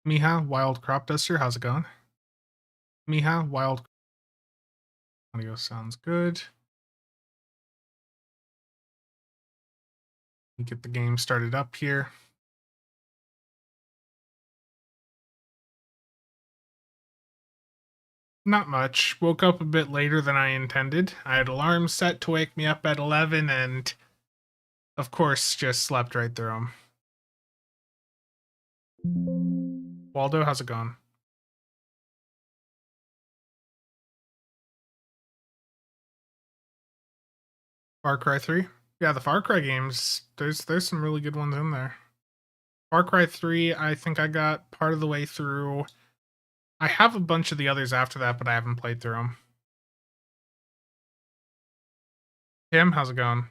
Miha, Wild Crop Duster, how's it going? Miha, Wild Audio sounds good. We get the game started up here. Not much. Woke up a bit later than I intended. I had alarms set to wake me up at 11 and, of course, just slept right through them. Waldo, how's it going? Far Cry 3? Yeah, the Far Cry games, there's some really good ones in there. Far Cry 3, I think I got part of the way through. I have a bunch of the others after that, but I haven't played through them. Tim, how's it going?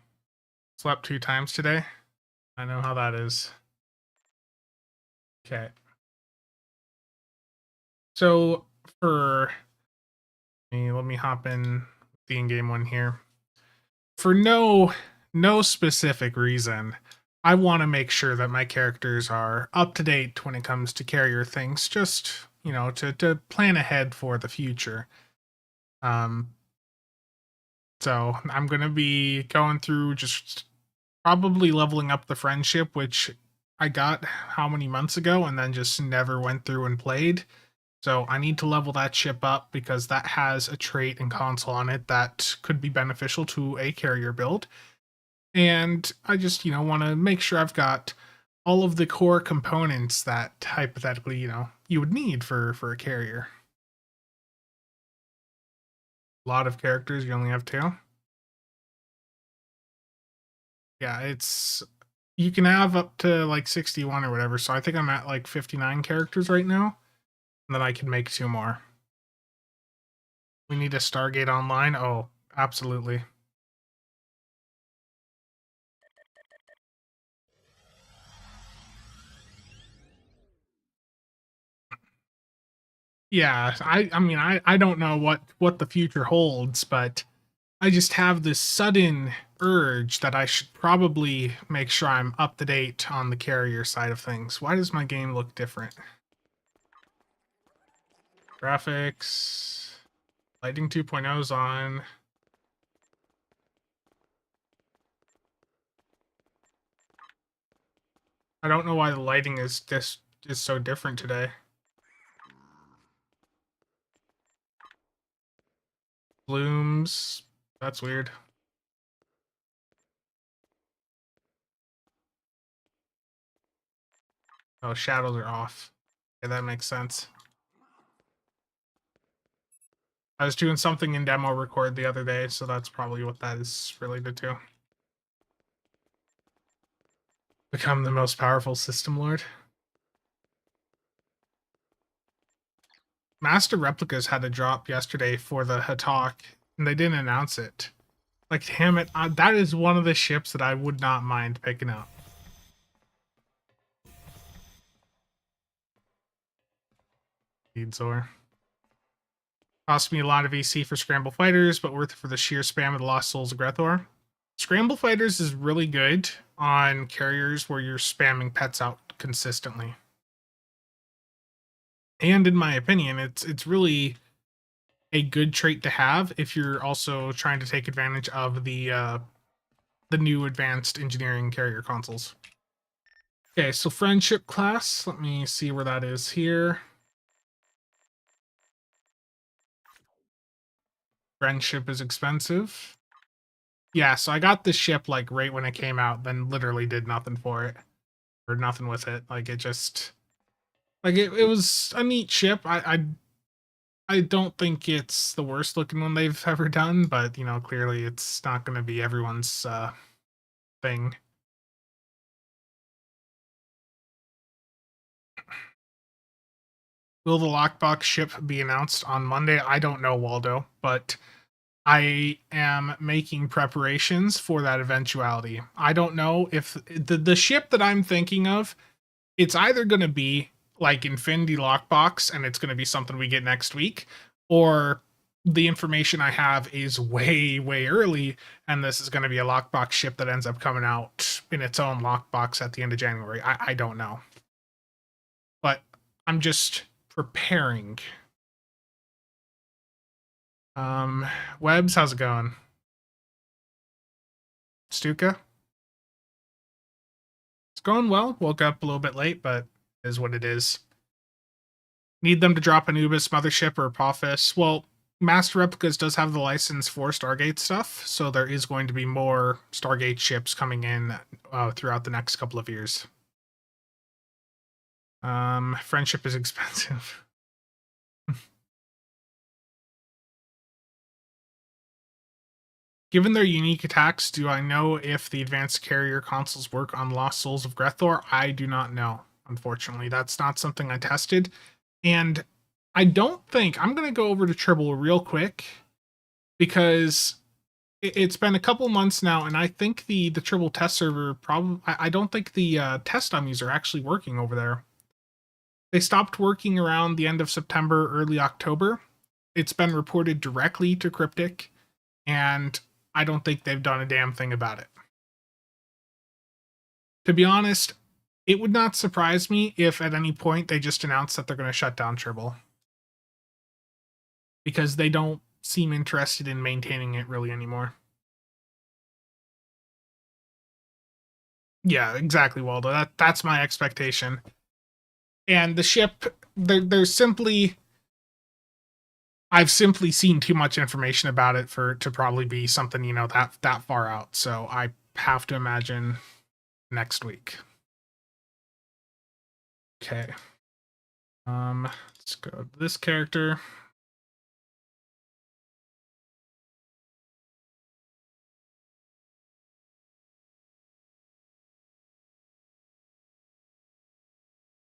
Slept 2 times today? I know how that is. Okay. So for let me hop in the in-game one here. For no specific reason, I want to make sure that my characters are up to date when it comes to carrier things, just, to plan ahead for the future. So I'm gonna be going through just probably leveling up the friendship, which I got how many months ago and then just never went through and played. So I need to level that ship up because that has a trait and console on it that could be beneficial to a carrier build. And I just, want to make sure I've got all of the core components that hypothetically, you would need for a carrier. A lot of characters, you only have 2. Yeah, it's you can have up to like 61 or whatever. So I think I'm at like 59 characters right now. And then I can make 2 more. We need a Stargate Online. Oh, absolutely. Yeah, I mean I don't know what the future holds, but I just have this sudden urge that I should probably make sure I'm up to date on the carrier side of things. Why does my game look different? Graphics, lighting 2.0's on. I don't know why the lighting is so different today. Blooms, that's weird. Oh, shadows are off. Yeah, that makes sense. I was doing something in demo record the other day, so that's probably what that is related to. Become the most powerful system lord. Master Replicas had a drop yesterday for the Hatok, and they didn't announce it. Like, damn it, that is one of the ships that I would not mind picking up. Zor. Cost me a lot of AC for Scramble Fighters, but worth it for the sheer spam of the Lost Souls of Grethor. Scramble Fighters is really good on carriers where you're spamming pets out consistently. And in my opinion, it's really a good trait to have if you're also trying to take advantage of the new advanced engineering carrier consoles. Okay, so friendship class. Let me see where that is here. Friendship is expensive. Yeah, so I got this ship like right when it came out, then literally did nothing for it. Or nothing with it. Like it just like it was a neat ship. I don't think it's the worst looking one they've ever done, but clearly it's not gonna be everyone's thing. Will the lockbox ship be announced on Monday? I don't know, Waldo, but I am making preparations for that eventuality. I don't know if the ship that I'm thinking of, it's either going to be like Infinity Lockbox and it's going to be something we get next week, or the information I have is way early and this is going to be a lockbox ship that ends up coming out in its own lockbox at the end of January. I don't know. But I'm just preparing. Um, Webs, how's it going? Stuka? It's going well. Woke up a little bit late, but it is what it is. Need them to drop Anubis, Mothership, or Apophis. Well, Master Replicas does have the license for Stargate stuff, so there is going to be more Stargate ships coming in throughout the next couple of years. Friendship is expensive. Given their unique attacks, do I know if the advanced carrier consoles work on Lost Souls of Grethor? I do not know, unfortunately. That's not something I tested. And I don't think I'm going to go over to Tribble real quick because it's been a couple months now, and I think the Tribble test server probably I don't think the test dummies are actually working over there. They stopped working around the end of September, early October. It's been reported directly to Cryptic, and I don't think they've done a damn thing about it. To be honest, it would not surprise me if at any point they just announced that they're going to shut down Tribble, because they don't seem interested in maintaining it really anymore. Yeah, exactly, Waldo. That's my expectation. And the ship, there's simply I've simply seen too much information about it for to probably be something, that far out. So I have to imagine next week. Okay. Let's go to this character.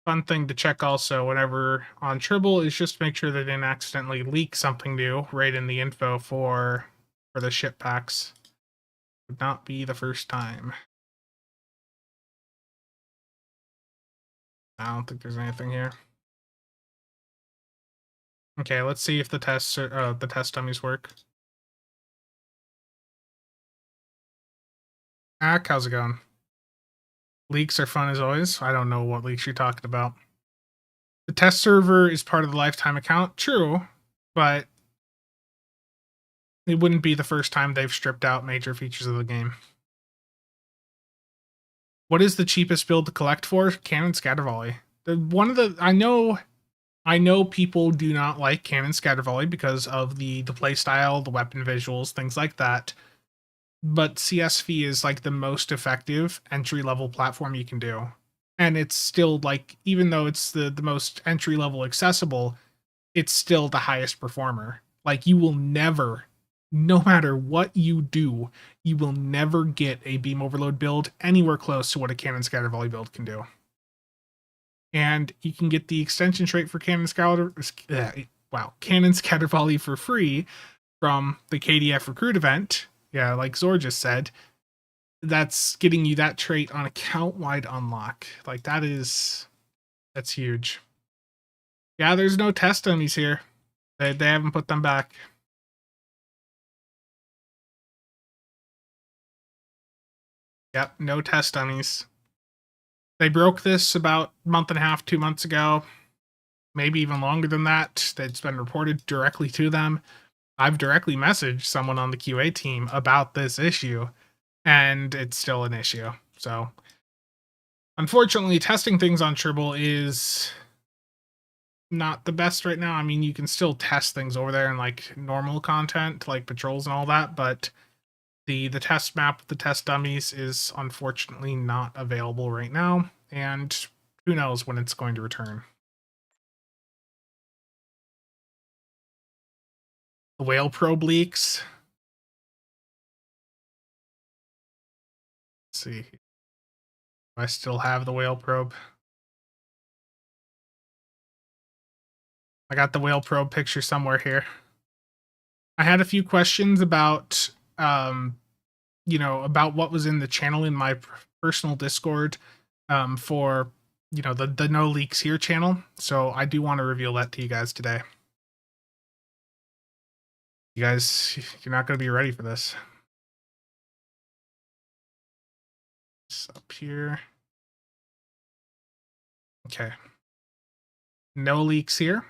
Fun thing to check also whenever on Tribble is just make sure they didn't accidentally leak something new right in the info for the ship packs. Would not be the first time. I don't think there's anything here. Okay, let's see if the test dummies work. Ack, how's it going? Leaks are fun as always. I don't know what leaks you're talking about. The test server is part of the lifetime account. True, but it wouldn't be the first time they've stripped out major features of the game. What is the cheapest build to collect for? Cannon Scatter Volley. I know people do not like Cannon Scatter Volley because of the play style, the weapon visuals, things like that. But CSV is like the most effective entry level platform you can do. And it's still like, even though it's the most entry level accessible, it's still the highest performer. Like, you will never, no matter what you do, you will never get a beam overload build anywhere close to what a cannon scatter volley build can do. And you can get the extension trait for cannon scatter volley for free from the KDF recruit event. Yeah, like Zor just said, that's getting you that trait on account wide unlock. Like, that's huge. Yeah, there's no test dummies here. They haven't put them back. Yep, no test dummies. They broke this about a month and a half, 2 months ago, maybe even longer than that. It's been reported directly to them. I've directly messaged someone on the QA team about this issue, and it's still an issue. So, unfortunately, testing things on Tribble is not the best right now. I mean, you can still test things over there in like normal content, like patrols and all that, but the test map with the test dummies is unfortunately not available right now, and who knows when it's going to return. The whale probe leaks. Let's see. I still have the whale probe. I got the whale probe picture somewhere here. I had a few questions about about what was in the channel in my personal Discord for the no leaks here channel. So I do want to reveal that to you guys today. You guys, you're not going to be ready for this. It's up here. Okay. No leaks here.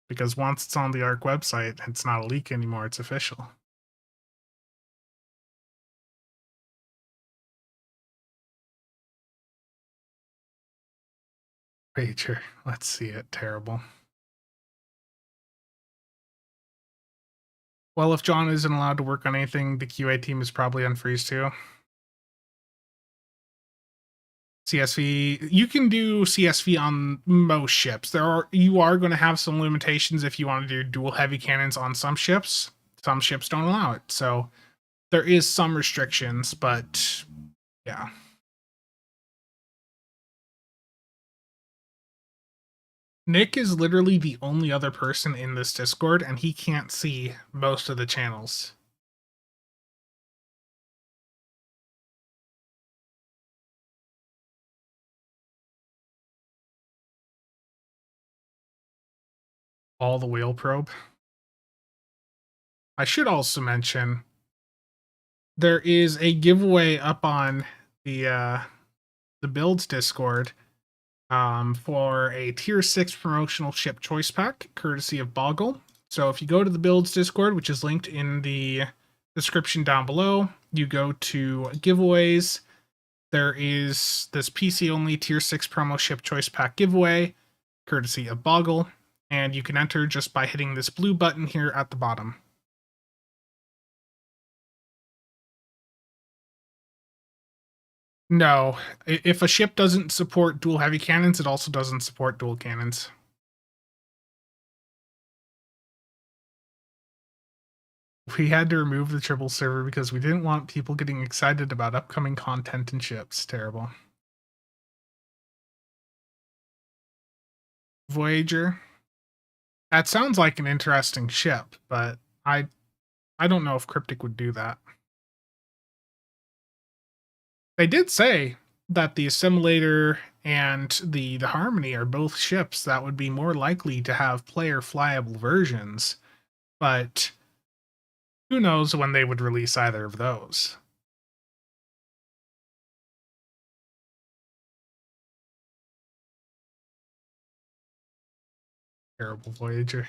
Because once it's on the ARC website, it's not a leak anymore, it's official. Wager. Let's see it. Terrible. Well, if John isn't allowed to work on anything, the QA team is probably on freeze too. CSV, you can do CSV on most ships. You are going to have some limitations if you want to do dual heavy cannons on some ships. Some ships don't allow it, so there is some restrictions, but yeah. Nick is literally the only other person in this Discord, and he can't see most of the channels. All the whale probe. I should also mention there is a giveaway up on the builds Discord for a tier 6 promotional ship choice pack courtesy of Boggle. So if you go to the builds Discord, which is linked in the description down below, you go to giveaways. There is this PC only tier 6 promo ship choice pack giveaway courtesy of Boggle, and you can enter just by hitting this blue button here at the bottom. No, if a ship doesn't support dual heavy cannons, it also doesn't support dual cannons. We had to remove the triple server because we didn't want people getting excited about upcoming content and ships. Terrible. Voyager. That sounds like an interesting ship, but I don't know if Cryptic would do that. They did say that the Assimilator and the Harmony are both ships that would be more likely to have player flyable versions, but who knows when they would release either of those. Terrible Voyager.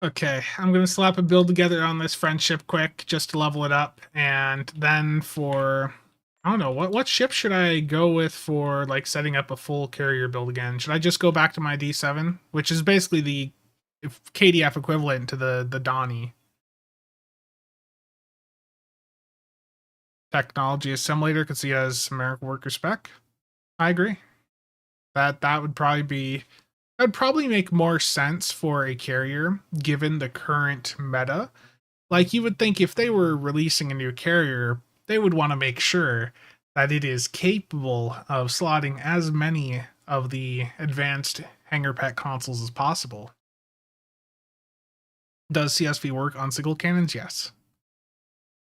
Okay, I'm gonna slap a build together on this friendship quick just to level it up, and then for I don't know what ship should I go with for like setting up a full carrier build again? Should I just go back to my D7, which is basically the KDF equivalent to the Donnie technology assimilator? Because he has American worker spec. I agree. That would probably be that would probably make more sense for a carrier given the current meta. Like, you would think if they were releasing a new carrier, they would want to make sure that it is capable of slotting as many of the advanced hanger pet consoles as possible. Does CSV work on single cannons? Yes.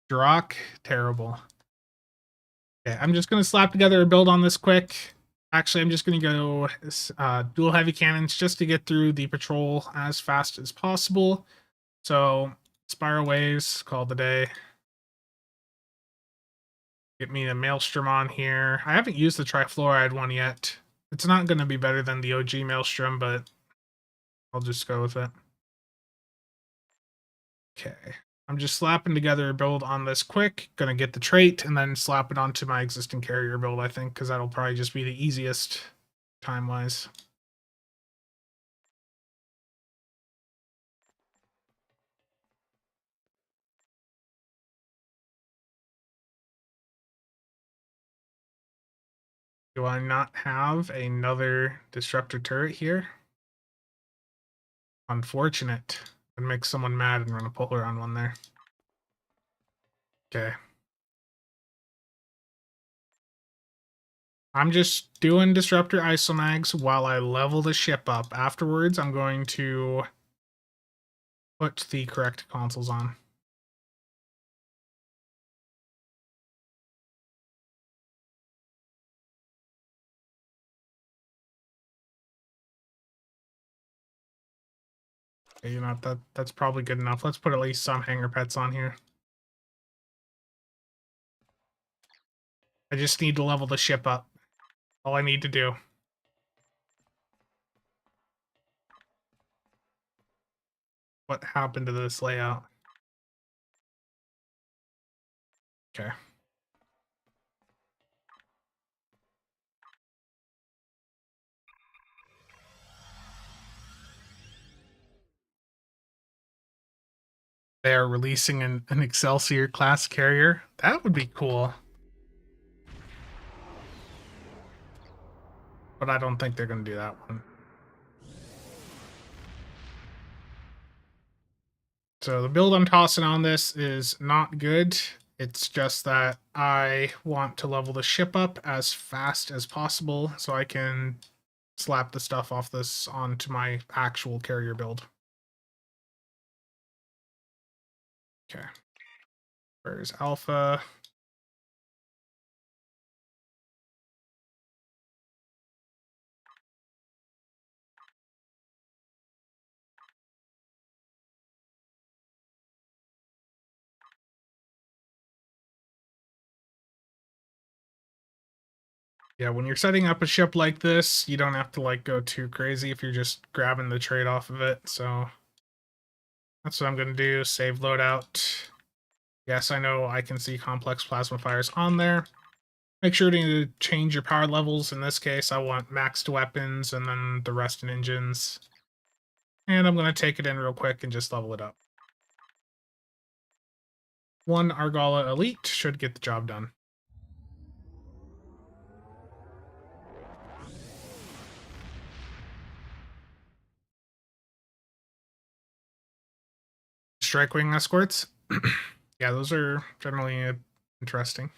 Drock, terrible. Okay, I'm just going to slap together a build on this quick. Actually, I'm just going to go dual heavy cannons just to get through the patrol as fast as possible. So, Spiral Waves, call the day. Get me a Maelstrom on here. I haven't used the trifluoride one yet. It's not going to be better than the OG Maelstrom, but I'll just go with it. Okay. I'm just slapping together a build on this quick. Gonna get the trait and then slap it onto my existing carrier build, I think, because that'll probably just be the easiest time-wise. Do I not have another disruptor turret here? Unfortunate. Would make someone mad and run a polar on one there. Okay. I'm just doing disruptor isomags while I level the ship up. Afterwards, I'm going to put the correct consoles on. Okay, you know, that's probably good enough. Let's put at least some hanger pets on here. I just need to level the ship up. All I need to do. What happened to this layout? Okay. They are releasing an Excelsior class carrier. That would be cool. But I don't think they're going to do that one. So the build I'm tossing on this is not good. It's just that I want to level the ship up as fast as possible so I can slap the stuff off this onto my actual carrier build. Okay. Where's Alpha? Yeah, when you're setting up a ship like this, you don't have to like go too crazy if you're just grabbing the trade off of it. So that's what I'm going to do. Save loadout. Yes, I know I can see complex plasma fires on there. Make sure to change your power levels. In this case, I want maxed weapons and then the rest in engines. And I'm going to take it in real quick and just level it up. One Argala Elite should get the job done. Strike wing escorts. Yeah, those are generally interesting.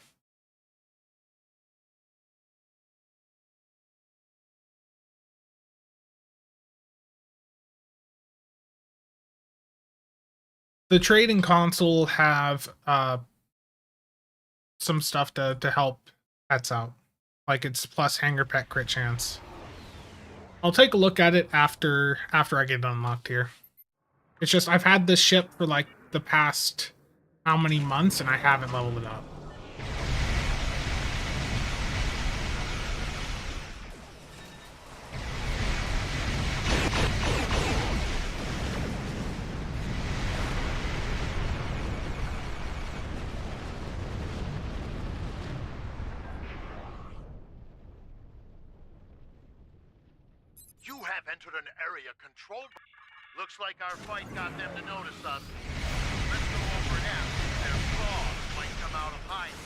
The trading console have some stuff to help pets out. Like it's plus hanger pet crit chance. I'll take a look at it after I get it unlocked here. It's just I've had this ship for like the past how many months and I haven't leveled it up. You have entered an area controlled. Looks like our fight got them to notice us. Let's go over and ask if their claws might come out of hiding.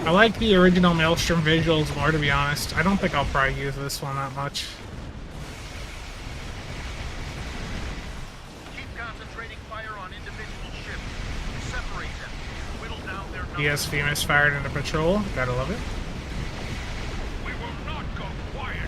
I like the original Maelstrom visuals more, to be honest. I don't think I'll probably use this one that much. Keep concentrating fire on individual ships. Separate them. Whittle down their numbers. DS Femus fired into patrol. Gotta love it. We will not go quietly.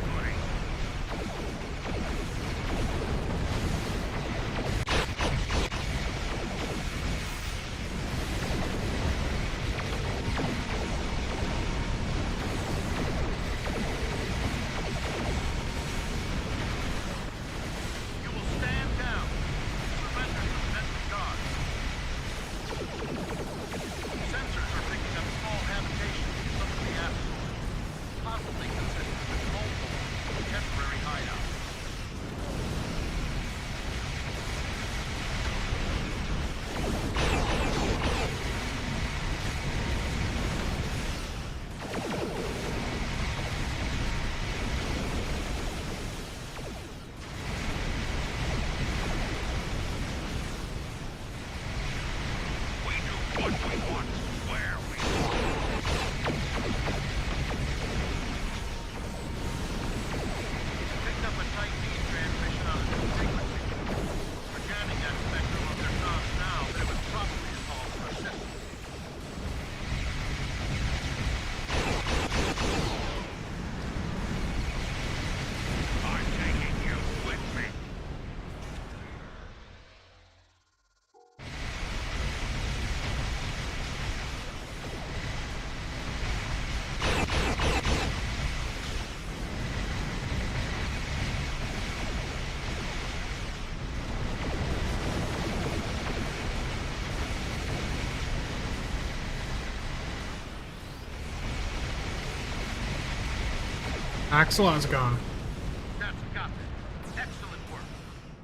You will stand down. Surrender to the mental guard. Sensors are picking up small habitations in some of the asteroids, possibly consistent with multiple temporary hideouts. We do what we want, where we want. Picked up a tight beam transmission on a new frequency. We're jamming that spectrum of their comms now, but it was probably a call for assistance. I'm taking you with me. Axel, how's it going? That's got it. Excellent work.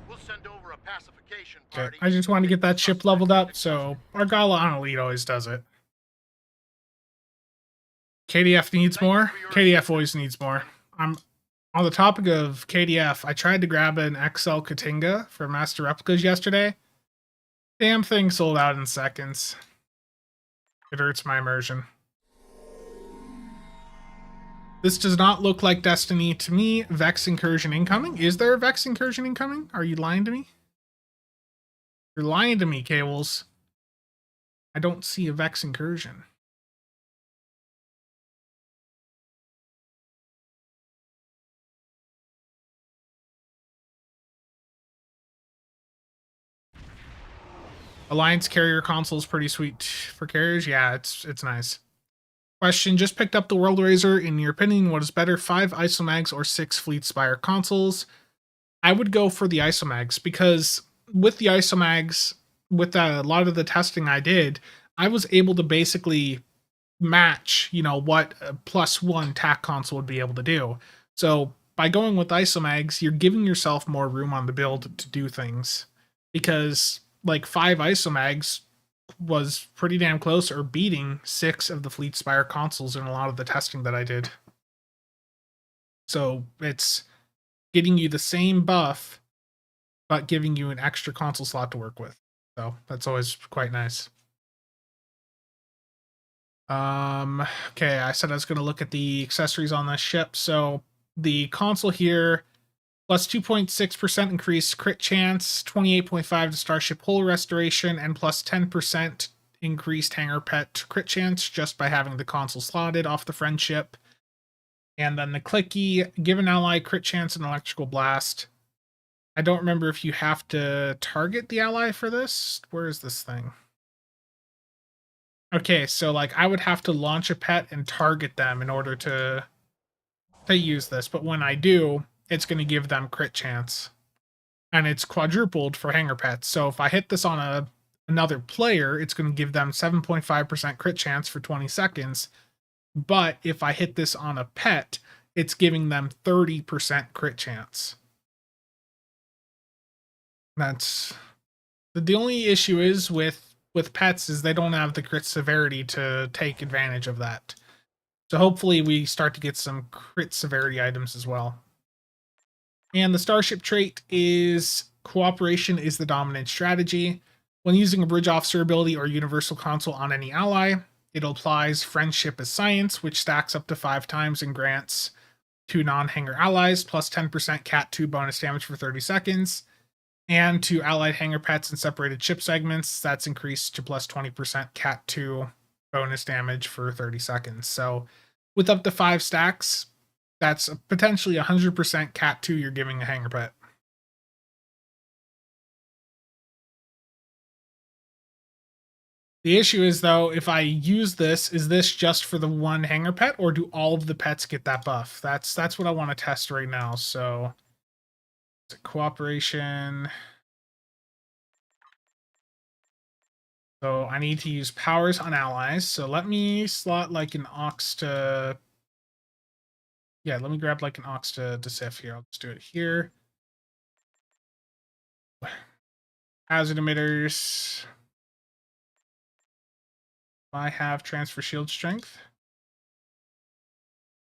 We'll send over a pacification Okay, party I just and want to take get the that ship suspect leveled up, into so custody. Argala on Elite always does it. KDF needs Thank you more. for your KDF assistance. always needs more. I'm on the topic of KDF. I tried to grab an XL Katinga for Master Replicas yesterday. Damn thing sold out in seconds. It hurts my immersion. This does not look like Destiny to me. Vex incursion incoming. Is there a Vex incursion incoming? Are you lying to me? You're lying to me, Cables. I don't see a Vex incursion. Alliance carrier console is pretty sweet for carriers. Yeah, it's nice. Question: just picked up the World Razor. In your opinion, what is better, 5 Isomags or 6 Fleet Spire consoles? I would go for the Isomags because with the Isomags, with a lot of the testing I did, I was able to basically match, what a +1 TAC console would be able to do. So by going with Isomags, you're giving yourself more room on the build to do things because like 5 Isomags was pretty damn close or beating 6 of the Fleet Spire consoles in a lot of the testing that I did. So it's getting you the same buff, but giving you an extra console slot to work with. So that's always quite nice. Okay, I said I was going to look at the accessories on this ship. So the console here, plus 2.6% increased crit chance, 28.5 to Starship Hull Restoration, and plus 10% increased Hangar Pet crit chance just by having the console slotted off the friendship. And then the clicky, give an ally crit chance and electrical blast. I don't remember if you have to target the ally for this. Where is this thing? Okay, so like I would have to launch a pet and target them in order to use this, but when I do, it's going to give them crit chance. And it's quadrupled for hanger pets. So if I hit this on another player, it's going to give them 7.5% crit chance for 20 seconds. But if I hit this on a pet, it's giving them 30% crit chance. That's the only issue is with pets is they don't have the crit severity to take advantage of that. So hopefully we start to get some crit severity items as well. And the Starship trait is cooperation is the dominant strategy. When using a bridge officer ability or universal console on any ally, it applies friendship as science, which stacks up to 5 times and grants to non-hanger allies plus 10% cat 2 bonus damage for 30 seconds. And to allied hanger pets and separated ship segments, that's increased to plus 20% cat 2 bonus damage for 30 seconds. So with up to 5 stacks, that's potentially 100% cat 2 you're giving a hanger pet. The issue is though, if I use this, is this just for the one hanger pet or do all of the pets get that buff? That's what I want to test right now. So cooperation. So I need to use powers on allies. So let me slot like an ox to... Yeah, let me grab like an ox to Sif here. I'll just do it here. Hazard emitters. I have transfer shield strength.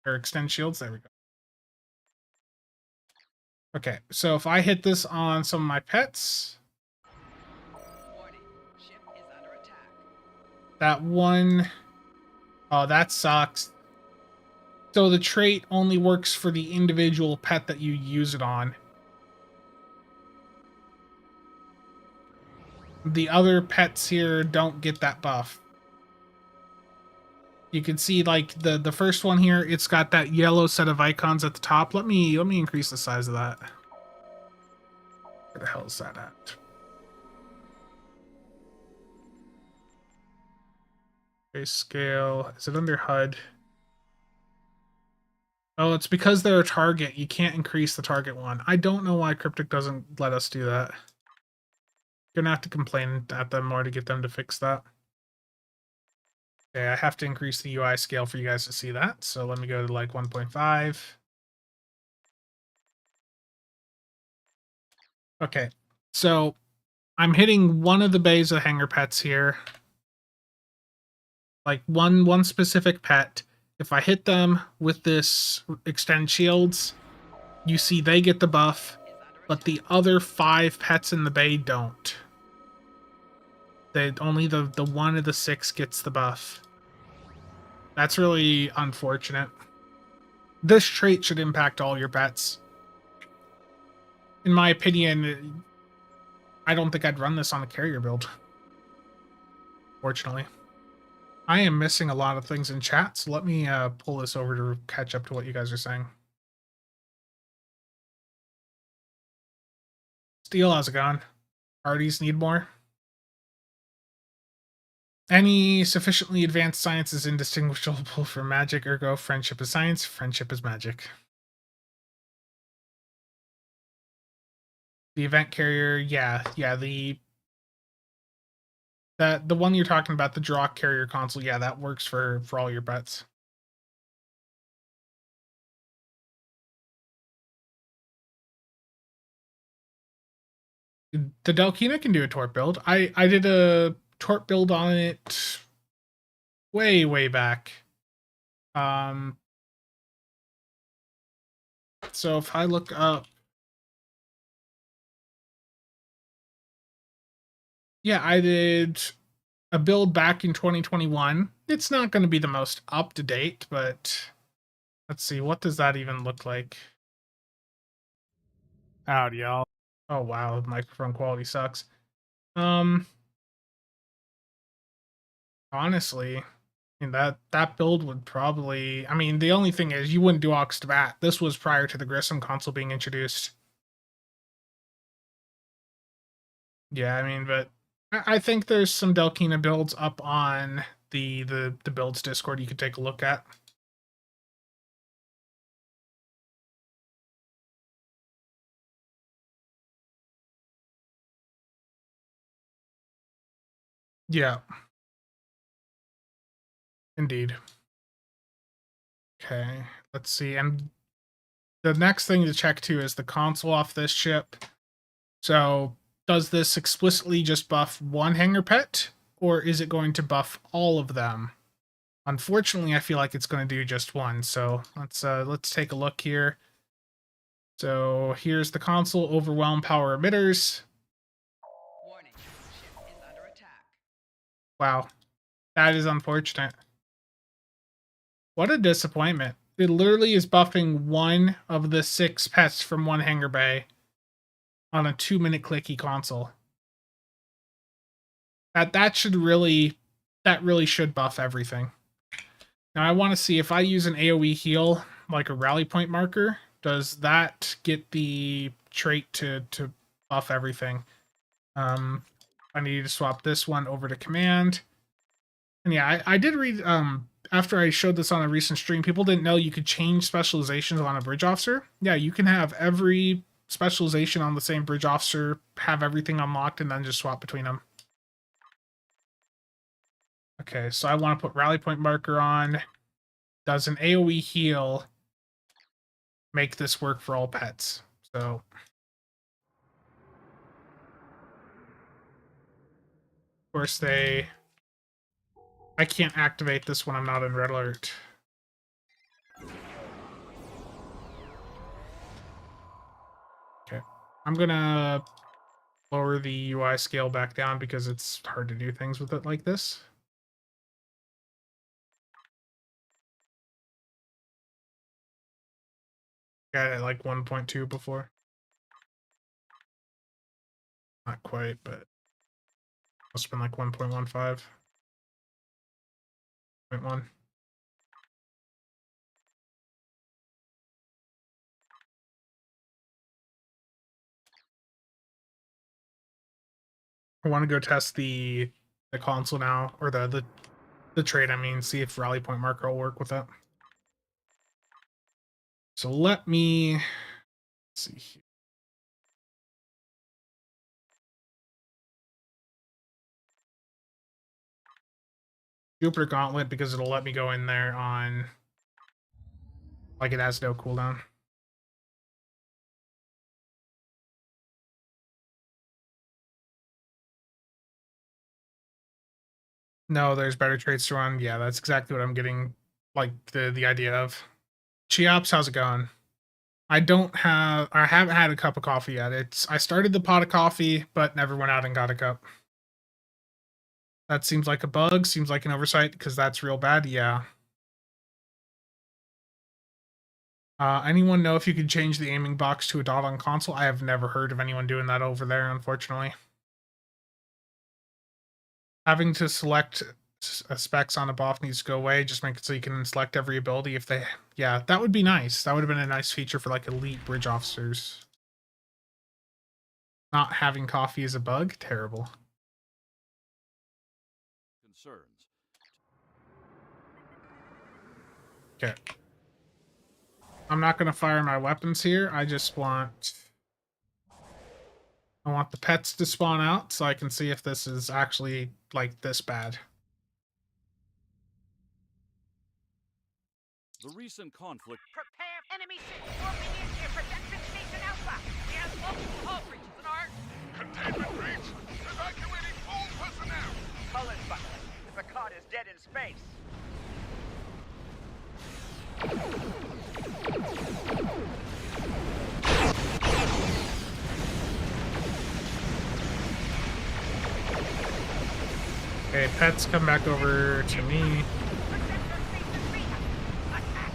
Or extend shields. There we go. Okay, so if I hit this on some of my pets... That one... Oh, that sucks. So the trait only works for the individual pet that you use it on. The other pets here don't get that buff. You can see like the first one here, it's got that yellow set of icons at the top. Let me increase the size of that. Where the hell is that at? Grayscale. Is it under HUD? Oh, it's because they're a target. You can't increase the target one. I don't know why Cryptic doesn't let us do that. Gonna have to complain at them more to get them to fix that. Okay, I have to increase the UI scale for you guys to see that. So let me go to like 1.5. Okay, so I'm hitting one of the bays of hanger pets here, like one specific pet. If I hit them with this extend shields, you see they get the buff, but the other 5 pets in the bay don't. They only the one of the 6 gets the buff. That's really unfortunate. This trait should impact all your pets. In my opinion, I don't think I'd run this on a carrier build. Fortunately. I am missing a lot of things in chat, so let me pull this over to catch up to what you guys are saying. Steel, how's it going? Parties need more? Any sufficiently advanced science is indistinguishable from magic, ergo friendship is science, friendship is magic. The event carrier, yeah, the one you're talking about, the draw carrier console, yeah, that works for all your bets. The Delkina can do a torp build. I did a torp build on it way back. So if I look up, yeah, I did a build back in 2021. It's not going to be the most up to date, but let's see, what does that even look like? Howdy, y'all. Oh wow, microphone quality sucks. Um, honestly, I mean, that build would probably. I mean, the only thing is you wouldn't do Ox to Bat. This was prior to the Grissom console being introduced. Yeah, I mean, but I think there's some Delkina builds up on the builds Discord you could take a look at. Yeah, indeed. Okay, let's see. And the next thing to check too is the console off this ship. So, does this explicitly just buff one hanger pet, or is it going to buff all of them? Unfortunately, I feel like it's going to do just one. So let's take a look here. So here's the console. Overwhelm power emitters. Warning, ship is under attack. Wow, that is unfortunate. What a disappointment. It literally is buffing one of the 6 pets from one hanger bay on a 2-minute clicky console. That really should buff everything. Now I want to see if I use an AoE heal, like a rally point marker, does that get the trait to buff everything? I need to swap this one over to command. And yeah, I did read after I showed this on a recent stream, people didn't know you could change specializations on a bridge officer. Yeah, you can have every specialization on the same bridge officer, have everything unlocked, and then just swap between them. Okay, so I want to put rally point marker on. Does an AoE heal make this work for all pets? So, of course, I can't activate this when I'm not in red alert. Okay, I'm gonna lower the UI scale back down because it's hard to do things with it like this. Got it at like 1.2 before. Not quite, but must have been like 1.15. 0.1. I want to go test the console now, or the trade, I mean, see if rally point marker will work with it. So let me see here. Jupiter Gauntlet, because it'll let me go in there on, like, it has no cooldown. No, there's better traits to run. Yeah, that's exactly what I'm getting, like, the idea of. Cheops, how's it going? I haven't had a cup of coffee yet. I started the pot of coffee, but never went out and got a cup. That seems like a bug, seems like an oversight, because that's real bad, yeah. Anyone know if you could change the aiming box to a dot on console? I have never heard of anyone doing that over there, unfortunately. Having to select specs on a buff needs to go away. Just make it so you can select every ability if they... Yeah, that would be nice. That would have been a nice feature for, like, elite bridge officers. Not having coffee is a bug? Terrible. Concerns. Okay. I'm not going to fire my weapons here. I want the pets to spawn out so I can see if this is actually, like, this bad. The recent conflict. Prepare enemy ships swarming in near protection station Alpha. We have multiple hull breaches in our Containment breach! Evacuating all personnel! colors button. The Picard is dead in space. Okay, pets, come back over to me. Protector station Beta. Attack.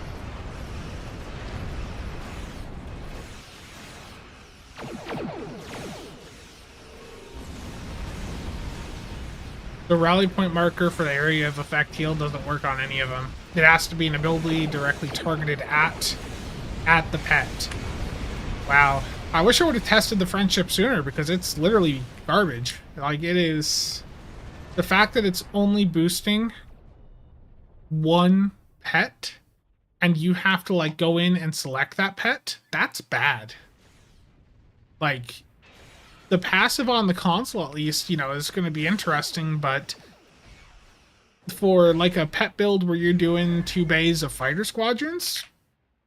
The rally point marker for the area of effect heal doesn't work on any of them. It has to be an ability directly targeted at the pet. Wow. I wish I would have tested the friendship sooner because it's literally garbage. Like, it is... The fact that it's only boosting one pet and you have to, like, go in and select that pet, that's bad. Like, the passive on the console, at least, you know, is going to be interesting, but for, like, a pet build where you're doing 2 bays of fighter squadrons,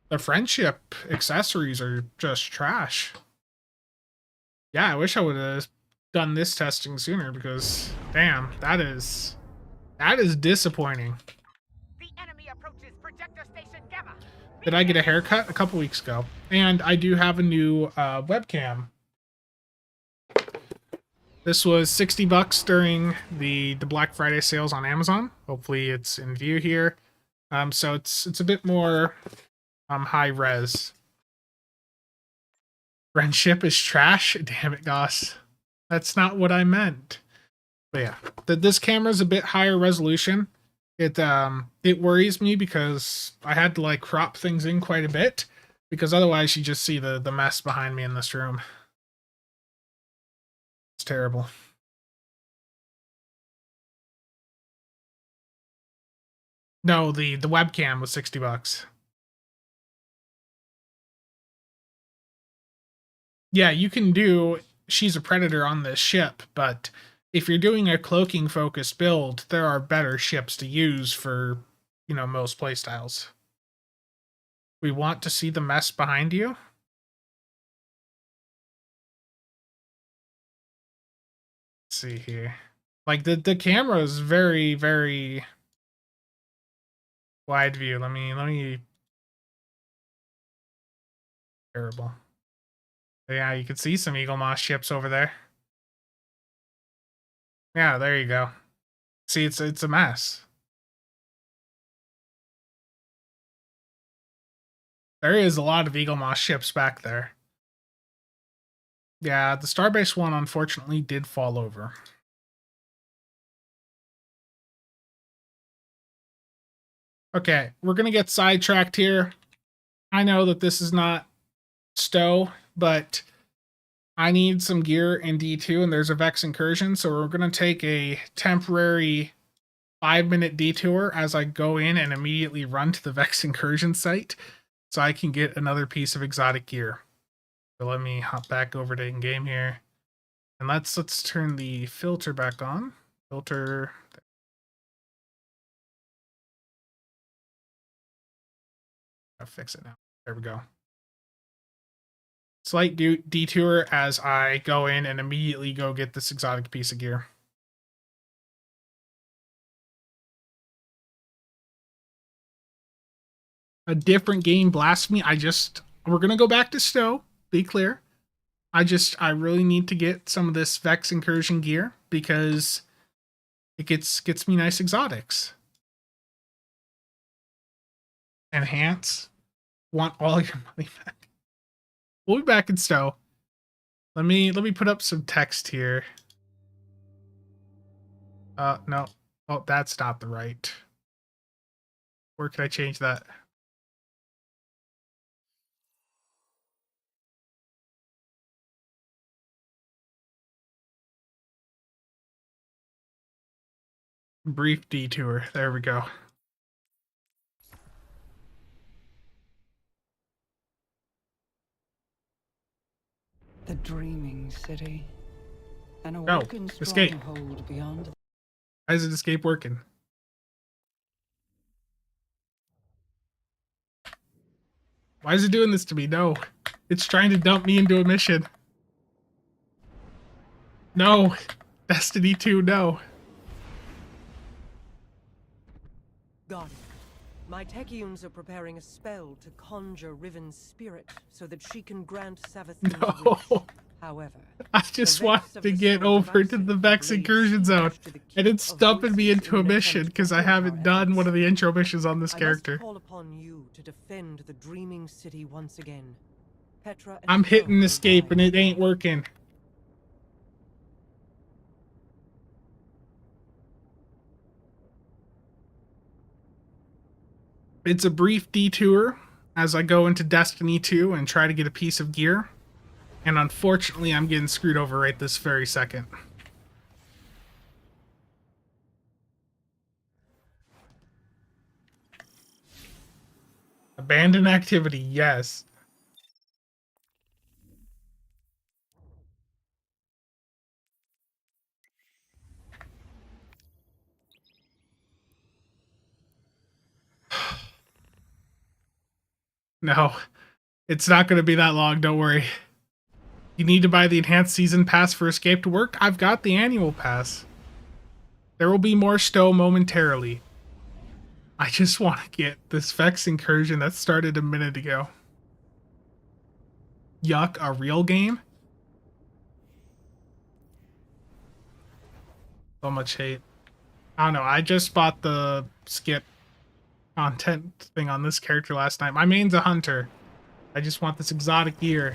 the friendship accessories are just trash. Yeah, I wish I would have done this testing sooner because, damn, that is disappointing. The enemy approaches projector station Gamma. Did I get a haircut? A couple weeks ago. And I do have a new webcam. This was $60 during the Black Friday sales on Amazon. Hopefully it's in view here. So it's a bit more high res. Friendship is trash? Damn it, Goss. That's not what I meant. But yeah, this camera's a bit higher resolution. It worries me because I had to, like, crop things in quite a bit because otherwise you just see the mess behind me in this room. It's terrible. No, the webcam was $60. Yeah, you can do She's a Predator on this ship, but if you're doing a cloaking focused build, there are better ships to use for, you know, most playstyles. We want to see the mess behind you. Let's see here. Like, the camera is very, very wide view. Let me terrible. Yeah, you can see some Eagle Moss ships over there. Yeah, there you go. See, it's a mess. There is a lot of Eagle Moss ships back there. Yeah, the Starbase one unfortunately did fall over. Okay, we're gonna get sidetracked here. I know that this is not Stowe, but I need some gear in D2 and there's a Vex incursion, so we're gonna take a temporary 5-minute detour as I go in and immediately run to the Vex incursion site so I can get another piece of exotic gear. So let me hop back over to in-game here. And let's turn the filter back on. Filter. I'll fix it now. There we go. Slight detour as I go in and immediately go get this exotic piece of gear. a different game blasphemy. We're gonna go back to Stowe, be clear. I really need to get some of this Vex incursion gear because it gets me nice exotics. Enhance. Want all your money back. We'll be back in Stowe. Let me put up some text here. No. Oh, that's not the right. Where can I change that? Brief detour. There we go. The dreaming city. An Go. awoken Escape. stronghold beyond. Why is it escape working? Why is it doing this to me? No. It's trying to dump me into a mission. No. Destiny 2, no. Got it. My Techians are preparing a spell to conjure Riven's spirit so that she can grant Savathun's wish. No. However, I just wanted to get over to the Vex incursion zone, and it's dumping me into a mission because I haven't done one of the intro missions on this I character. must call upon you to defend the dreaming city once again. Petra and I'm hitting Stone will escape guide and it you. ain't working. It's a brief detour as I go into Destiny 2 and try to get a piece of gear. And unfortunately, I'm getting screwed over right this very second. Abandoned activity, yes. No, it's not going to be that long, don't worry. You need to buy the enhanced season pass for Escape to work? I've got the annual pass. There will be more Stowe momentarily. I just want to get this Vex incursion that started a minute ago. Yuck, a real game? So much hate. I don't know, I just bought the skip content thing on this character last night. My main's a hunter. I just want this exotic gear.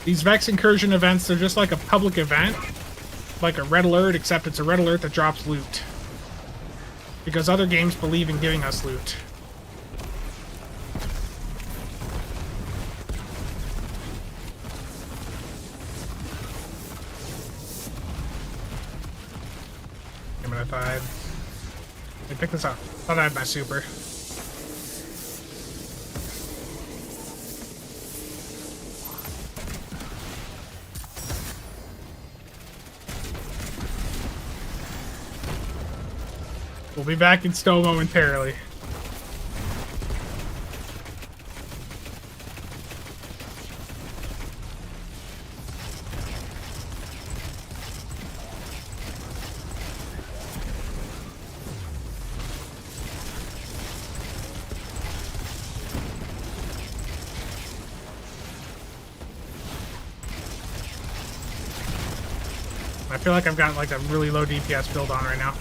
These Vex incursion events, they're just like a public event. Like a red alert, except it's a red alert that drops loot. Because other games believe in giving us loot. Damn it, I thought I'd pick this up. Thought I had my super. We'll be back in Stowe momentarily. I feel like I've got like a really low DPS build on right now.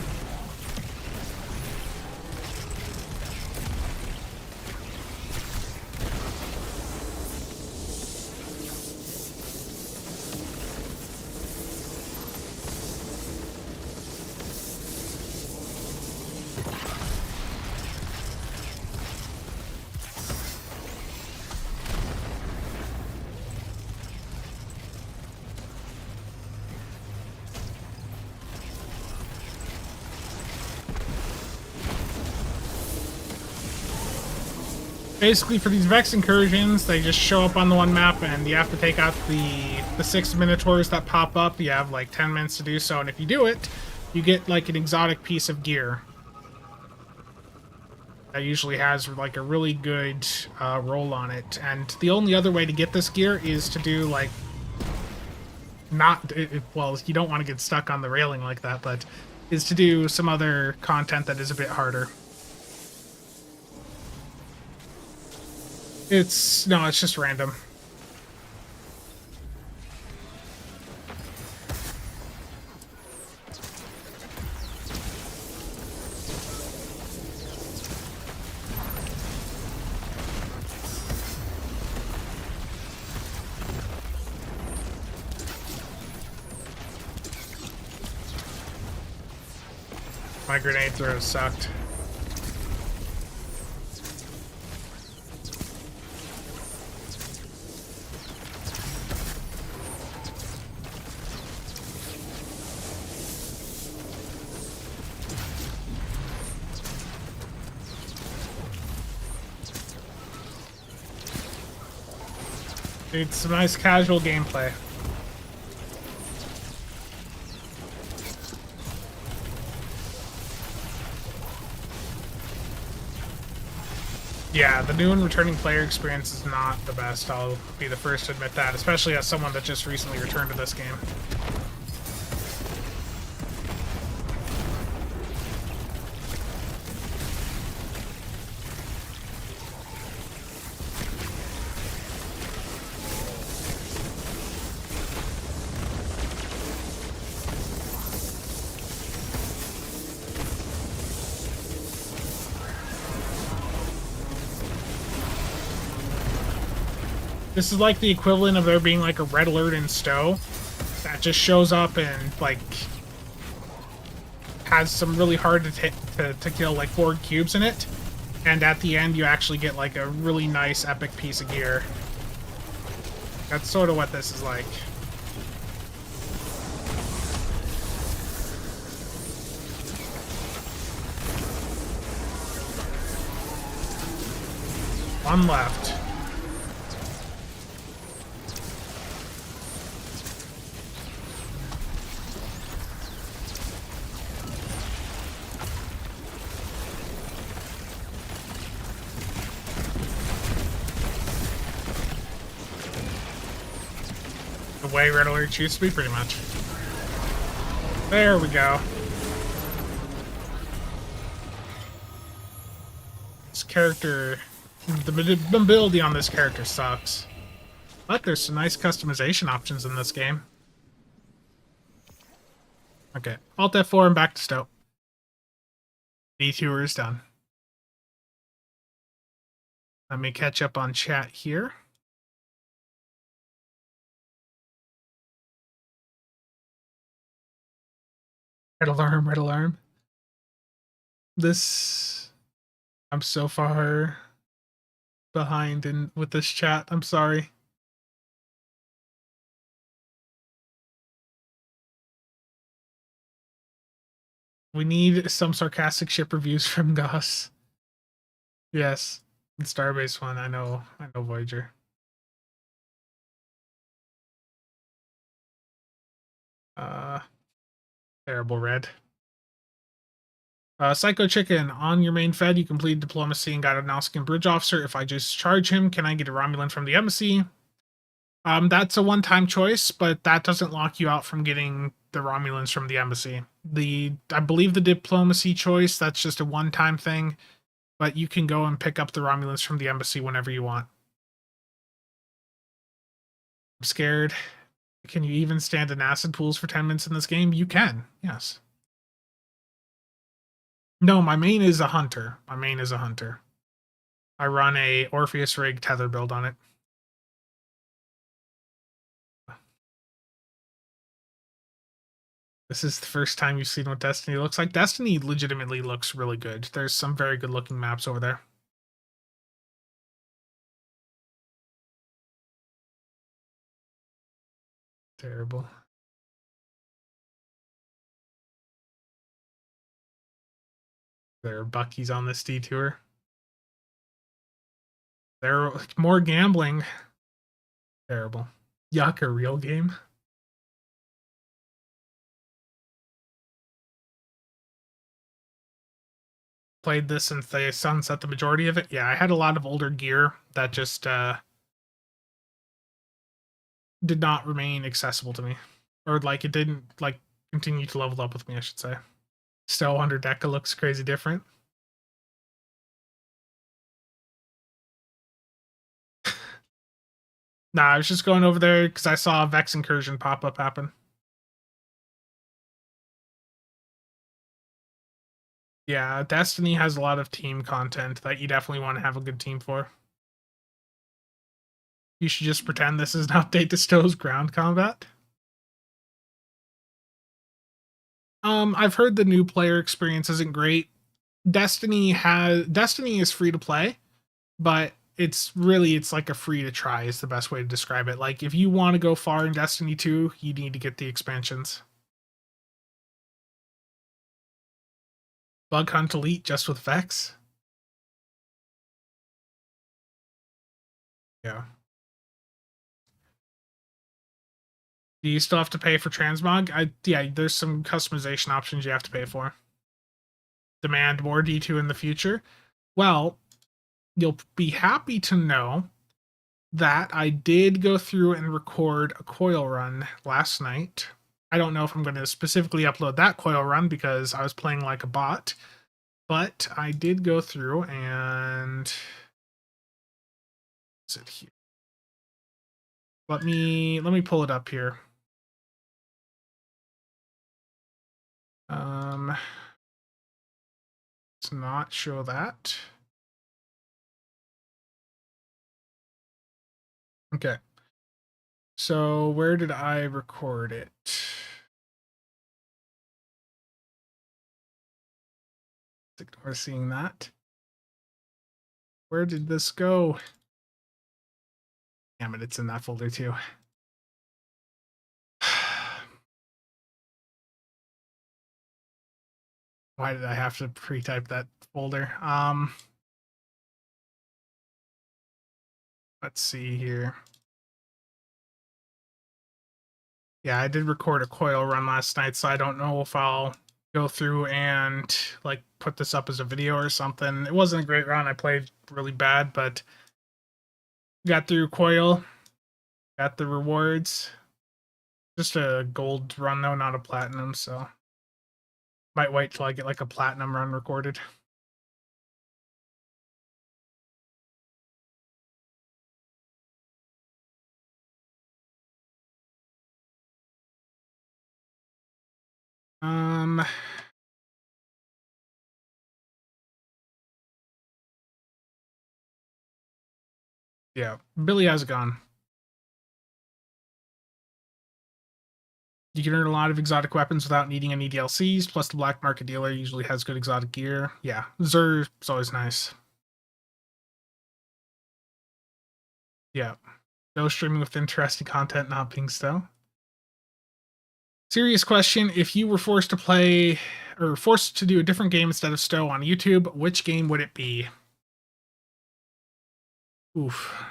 Basically, for these Vex incursions, they just show up on the one map, and you have to take out the 6 Minotaurs that pop up. You have like 10 minutes to do so, and if you do it, you get like an exotic piece of gear. that usually has like a really good roll on it. And the only other way to get this gear is to do like well, you don't want to get stuck on the railing like that, but is to do some other content that is a bit harder. It's just random. My grenade throw sucked. It's some nice casual gameplay. Yeah, the new and returning player experience is not the best. I'll be the first to admit that, especially as someone that just recently returned to this game. This is like the equivalent of there being like a red alert in Stowe that just shows up and like has some really hard to kill like 4 cubes in it, and at the end you actually get like a really nice epic piece of gear. That's sort of what this is like. One left. The way Red Alert used to be, pretty much. There we go. This character, the mobility on this character sucks. But there's some nice customization options in this game. Okay, Alt F4 and back to Stowe. Detour is done. Let me catch up on chat here. Red alarm, red alarm. I'm so far behind with this chat. I'm sorry. We need some sarcastic ship reviews from Goss. Yes, the Starbase one. I know Voyager. Terrible red. Psycho Chicken, on your main fed, you completed diplomacy and got an Alskin bridge officer. If I just charge him, can I get a Romulan from the embassy? That's a one-time choice, but that doesn't lock you out from getting the Romulans from the embassy. I believe the diplomacy choice, that's just a one-time thing, but you can go and pick up the Romulans from the embassy whenever you want. I'm scared. Can you even stand in acid pools for 10 minutes in this game? You can, yes. No, my main is a hunter. I run a Orpheus rig tether build on it. This is the first time you've seen what Destiny looks like. Destiny legitimately looks really good. There's some very good looking maps over there. Terrible. There are Buckies on this detour. There are more gambling. Terrible. Yuck, a real game. played this since they sunset the majority of it. Yeah, I had a lot of older gear that just did not remain accessible to me. Or like it didn't like continue to level up with me, I should say. Still under Deca looks crazy different. Nah, I was just going over there because I saw a Vex incursion pop-up happen. Yeah, Destiny has a lot of team content that you definitely want to have a good team for. You should just pretend this is an update to Stowe's ground combat. I've heard the new player experience isn't great. Destiny is free to play, but it's like a free to try is the best way to describe it. Like if you want to go far in Destiny 2, you need to get the expansions. Bug Hunt Elite just with Vex. Yeah. Do you still have to pay for transmog? Yeah, there's some customization options you have to pay for. Demand more D2 in the future? Well, you'll be happy to know that I did go through and record a coil run last night. I don't know if I'm going to specifically upload that coil run because I was playing like a bot, but I did go through and is it here? Let me pull it up here. Let's not show that. Okay. So where did I record it? Ignore seeing that. Where did this go? Damn it, it's in that folder too. Why did I have to pre-type that folder? Let's see here. Yeah, I did record a coil run last night, so I don't know if I'll go through and like put this up as a video or something. It wasn't a great run. I played really bad, but got through coil, got the rewards. Just a gold run though, not a platinum, so might wait till I get like a platinum run recorded. Yeah, Billy, how's it gone? You can earn a lot of exotic weapons without needing any DLCs, plus the black market dealer usually has good exotic gear. Yeah, Zur is always nice. Yeah. No streaming with interesting content not being Stowe. Serious question, if you were forced to play or forced to do a different game instead of Stowe on YouTube, which game would it be? Oof.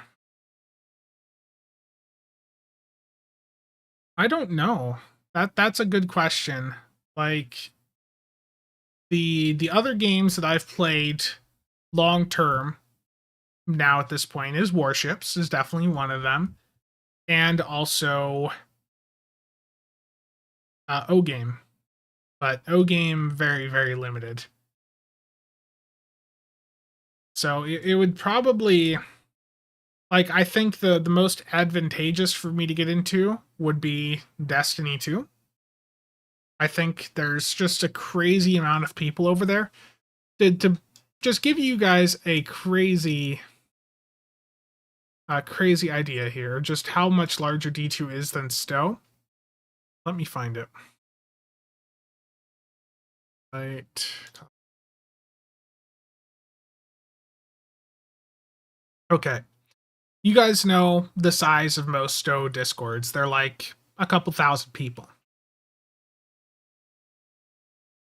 I don't know. That's a good question. Like the other games that I've played long term now at this point is Warships is definitely one of them, and also O Game, but O Game very limited. So it would probably like I think the most advantageous for me to get into would be Destiny 2. I think there's just a crazy amount of people over there. To just give you guys a crazy idea here, just how much larger D2 is than Stowe. Let me find it. Right. Okay. You guys know the size of most Stowe discords. They're like a couple thousand people.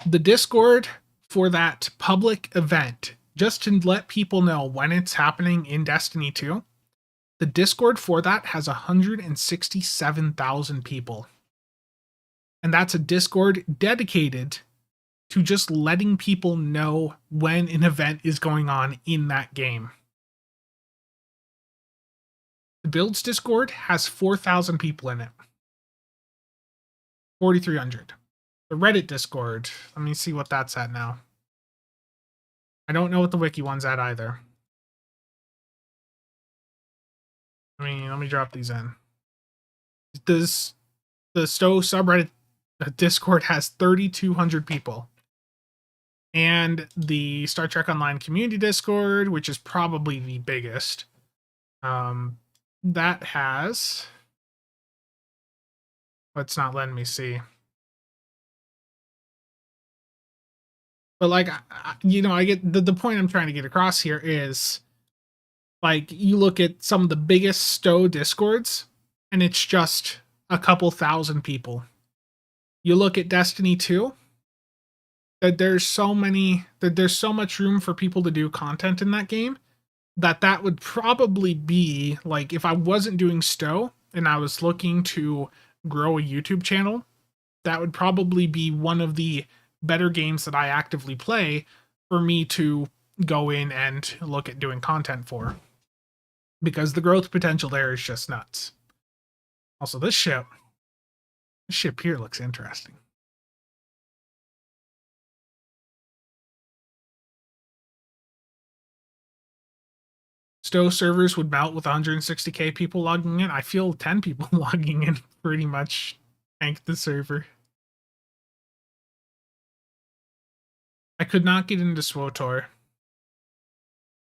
The Discord for that public event, just to let people know when it's happening in Destiny 2, the Discord for that has 167,000 people. And that's a Discord dedicated to just letting people know when an event is going on in that game. The Builds Discord has 4,000 people in it. 4,300. The Reddit Discord, let me see what that's at now. I don't know what the wiki one's at either. Let me drop these in. Does the Stowe subreddit Discord has 3,200 people. And the Star Trek Online community Discord, which is probably the biggest, that has... It's not letting me see. But like, I get the point I'm trying to get across here is, like, you look at some of the biggest Stowe Discords, and it's just a couple thousand people. You look at Destiny 2, that there's so much room for people to do content in that game, that would probably be, like, if I wasn't doing Stowe and I was looking to grow a YouTube channel, that would probably be one of the better games that I actively play for me to go in and look at doing content for. Because the growth potential there is just nuts. Also, this ship here looks interesting. Stowe servers would melt with 160k people logging in. I feel 10 people logging in pretty much tanked the server. I could not get into SWOTOR.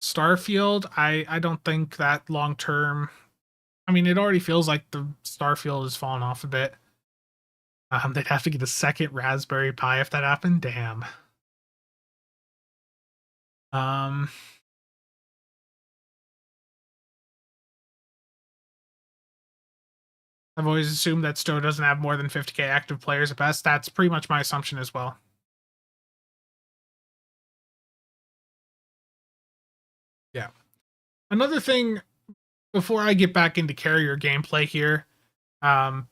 Starfield, I don't think that long term. It already feels like the Starfield has fallen off a bit. They'd have to get a second Raspberry Pi if that happened. Damn. I've always assumed that Stowe doesn't have more than 50k active players at best. That's pretty much my assumption as well. Yeah. Another thing, before I get back into carrier gameplay here, Voltic,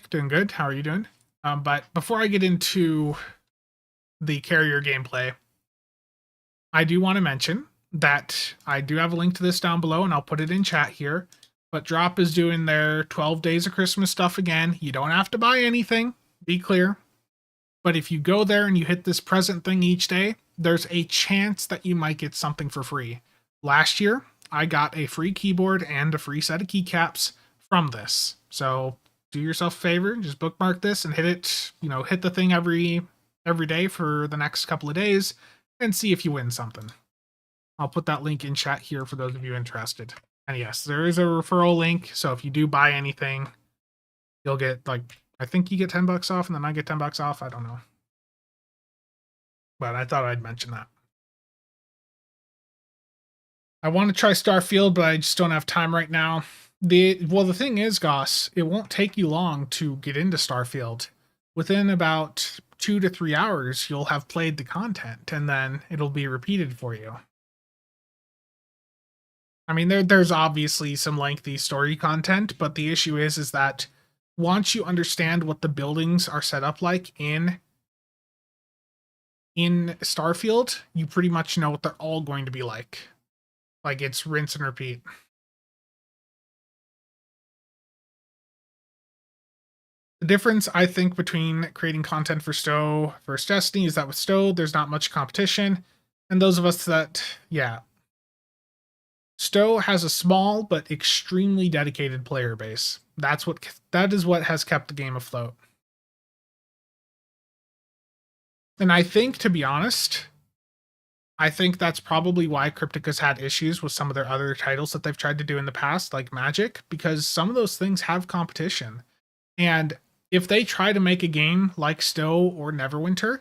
doing good. How are you doing? But before I get into the carrier gameplay, I do want to mention that I do have a link to this down below, and I'll put it in chat here. But Drop is doing their 12 Days of Christmas stuff again. You don't have to buy anything, be clear. But if you go there and you hit this present thing each day, there's a chance that you might get something for free. Last year, I got a free keyboard and a free set of keycaps from this. So do yourself a favor, just bookmark this and hit it, hit the thing every day for the next couple of days and see if you win something. I'll put that link in chat here for those of you interested. And yes, there is a referral link, so if you do buy anything, you'll get, I think you get $10 off, and then I get $10 off. I don't know. But I thought I'd mention that. I want to try Starfield, but I just don't have time right now. The thing is, Goss, it won't take you long to get into Starfield. Within about 2 to 3 hours, you'll have played the content, and then it'll be repeated for you. There's obviously some lengthy story content, but the issue is that once you understand what the buildings are set up like in Starfield, you pretty much know what they're all going to be like. Like, it's rinse and repeat. The difference, I think, between creating content for Stowe versus Destiny is that with Stowe, there's not much competition. And those of us that, Stowe has a small but extremely dedicated player base. That is what has kept the game afloat. And I think, to be honest, that's probably why Cryptic has had issues with some of their other titles that they've tried to do in the past, like Magic, because some of those things have competition. And if they try to make a game like Stowe or Neverwinter,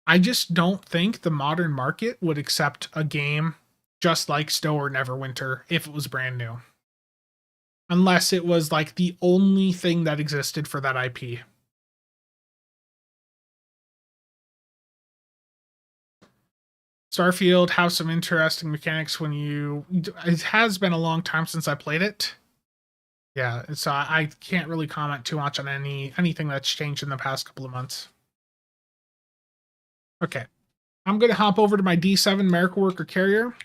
I just don't think the modern market would accept a game just like Stowe or Neverwinter if it was brand new. Unless it was like the only thing that existed for that IP. Starfield has some interesting mechanics it has been a long time since I played it. Yeah, so I can't really comment too much on anything that's changed in the past couple of months. Okay. I'm going to hop over to my D7 Miracle Worker carrier.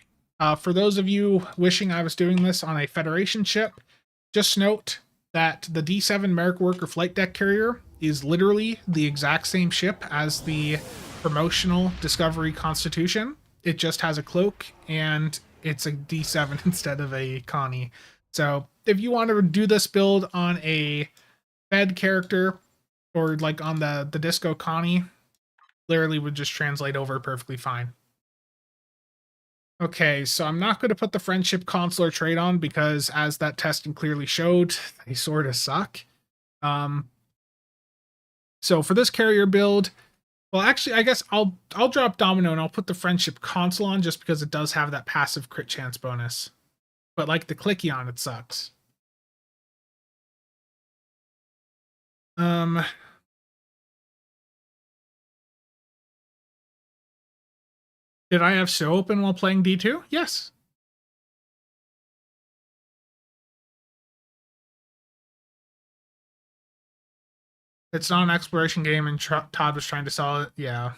For those of you wishing I was doing this on a Federation ship, just note that the D7 Miracle Worker flight deck carrier is literally the exact same ship as the promotional Discovery Constitution. It just has a cloak and it's a D7 instead of a Connie. So if you want to do this build on a Fed character or like on the Disco Connie, literally would just translate over perfectly fine. Okay, so I'm not going to put the friendship consular trait on because, as that testing clearly showed, they sort of suck. So for this carrier build, well, actually, I guess I'll drop Domino and I'll put the friendship consul on just because it does have that passive crit chance bonus. But like the clicky on, it sucks. Did I have so open while playing D2? Yes. It's not an exploration game, and Todd was trying to sell it. Yeah.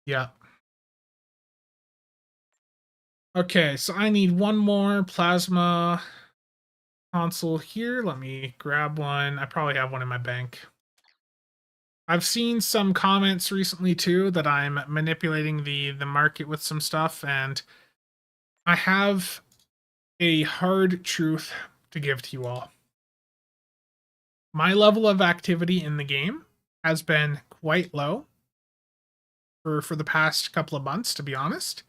Yeah. Okay, so I need one more plasma console here. Let me grab one. I probably have one in my bank. I've seen some comments recently too that I'm manipulating the market with some stuff, and I have a hard truth to give to you all. My level of activity in the game has been quite low for the past couple of months, to be honest.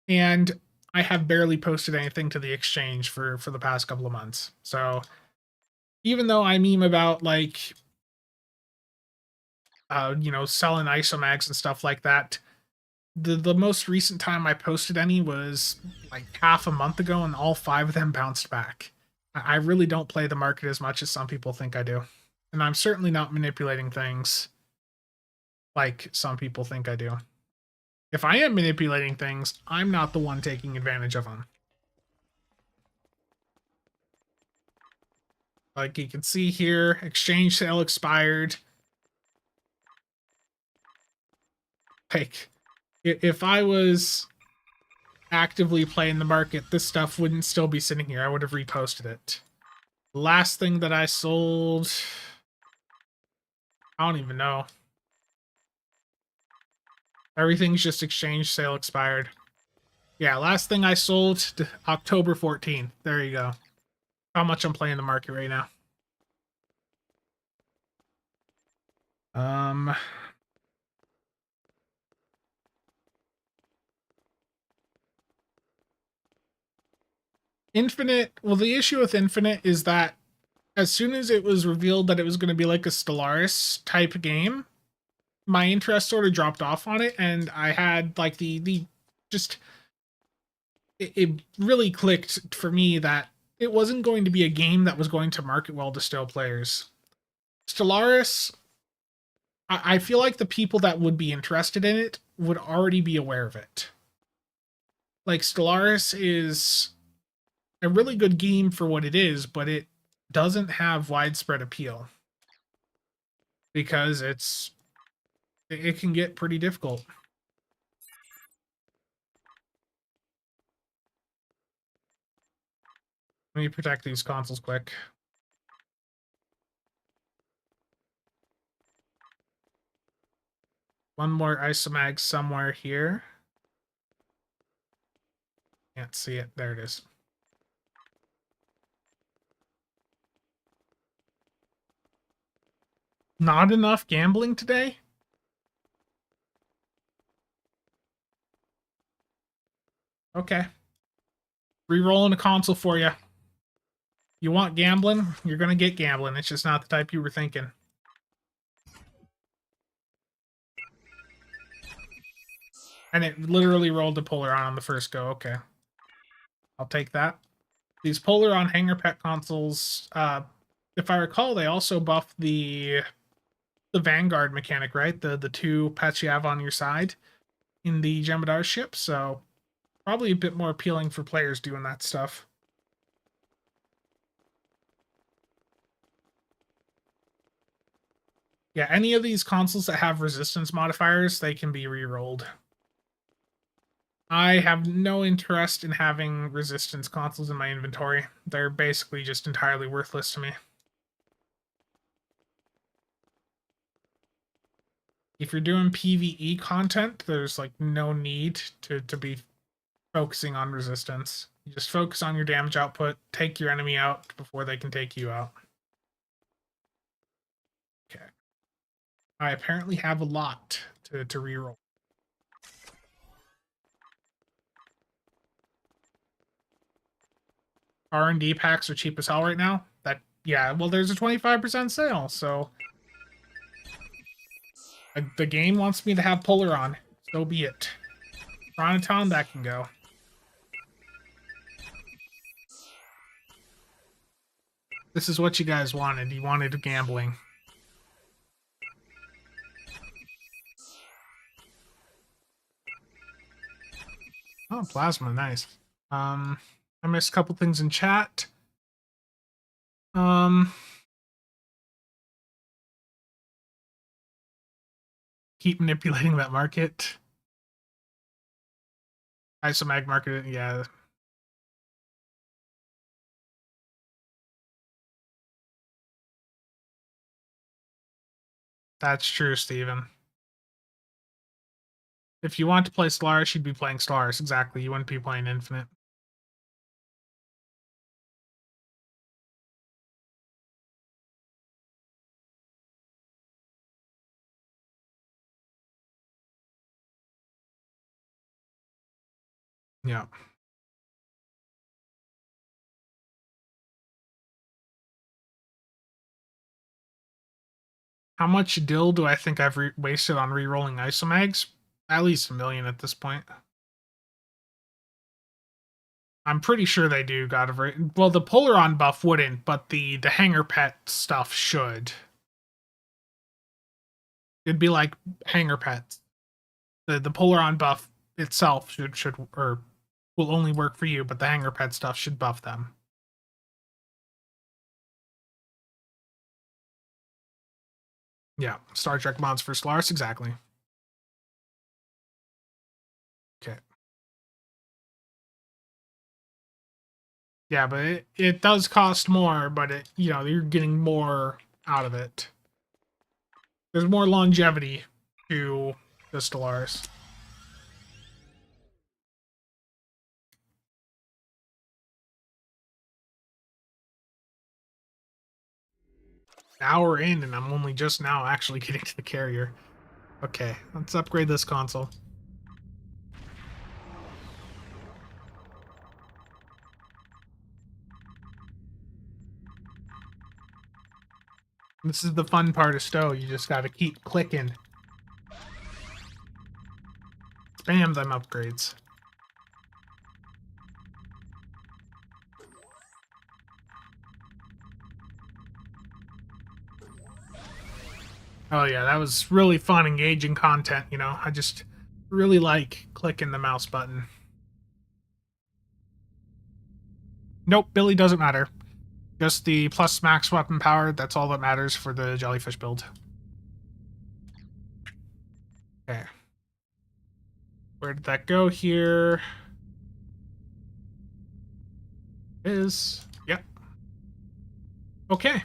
And I have barely posted anything to the exchange for the past couple of months. So even though I meme about like selling isomags and stuff like that, the most recent time I posted any was like half a month ago, and all 5 of them bounced back. I really don't play the market as much as some people think I do. And I'm certainly not manipulating things like some people think I do. If I am manipulating things, I'm not the one taking advantage of them. Like you can see here, exchange sale expired. Like, if I was actively playing the market, this stuff wouldn't still be sitting here. I would have reposted it. The last thing that I sold, I don't even know. Everything's just exchange sale expired. Yeah, last thing I sold, October 14th. There you go. How much I'm playing the market right now. Infinite, well, the issue with Infinite is that as soon as it was revealed that it was going to be like a Stellaris type game, my interest sort of dropped off on it, and I had like the just it really clicked for me that it wasn't going to be a game that was going to market well to still players. Stellaris, I feel like the people that would be interested in it would already be aware of it. Like Stellaris is a really good game for what it is, but it doesn't have widespread appeal because it can get pretty difficult. Let me protect these consoles quick. One more isomag somewhere here. Can't see it. There it is. Not enough gambling today? Okay. Re-rolling a console for you. You want gambling? You're gonna get gambling. It's just not the type you were thinking. And it literally rolled a Polaron on the first go. Okay. I'll take that. These Polaron Hanger Pet consoles, if I recall, they also buff the Vanguard mechanic, right? The 2 pets you have on your side in the Jem'Hadar ship, so probably a bit more appealing for players doing that stuff. Yeah, any of these consoles that have resistance modifiers, they can be re-rolled. I have no interest in having resistance consoles in my inventory. They're basically just entirely worthless to me. If you're doing PvE content, there's like no need to be focusing on resistance. You just focus on your damage output, take your enemy out before they can take you out. Okay. I apparently have a lot to reroll. R&D packs are cheap as hell right now. Yeah, well, there's a 25% sale, so the game wants me to have Polaron. So be it. Chronoton, that can go. This is what you guys wanted. You wanted gambling. Oh, plasma, nice. I missed a couple things in chat. Keep manipulating that market. Isomag market, yeah. That's true, Steven. If you want to play Stellaris, you'd be playing Stellaris, exactly. You wouldn't be playing Infinite. Yeah. How much dill do I think I've wasted on re-rolling Isomags? At least 1 million at this point. I'm pretty sure they do God of Well, the Polaron buff wouldn't, but the Hanger Pet stuff should. It'd be like Hanger Pets. The Polaron buff itself should or will only work for you, but the Hanger Pet stuff should buff them. Yeah, Star Trek mods for Stellaris, exactly. Okay. Yeah, but it does cost more, but you're getting more out of it. There's more longevity to the Stellaris. Now we're in, and I'm only just now actually getting to the carrier. Okay, let's upgrade this console. This is the fun part of Stowe. You just gotta keep clicking. Spam them upgrades. Oh yeah, that was really fun, engaging content, I just really like clicking the mouse button. Nope, Billy doesn't matter. Just the plus max weapon power, that's all that matters for the jellyfish build. Okay. Where did that go here? Is. Yep. Okay.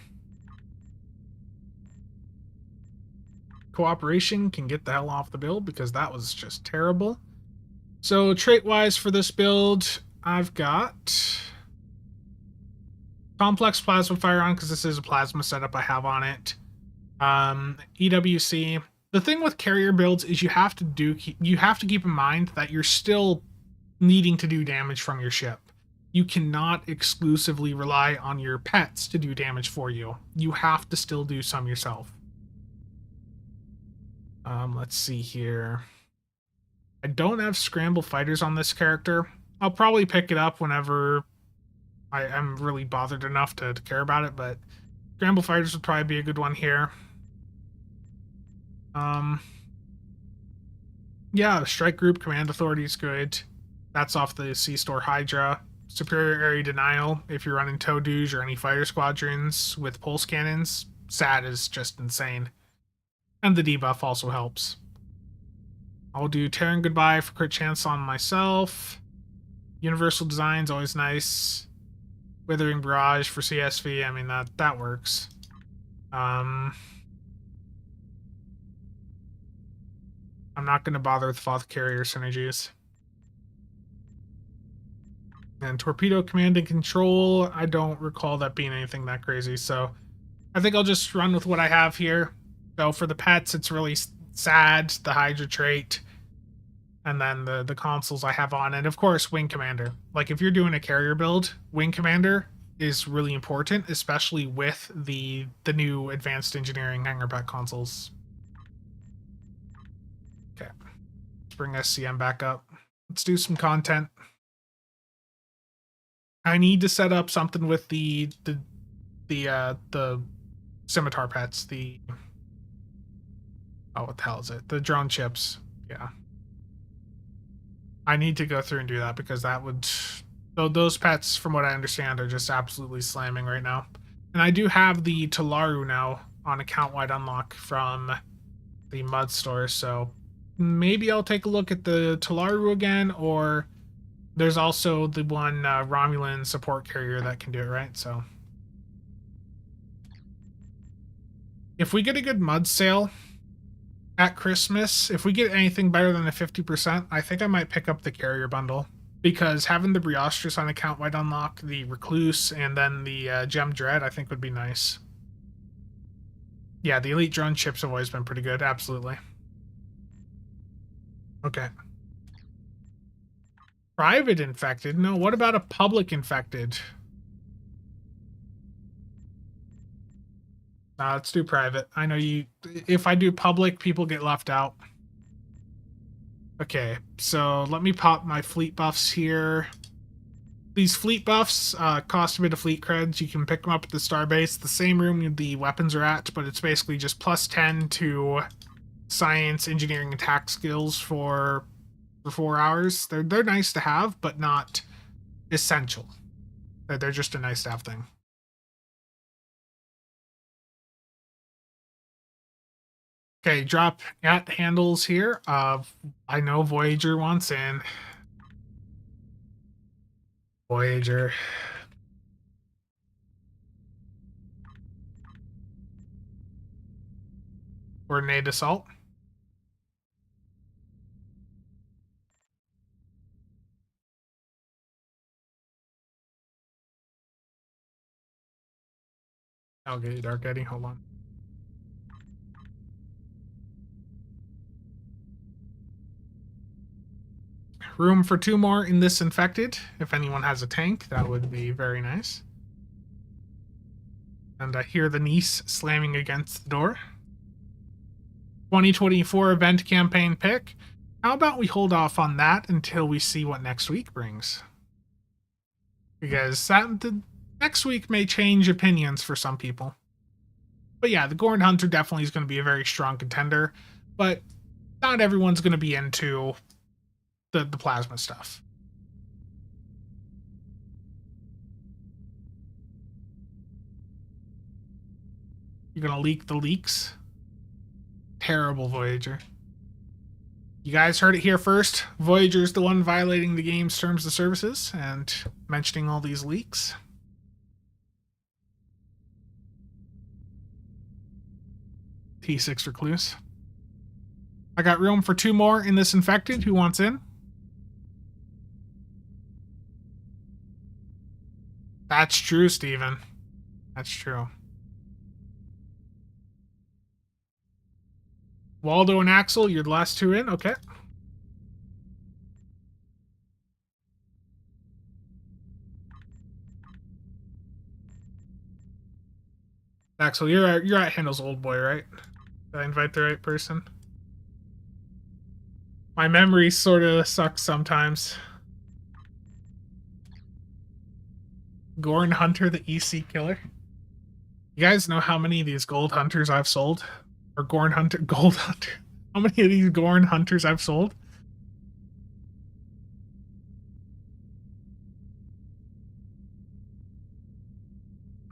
Cooperation can get the hell off the build because that was just terrible. So trait-wise for this build, I've got Complex Plasma Fire on because this is a plasma setup I have on it. EWC. The thing with carrier builds is you have to keep in mind that you're still needing to do damage from your ship. You cannot exclusively rely on your pets to do damage for you. You have to still do some yourself. Let's see here. I don't have Scramble Fighters on this character. I'll probably pick it up whenever I'm really bothered enough to care about it, but Scramble Fighters would probably be a good one here. Yeah, the Strike Group Command Authority is good. That's off the C-Store Hydra. Superior Area Denial, if you're running TOW Douge or any fighter squadrons with pulse cannons. SAT is just insane. And the debuff also helps. I'll do Tearing Goodbye for crit chance on myself. Universal Design's always nice. Withering Barrage for CSV, I mean, that works. I'm not going to bother with Foth Carrier synergies. And Torpedo Command and Control, I don't recall that being anything that crazy, so I think I'll just run with what I have here. So for the pets, it's really sad, the Hydra trait, and then the consoles I have on, and of course, Wing Commander. Like, if you're doing a carrier build, Wing Commander is really important, especially with the new Advanced Engineering Hangar Pack consoles. Okay, let's bring SCM back up. Let's do some content. I need to set up something with the scimitar pets. What the hell is it? The drone chips. Yeah. I need to go through and do that because that would. So those pets, from what I understand, are just absolutely slamming right now. And I do have the Talaru now on account-wide unlock from the Mud store, so maybe I'll take a look at the Talaru again, or there's also the one Romulan support carrier that can do it, right? So if we get a good Mud sale at Christmas, if we get anything better than a 50%, I think I might pick up the carrier bundle. Because having the Briostress on account-wide unlock, the Recluse, and then the Gem Dread, I think would be nice. Yeah, the Elite Drone chips have always been pretty good, absolutely. Okay. Private infected? No, what about a public infected? Let's do private. I know if I do public, people get left out. Okay, so let me pop my fleet buffs here. These fleet buffs cost a bit of fleet creds. You can pick them up at the starbase, the same room the weapons are at, but it's basically just plus 10 to science, engineering, attack skills for 4 hours. They're nice to have, but not essential. They're just a nice to have thing. Okay, drop at handles here. I know Voyager wants in. Voyager. Coordinate assault. Okay, Dark Eddy, hold on. Room for 2 more in this infected. If anyone has a tank, that would be very nice. And I hear the niece slamming against the door. 2024 event campaign pick. How about we hold off on that until we see what next week brings? Because next week may change opinions for some people. But yeah, the Gorn Hunter definitely is going to be a very strong contender, but not everyone's going to be into the plasma stuff. You're going to leak the leaks? Terrible, Voyager. You guys heard it here first. Voyager's the one violating the game's terms of services and mentioning all these leaks. T6 Recluse. I got room for 2 more in this infected. Who wants in? That's true, Steven. That's true. Waldo and Axel, you're the last 2 in? Okay. Axel, you're at Handel's old boy, right? Did I invite the right person? My memory sort of sucks sometimes. Gorn Hunter, the EC killer. You guys know how many of these gold hunters I've sold? Or Gorn Hunter, gold hunter. How many of these Gorn hunters I've sold?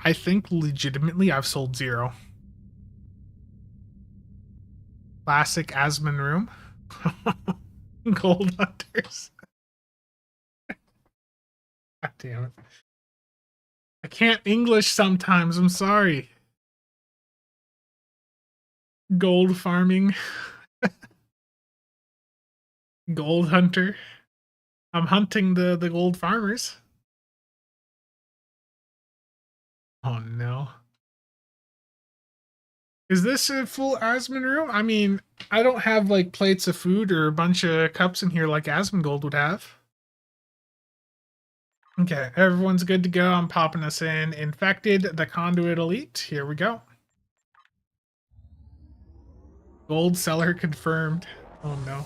I think legitimately I've sold 0. Classic Asmon room. Gold hunters. God damn it. I can't English sometimes. I'm sorry. Gold farming. Gold hunter. I'm hunting the gold farmers. Oh no. Is this a full Asmon room? I mean, I don't have like plates of food or a bunch of cups in here like Asmongold would have. Okay, everyone's good to go. I'm popping us in. Infected, the Conduit Elite. Here we go. Gold seller confirmed. Oh no.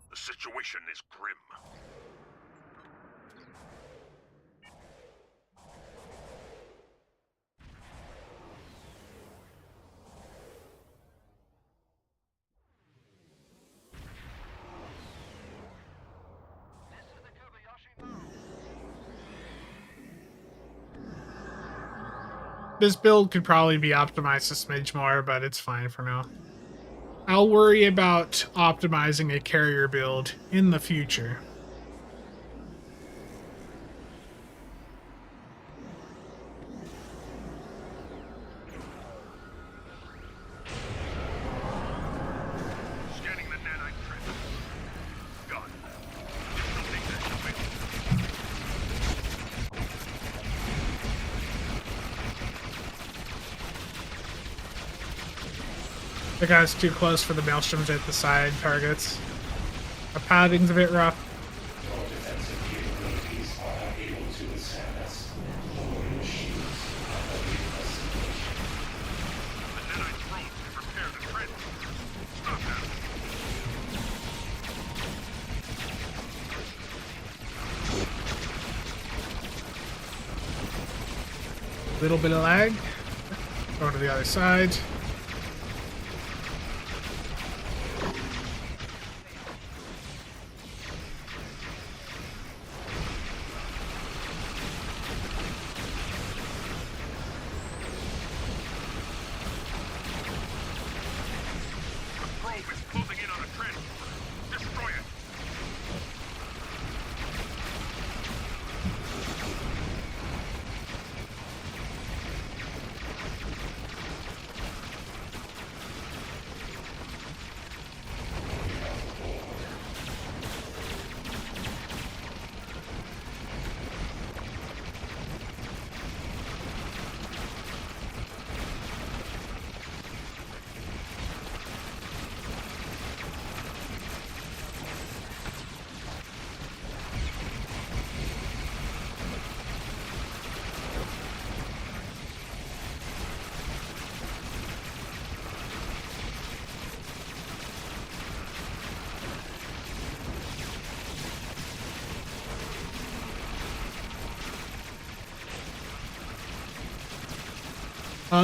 The situation is grim. This build could probably be optimized a smidge more, but it's fine for now. I'll worry about optimizing a carrier build in the future. Scanning the nanite trench. Gun. Disrupting that domain. The guy's too close for the maelstroms at the side targets. The padding's a bit rough. The nanite drones can repair the trench. Stop that. Little bit of lag. Going to the other side. Probe is closing in on the trench. Destroy it.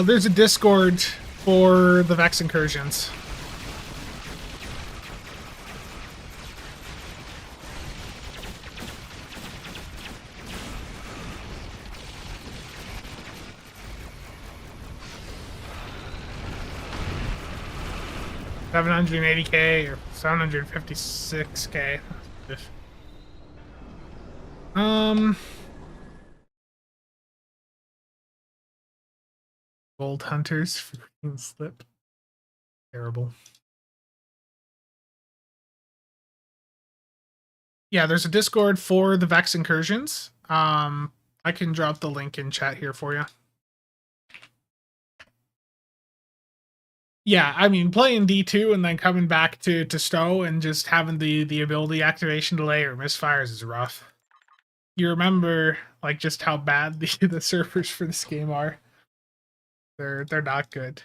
There's a Discord for the Vex incursions. $780K or 756K. Gold hunters freaking slip. Terrible. Yeah, there's a Discord for the Vex incursions. I can drop the link in chat here for you. Yeah, I mean, playing D2 and then coming back to Stowe and just having the ability activation delay or misfires is rough. You remember like just how bad the servers for this game are. They're not good.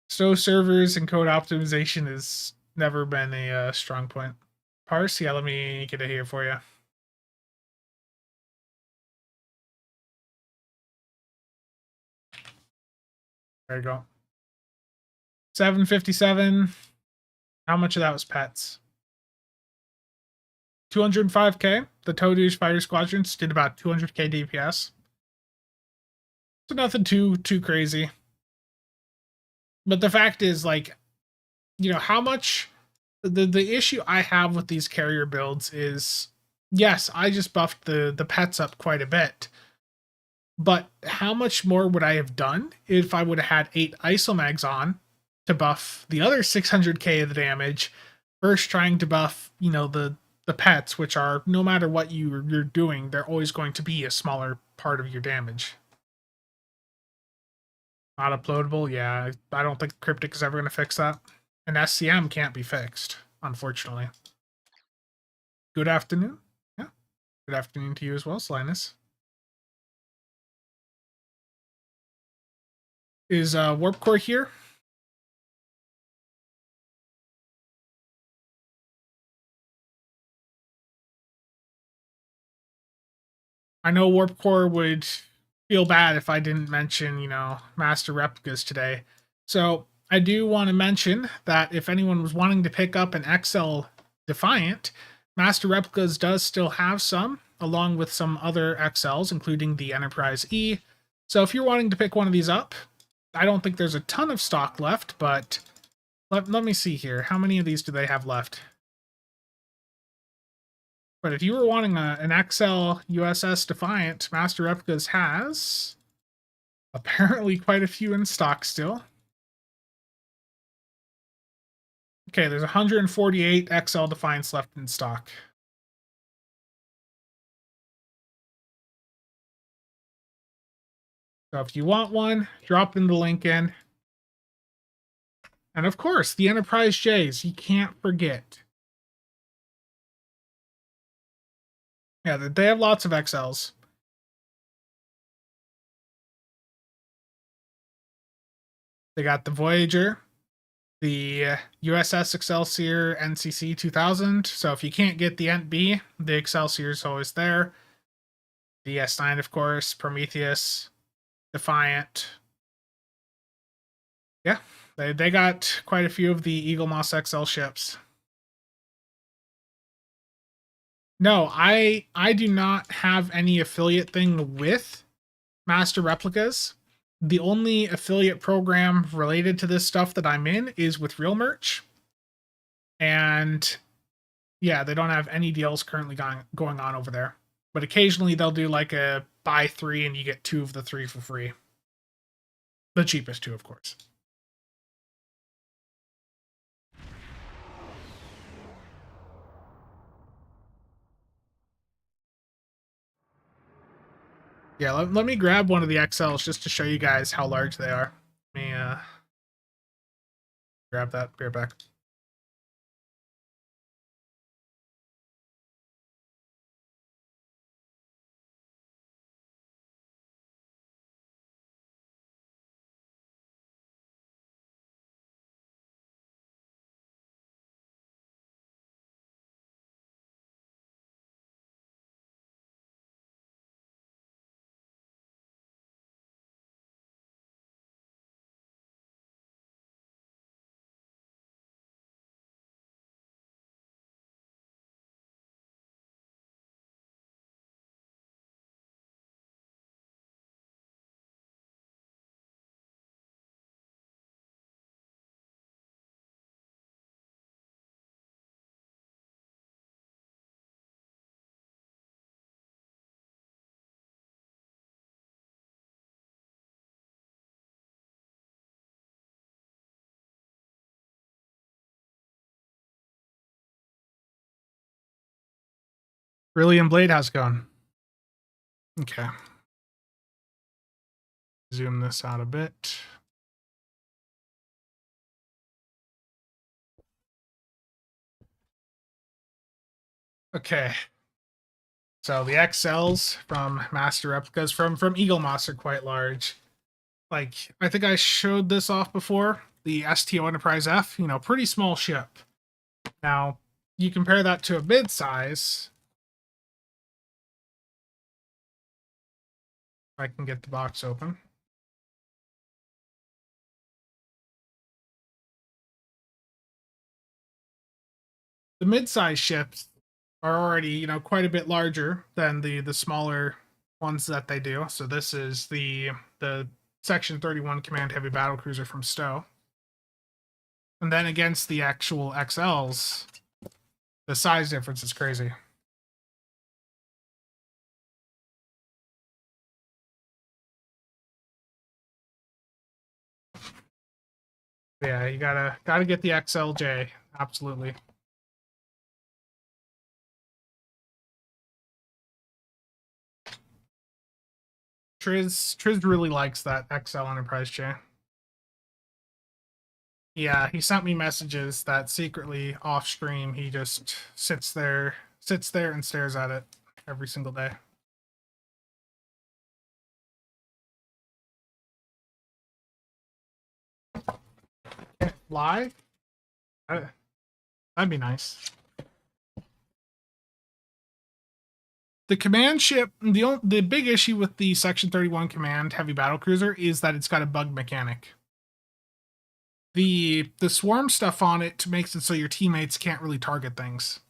Stowe servers and code optimization has never been a strong point. Parse, yeah, let me get it here for you. There you go. 757. How much of that was pets? 205k. The Todu's fighter squadrons did about 200k DPS. So nothing too crazy. But the fact is, like, how much the issue I have with these carrier builds is, yes, I just buffed the pets up quite a bit. But how much more would I have done if I would have had 8 isomags on to buff the other 600k of the damage, versus trying to buff, the pets, which are, no matter what you're doing, they're always going to be a smaller part of your damage. Not uploadable, yeah. I don't think Cryptic is ever going to fix that. And SCM can't be fixed, unfortunately. Good afternoon. Yeah. Good afternoon to you as well, Slinus. Is Warp Core here? I know Warp Core would feel bad if I didn't mention, Master Replicas today. So I do want to mention that if anyone was wanting to pick up an XL Defiant, Master Replicas does still have some, along with some other XLs, including the Enterprise E. So if you're wanting to pick one of these up, I don't think there's a ton of stock left, but let me see here. How many of these do they have left? But if you were wanting an XL USS Defiant, Master Replicas has apparently quite a few in stock still. Okay, there's 148 XL Defiants left in stock. So if you want one, drop in the link in. And of course, the Enterprise J's, you can't forget. Yeah, they have lots of XLs. They got the Voyager, the USS Excelsior NCC 2000. So if you can't get the NB, the Excelsior is always there. The S9, of course, Prometheus, Defiant. Yeah, they got quite a few of the Eagle Moss XL ships. No, I do not have any affiliate thing with Master Replicas. The only affiliate program related to this stuff that I'm in is with Real Merch. And yeah, they don't have any deals currently going on over there. But occasionally they'll do like a buy 3 and you get 2 of the 3 for free. The cheapest 2, of course. Yeah, let me grab one of the XLs just to show you guys how large they are. Let me grab that. Be right back. Brilliant Blade, how's it going? Okay. Zoom this out a bit. Okay. So the XLs from Master Replicas from Eagle Moss are quite large. Like, I think I showed this off before. The STO Enterprise F, pretty small ship. Now, you compare that to a mid-size. If I can get the box open. The mid-size ships are already, you know, quite a bit larger than the smaller ones that they do. So this is the Section 31 Command Heavy Battle Cruiser from Stowe. And then against the actual XLs, the size difference is crazy. Yeah, you gotta get the XLJ. Absolutely. Triz really likes that XL Enterprise J. Yeah, he sent me messages that secretly off stream he just sits there and stares at it every single day. Can't fly? That'd be nice. The command ship, the big issue with the Section 31 Command Heavy Battle Cruiser is that it's got a bug mechanic. The swarm stuff on it makes it so your teammates can't really target things.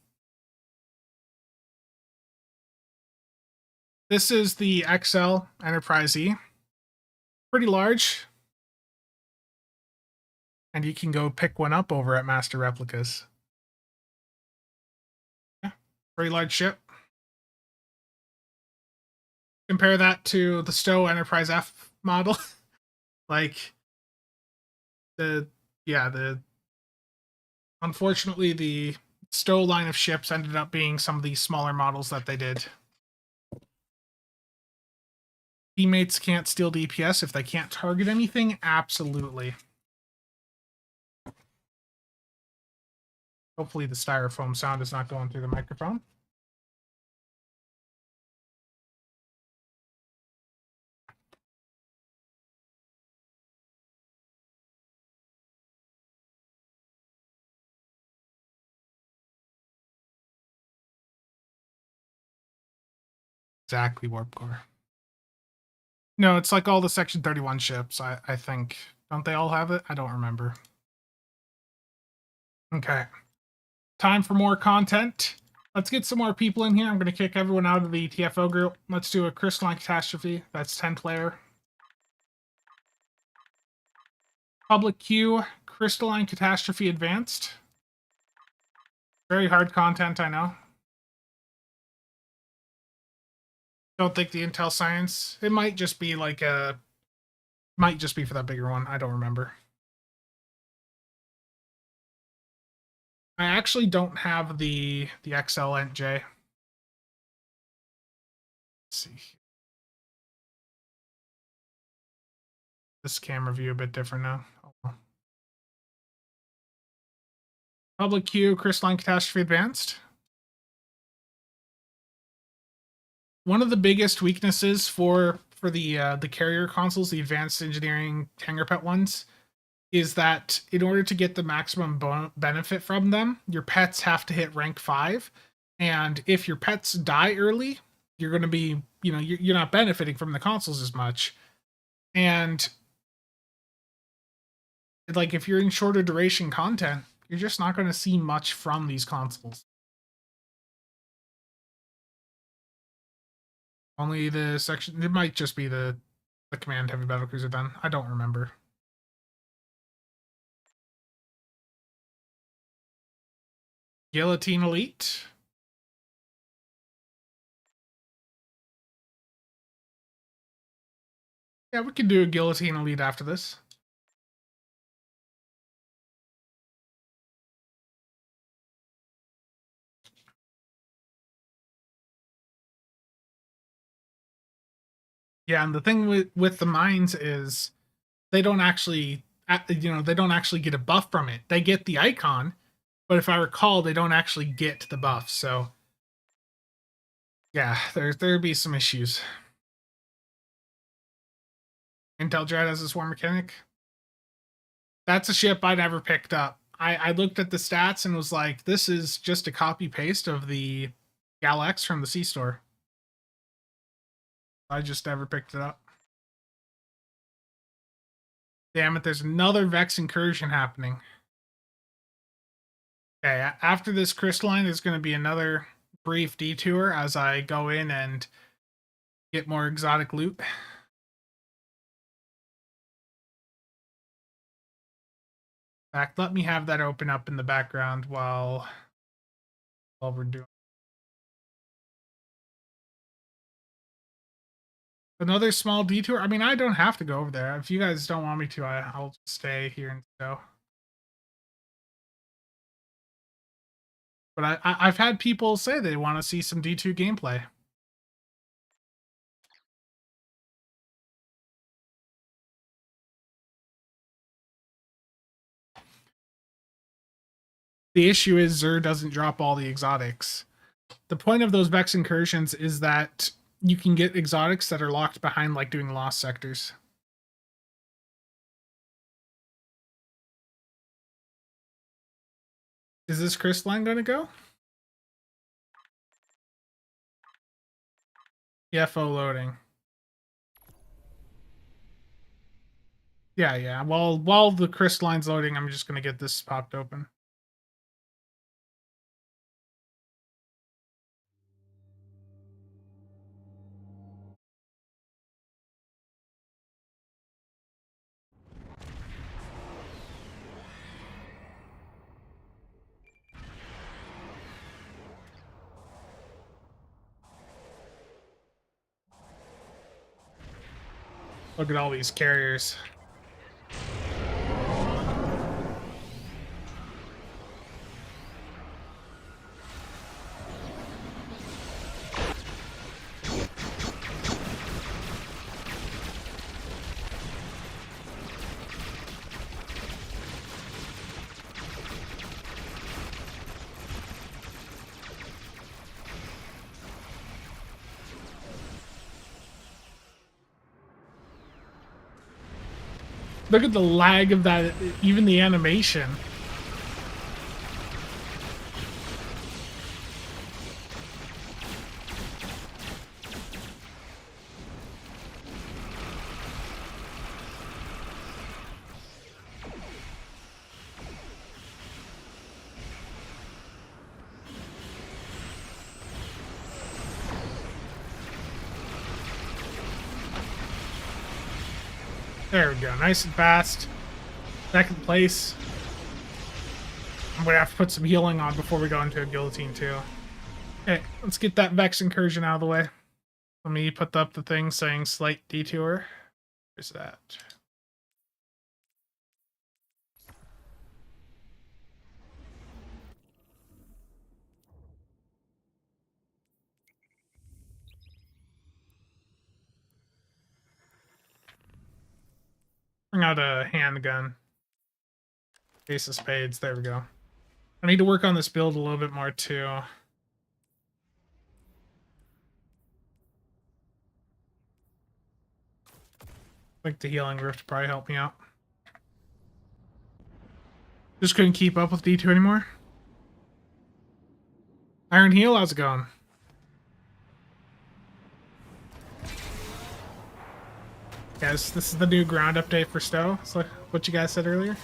This is the XL Enterprise E. Pretty large. And you can go pick one up over at Master Replicas. Yeah, very large ship. Compare that to the Stowe Enterprise F model. Like, unfortunately, the Stowe line of ships ended up being some of these smaller models that they did. Teammates can't steal DPS if they can't target anything? Absolutely. Hopefully the styrofoam sound is not going through the microphone. Exactly, Warp Core. No, it's like all the Section 31 ships, I think. Don't they all have it? I don't remember. Okay. Time for more content. Let's get some more people in here. I'm going to kick everyone out of the TFO group. Let's do a Crystalline Catastrophe. That's 10 player. Public queue, Crystalline Catastrophe Advanced. Very hard content, I know. Don't think the Intel Science. It might just be like a... Might just be for that bigger one. I don't remember. I actually don't have the XL NJ. Let's see. This camera view a bit different now. Oh. Public queue, Crystalline Catastrophe Advanced. One of the biggest weaknesses for the carrier consoles, the advanced engineering Hangar Pet ones, is that in order to get the maximum benefit from them, your pets have to hit rank 5. And if your pets die early, you're going to be, you know, you're not benefiting from the consoles as much. And like if you're in shorter duration content, you're just not going to see much from these consoles. Only the section, it might just be the Command Heavy Battle Cruiser then. I don't remember. Guillotine Elite. Yeah, we can do a Guillotine Elite after this. Yeah, and the thing with the mines is they don't actually, they don't actually get a buff from it. They get the icon, but if I recall, they don't actually get the buff. So yeah, there'd be some issues. Intel Dread has a swarm mechanic. That's a ship I never picked up. I looked at the stats and was like, this is just a copy paste of the Gal X from the C store. I just never picked it up. Damn it, there's another Vex incursion happening. Okay, after this crystalline, there's going to be another brief detour as I go in and get more exotic loot. In fact, let me have that open up in the background while we're doing another small detour. I mean, I don't have to go over there. If you guys don't want me to, I'll stay here and go. But I've had people say they want to see some D2 gameplay. The issue is Zur doesn't drop all the exotics. The point of those Vex incursions is that you can get exotics that are locked behind, like doing lost sectors. Is this crystalline going to go? EFO loading. Yeah. Well, while the crystalline's loading, I'm just going to get this popped open. Look at all these carriers. Look at the lag of that, even the animation. There we go, nice and fast. Second place. I'm gonna have to put some healing on before we go into a guillotine too. Okay, let's get that Vex incursion out of the way. Let me put up the thing saying slight detour. Where's that? Bring out a handgun. Ace of spades, there we go. I need to work on this build a little bit more too. I think the healing rift would probably help me out. Just couldn't keep up with D2 anymore. Iron Heel, how's it going? Guys, this is the new ground update for Stowe. It's like what you guys said earlier.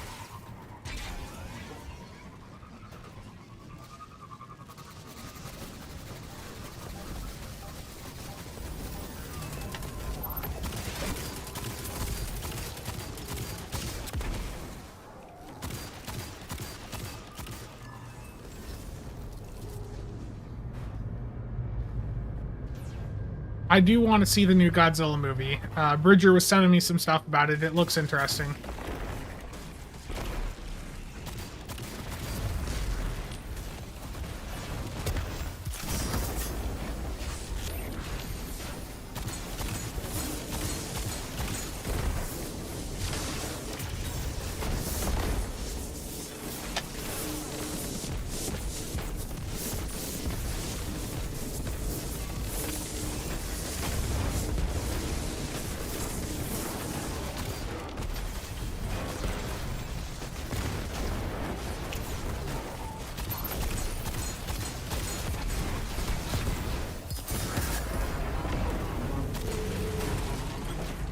I do want to see the new Godzilla movie. Bridger was sending me some stuff about it. It looks interesting.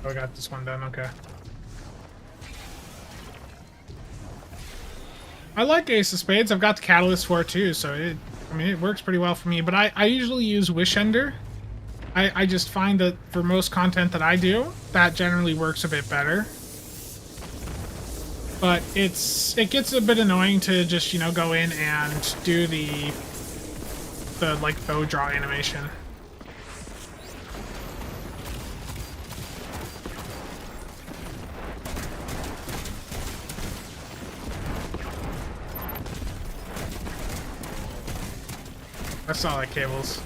Oh, I got this one done, okay. I like Ace of Spades. I've got the catalyst for it too, so I mean, it works pretty well for me, but I usually use Wish Ender. I just find that for most content that I do, that generally works a bit better. But it gets a bit annoying to just, you know, go in and do the like bow draw animation. I saw like cables.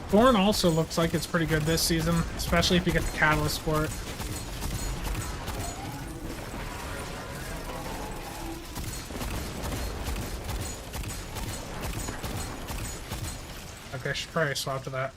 Thorn also looks like it's pretty good this season, especially if you get the catalyst for it. Okay, I should probably swap to that.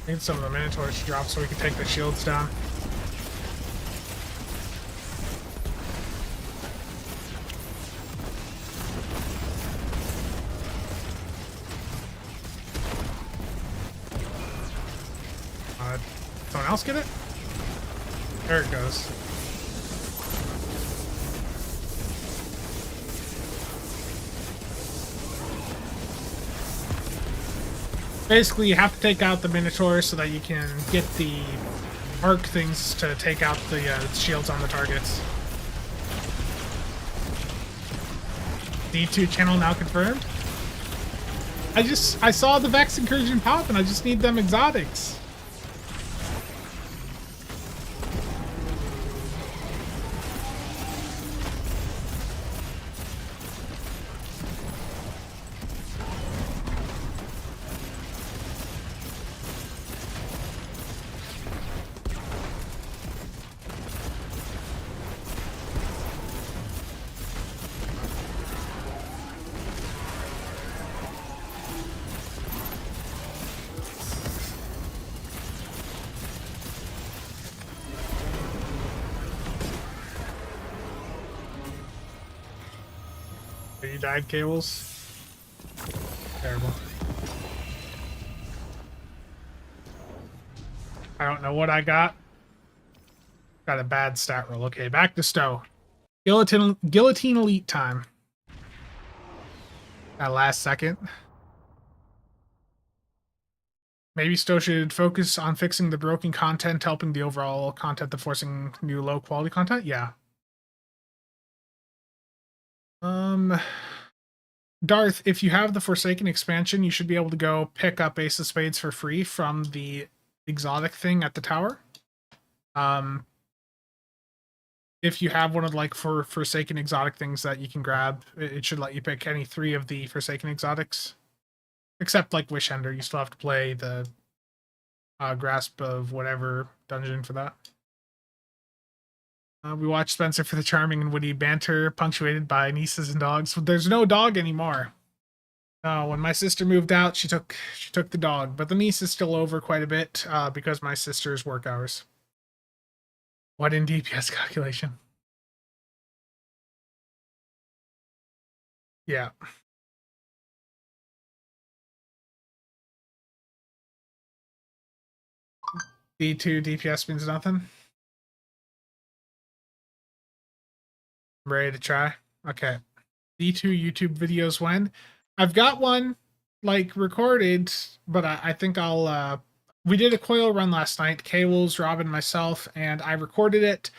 Need some of the Minotaurs to drop so we can take the shields down. Someone else get it? There it goes. Basically, you have to take out the Minotaur so that you can get the arc things to take out the shields on the targets. D2 channel now confirmed. I saw the Vex incursion pop and I just need them exotics. You died, Cables. Terrible. I don't know what I got. Got a bad stat roll. Okay, back to Stowe. Guillotine Elite time. That last second. Maybe Stowe should focus on fixing the broken content, helping the overall content, the forcing new low quality content. Yeah. Darth, if you have the Forsaken expansion, you should be able to go pick up Ace of Spades for free from the exotic thing at the tower. If you have one of like Forsaken exotic things that you can grab, it should let you pick any 3 of the Forsaken exotics. Except like Wish Ender, you still have to play the Grasp of whatever dungeon for that. We watched Spencer for the charming and witty banter, punctuated by nieces and dogs. There's no dog anymore. When my sister moved out, she took the dog, but the niece is still over quite a bit because my sister's work hours. What in DPS calculation? Yeah. D2 DPS means nothing. I'm ready to try. Okay. D2 YouTube videos when? I've got one like recorded, but I think I'll we did a coil run last night, Cables, Robin, myself, and I recorded it,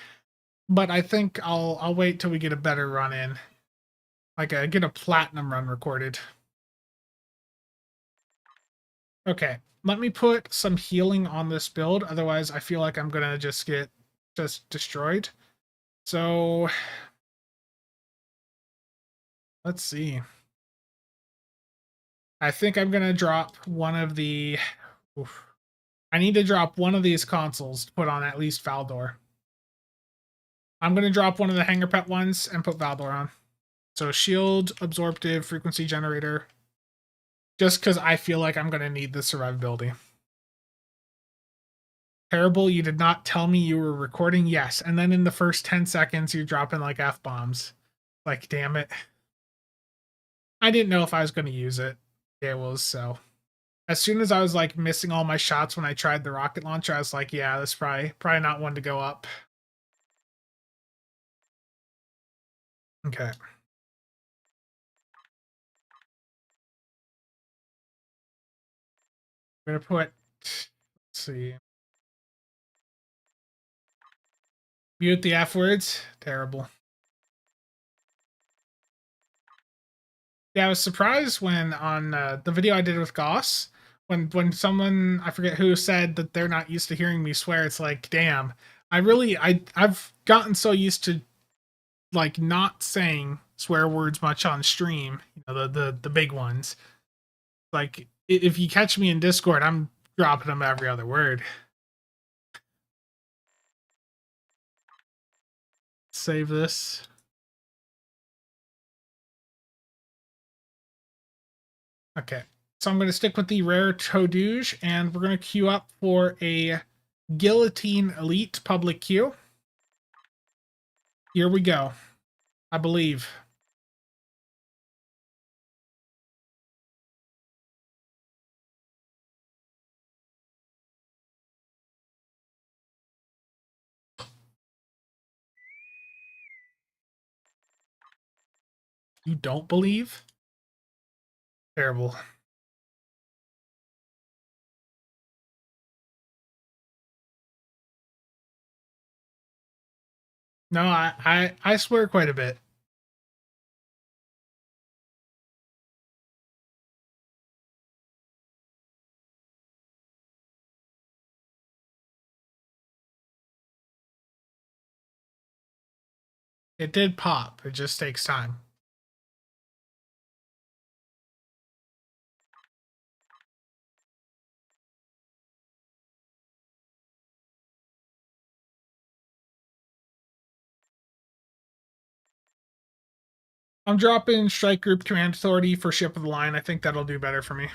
but I think I'll wait till we get a better run in. Like get a platinum run recorded. Okay, let me put some healing on this build, otherwise I feel like I'm gonna just get just destroyed. So let's see. I think I'm gonna drop one of the. Oof. I need to drop one of these consoles to put on at least Valdor. I'm gonna drop one of the Hanger Pet ones and put Valdor on. So shield, absorptive, frequency generator. Just because I feel like I'm gonna need the survivability. Terrible, you did not tell me you were recording. Yes, and then in the first 10 seconds you're dropping like F-bombs. Like, damn it. I didn't know if I was gonna use it. It was so. As soon as I was like missing all my shots when I tried the rocket launcher, I was like, yeah, that's probably not one to go up. Okay. I'm gonna put, let's see. Mute the F words. Terrible. Yeah, I was surprised when on the video I did with Goss, when someone, I forget who, said that they're not used to hearing me swear. It's like, damn, I've gotten so used to like not saying swear words much on stream, you know, the big ones. Like, if you catch me in Discord, I'm dropping them every other word. Save this. Okay, so I'm going to stick with the rare Toadouge, and we're going to queue up for a Guillotine Elite public queue. Here we go. I believe. You don't believe? Terrible. No, I swear quite a bit. It did pop. It just takes time. I'm dropping Strike Group Command Authority for Ship of the Line. I think that'll do better for me.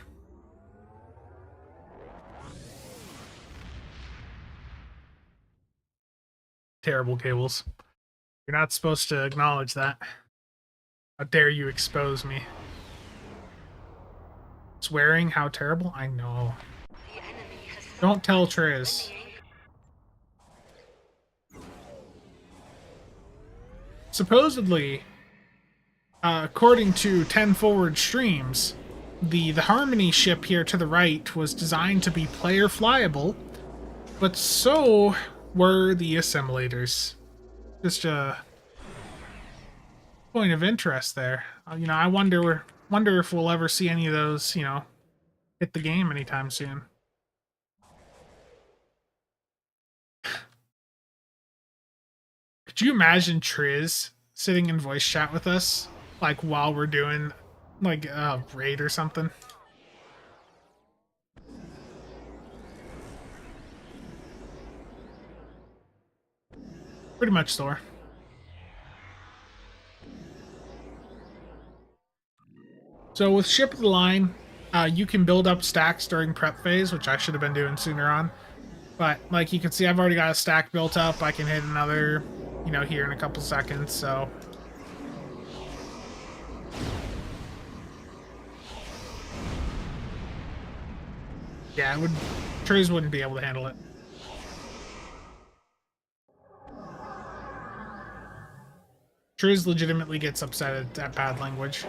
Terrible cables. You're not supposed to acknowledge that. How dare you expose me? Swearing, how terrible? I know. Don't tell Triz. Supposedly, according to 10 Forward Streams, the Harmony ship here to the right was designed to be player flyable, but so were the assimilators. Just a point of interest there. You know, I wonder if we'll ever see any of those, you know, hit the game anytime soon. Could you imagine Triz sitting in voice chat with us, like while we're doing like a raid or something? Pretty much Thor. So with Ship of the Line, you can build up stacks during prep phase, which I should have been doing sooner on. But like you can see, I've already got a stack built up. I can hit another, you know, here in a couple seconds. So yeah, Triz wouldn't be able to handle it. Triz legitimately gets upset at bad language.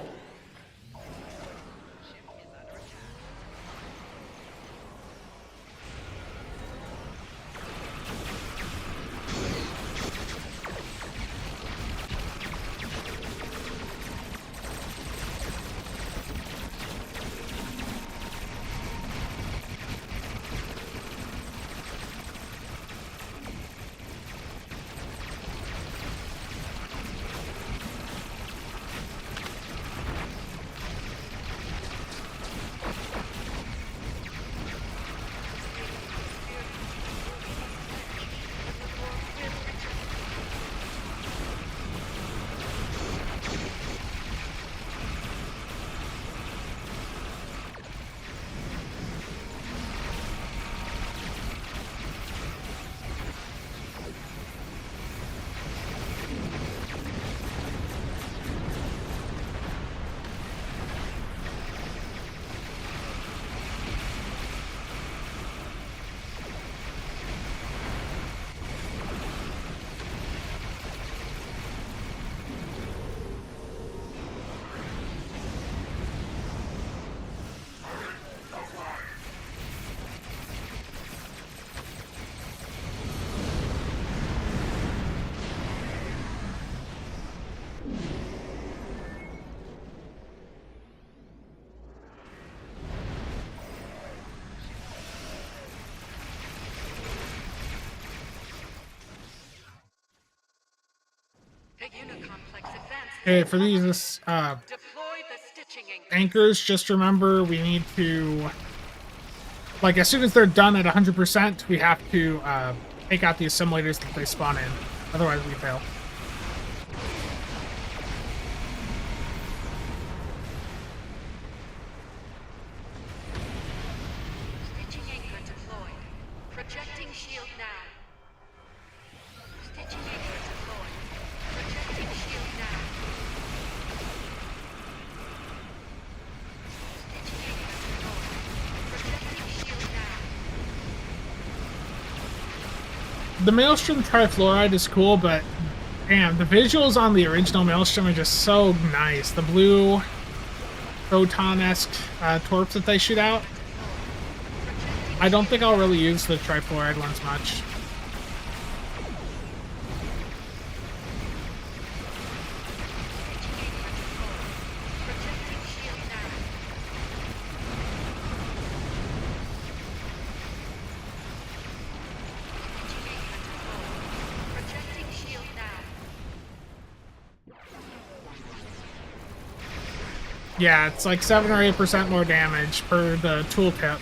Okay, for these anchors, just remember we need to, like, as soon as they're done at 100%, we have to take out the assimilators that they spawn in. Otherwise, we fail. Stitching anchor deployed. Projecting shield now. Stitching anchor deployed. Projecting shield now. Stitching anchor deployed. Projecting shield now. The Maelstrom Trifluoride is cool, but damn, the visuals on the original Maelstrom are just so nice. The blue photon-esque torps that they shoot out. I don't think I'll really use the Trifluoride ones much. Yeah, it's like 7 or 8% more damage per the tooltip.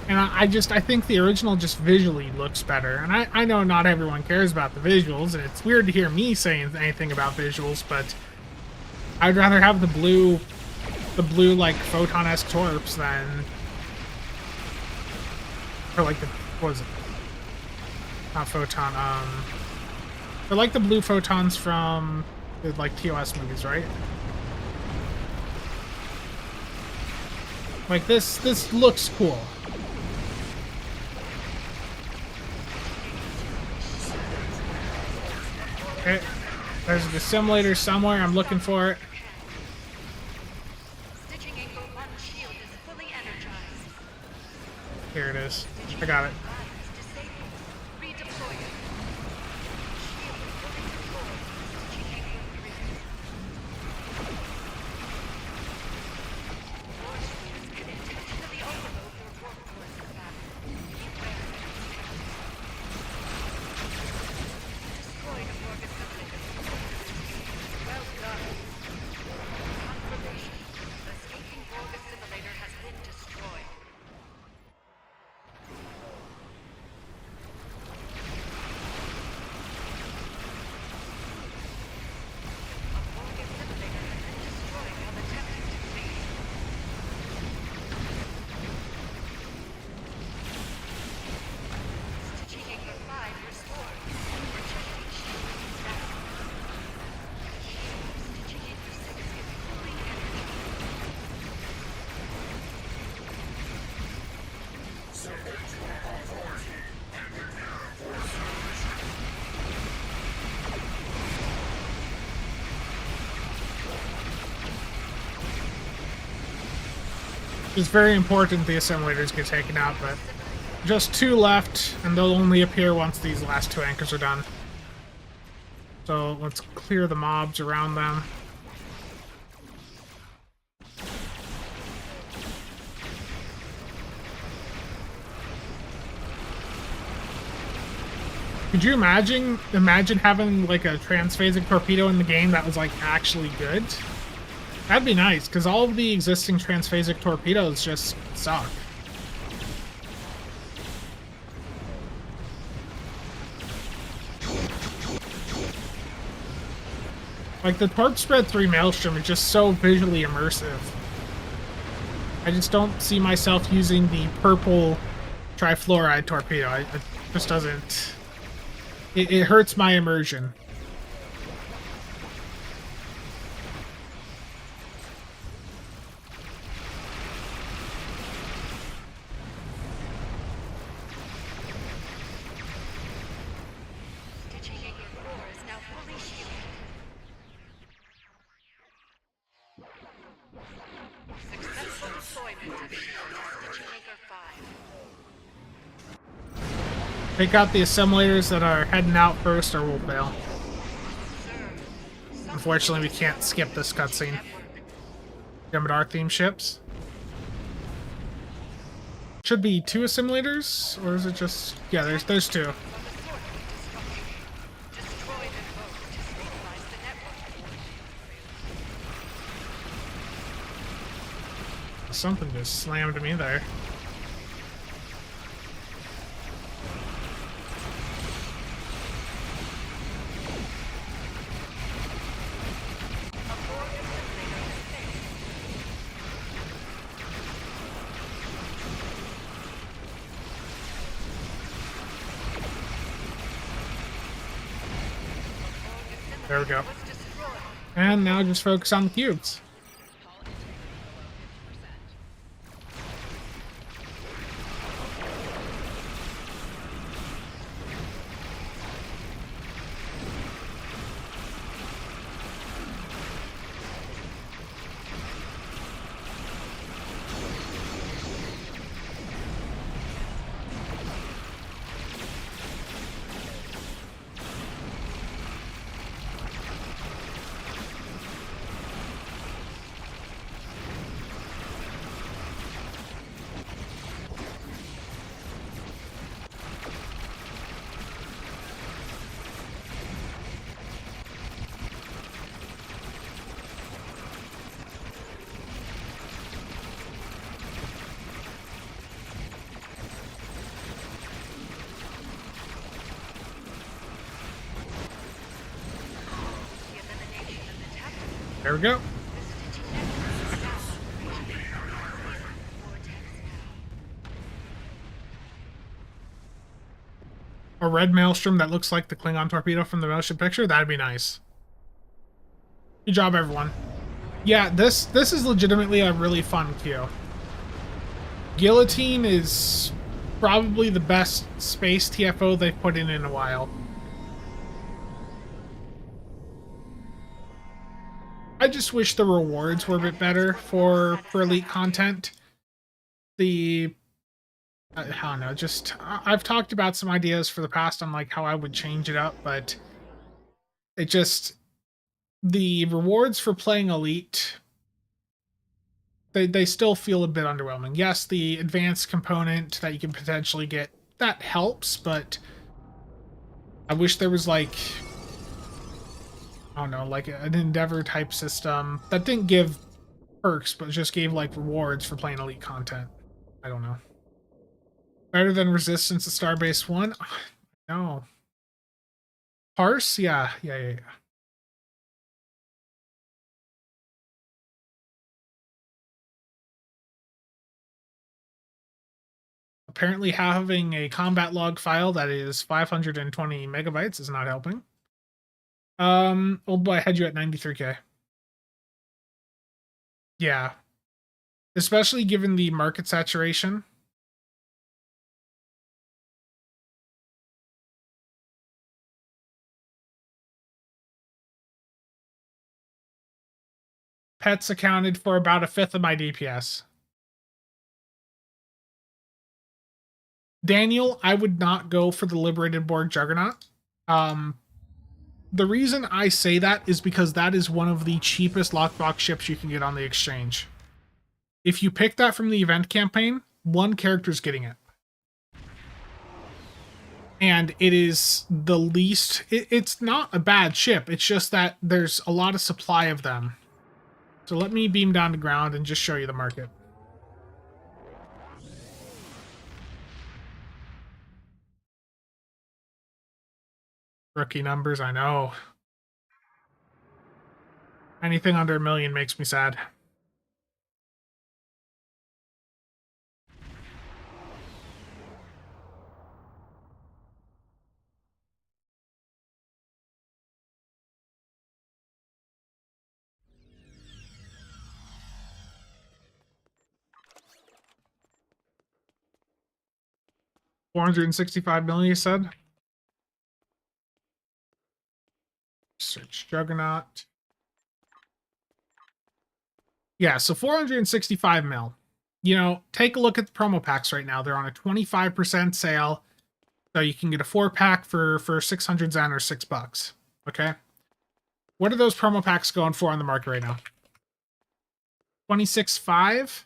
And I think the original just visually looks better. And I know not everyone cares about the visuals, and it's weird to hear me saying anything about visuals, but I'd rather have the blue like photon-esque torps than, or like the, what was it? Not photon, they're like the blue photons from the, like, TOS movies, right? Like this looks cool. Okay, there's a assimilator somewhere. I'm looking for it. Stitching anchor 1 shield is fully energized. Here it is. I got it. Disabled. Redeploy it. Shield fully deployed. Stitching anchor 3. Force field connected to the overload or warp core combat. Beware. Destroyed a Borg assimilator. Well done. Confirmation. Escaping Borg assimilator has been destroyed. A Borg assimilator has been destroyed while attempting to flee. Stitching anchor 5 restored. Projecting shield now. Stitching anchor 6 is fully energized. It's very important the assimilators get taken out, but just 2 left, and they'll only appear once these last 2 anchors are done. So let's clear the mobs around them. Could you imagine having like a transphasic torpedo in the game that was like actually good? That'd be nice, because all of the existing transphasic torpedoes just suck. Like, the Torp Spread 3 Maelstrom is just so visually immersive. I just don't see myself using the purple trifluoride torpedo. It just doesn't... It hurts my immersion. Stitching anchor 4 is now fully shielded. Successful deployment of shield to Stitching anchor 5. Take out the assimilators that are heading out first, or we'll fail. Unfortunately, we can't skip this cutscene. Jem'Hadar theme ships. should be 2 assimilators, or is it just... Yeah, there's 2. On the sword of destruction. Destroy them both to stabilize the network. Something just slammed me there. There we go. And now just focus on the cubes. Hull integrity below 50%. There we go. A red maelstrom that looks like the Klingon torpedo from the motion picture, that'd be nice. Good job, everyone. Yeah, this is legitimately a really fun queue. Guillotine is probably the best space TFO they've put in a while. I just wish the rewards were a bit better for elite content. I don't know, just I've talked about some ideas for the past on like how I would change it up, but it just, the rewards for playing elite, they still feel a bit underwhelming. Yes, the advanced component that you can potentially get, that helps, but I wish there was like, I don't know, like an Endeavor type system that didn't give perks, but just gave like rewards for playing elite content. I don't know. Better than Resistance to Starbase 1? No. Parse? Yeah. Apparently having a combat log file that is 520 megabytes is not helping. Old boy, I had you at 93k. Yeah. Especially given the market saturation. Pets accounted for about 1/5 of my DPS. Daniel, I would not go for the Liberated Borg Juggernaut. The reason I say that is because that is one of the cheapest lockbox ships you can get on the exchange. If you pick that from the event campaign, one character's getting it. And it is the least... It's not a bad ship, it's just that there's a lot of supply of them. So let me beam down to ground and just show you the market. Rookie numbers, I know. Anything under 1 million makes me sad. $465 million, you said? Search Juggernaut. Yeah, so 465 mil. You know, take a look at the promo packs right now. They're on a 25% sale. So you can get a 4-pack for 600 Zen or $6. Okay? What are those promo packs going for on the market right now? 26.5?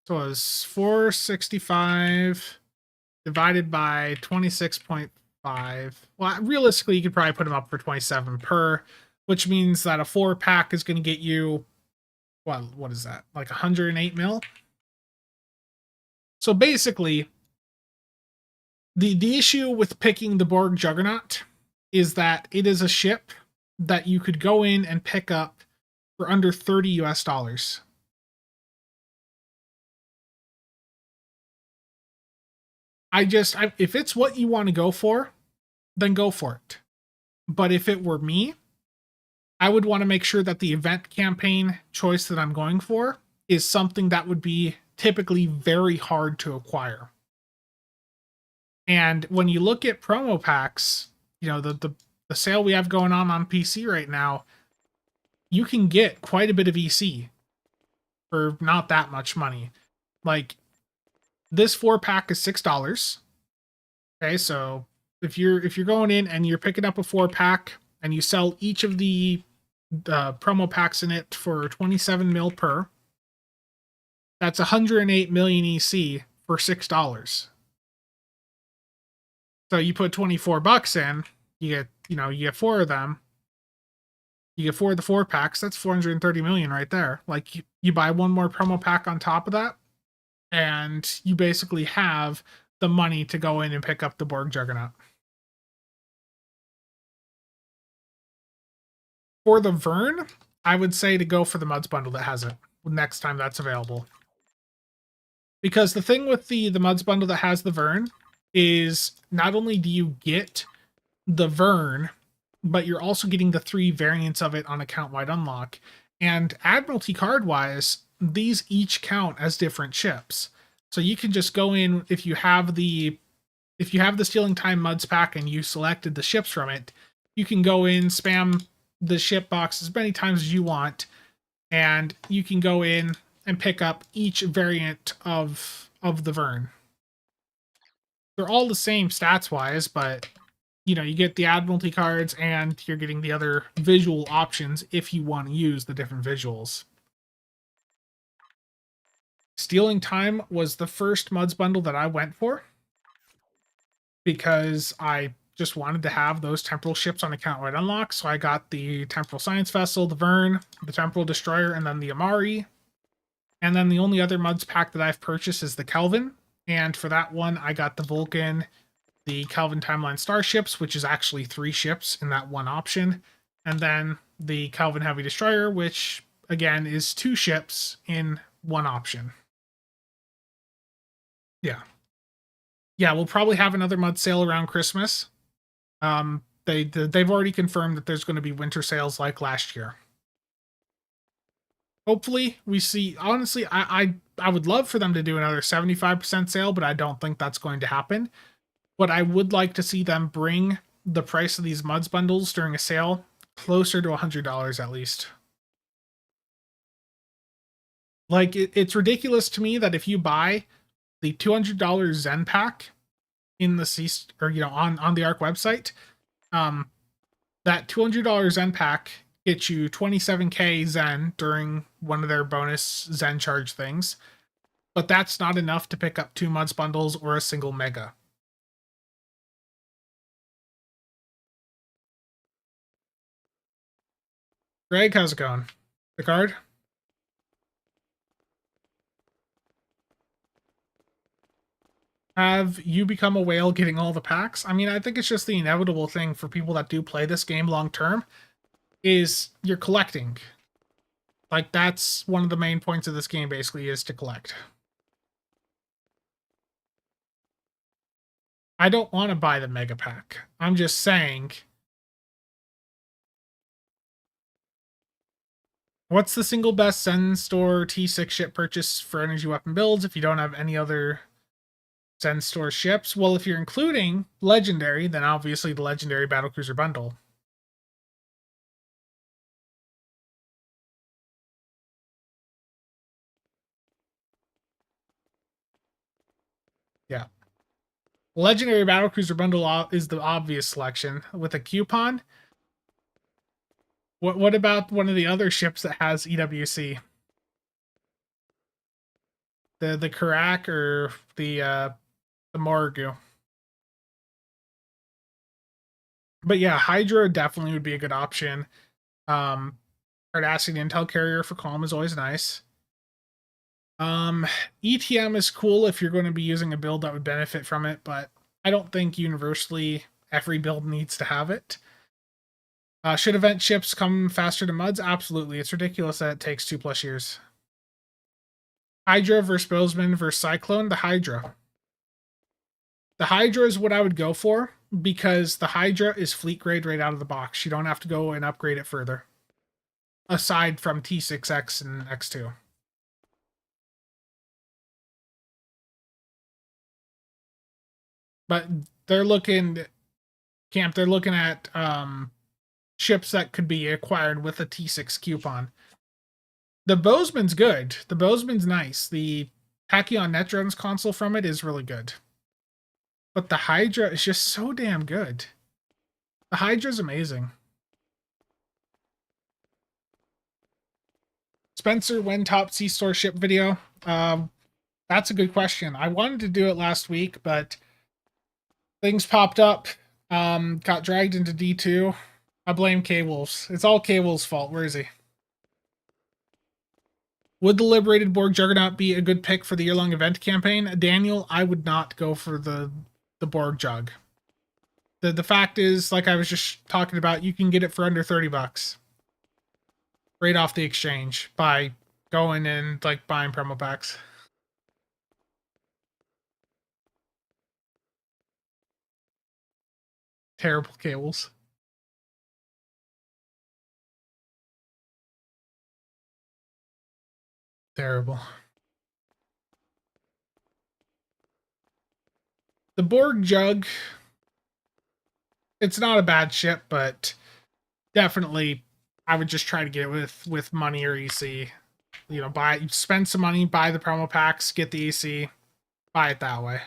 So it was 465 divided by 26.5. Well, realistically, you could probably put them up for 27 per, which means that a 4-pack is going to get you, well, what is that? Like 108 mil? So basically, the issue with picking the Borg Juggernaut is that it is a ship that you could go in and pick up for under 30 US dollars. If it's what you want to go for, then go for it. But if it were me, I would want to make sure that the event campaign choice that I'm going for is something that would be typically very hard to acquire. And when you look at promo packs, you know, the sale we have going on PC right now, you can get quite a bit of EC for not that much money. Like, this 4-pack is $6. Okay, so if you're going in and you're picking up a 4-pack and you sell each of the promo packs in it for 27 mil per, that's 108 million EC for $6. So you put $24 in, you get 4 of them. You get 4 of the 4-packs, that's 430 million right there. Like, you buy one more promo pack on top of that, and you basically have the money to go in and pick up the Borg Juggernaut. For the Vern, I would say to go for the Muds bundle that has it next time that's available. Because the thing with the Muds bundle that has the Vern is not only do you get the Vern, but you're also getting the 3 variants of it on account-wide unlock. And Admiralty card-wise, these each count as different ships. So you can just go in, if you have the Stealing Time Muds pack and you selected the ships from it, you can go in, spam the ship box as many times as you want, and you can go in and pick up each variant of the Vern. They're all the same stats-wise, but you get the Admiralty cards and you're getting the other visual options if you want to use the different visuals. Stealing Time was the first Muds bundle that I went for because I just wanted to have those temporal ships on account-wide unlock. So I got the Temporal Science Vessel, the Vern, the Temporal Destroyer, and then the Amari. And then the only other Muds pack that I've purchased is the Kelvin. And for that one, I got the Vulcan, the Kelvin Timeline Starships, which is actually 3 ships in that one option. And then the Kelvin Heavy Destroyer, which, again, is 2 ships in one option. Yeah. Yeah, we'll probably have another Mud sale around Christmas. They've already confirmed that there's going to be winter sales like last year. Hopefully, we see. Honestly, I would love for them to do another 75% sale, but I don't think that's going to happen. But I would like to see them bring the price of these Muds bundles during a sale closer to $100 at least. Like, it's ridiculous to me that if you buy the $200 Zen pack in the on the ARC website, that $200 Zen pack gets you 27k Zen during one of their bonus Zen charge things, but that's not enough to pick up 2 Muds bundles or a single Mega. Greg, how's it going? The card? Have you become a whale getting all the packs? I mean, I think it's just the inevitable thing for people that do play this game long term, is you're collecting. Like, that's one of the main points of this game, basically, is to collect. I don't want to buy the Mega Pack. I'm just saying, what's the single best Zen Store T6 ship purchase for energy weapon builds if you don't have any other Zen Store ships? Well, if you're including Legendary, then obviously the Legendary Battlecruiser bundle. Yeah. Legendary Battlecruiser bundle is the obvious selection. With a coupon, what about one of the other ships that has EWC? The Karak or the Morgu. But yeah, Hydra definitely would be a good option. Um, Cardassian intel carrier for Calm is always nice. ETM is cool if you're going to be using a build that would benefit from it, but I don't think universally every build needs to have it. Should event ships come faster to MUDs? Absolutely. It's ridiculous that it takes 2+ years. Hydra versus Bozeman versus Cyclone. The Hydra. The Hydra is what I would go for because the Hydra is fleet grade right out of the box. You don't have to go and upgrade it further. Aside from T6X and X2. But they're looking at ships that could be acquired with a T6 coupon. The Bozeman's good. The Bozeman's nice. The Tachyon Netrons console from it is really good. But the Hydra is just so damn good. The Hydra's amazing. Spencer, when top C-Store ship video? That's a good question. I wanted to do it last week, but things popped up. Got dragged into D2. I blame K-Wolves. It's all K-Wolves' fault. Where is he? Would the Liberated Borg Juggernaut be a good pick for the year-long event campaign? Daniel, I would not go for the Borg Jug. The fact is, like I was just talking about, you can get it for under $30. Right off the exchange by going and like buying promo packs. Terrible cables. Terrible. The Borg Jug, it's not a bad ship, but definitely I would just try to get it with money or EC. You know, spend some money, buy the promo packs, get the EC, buy it that way.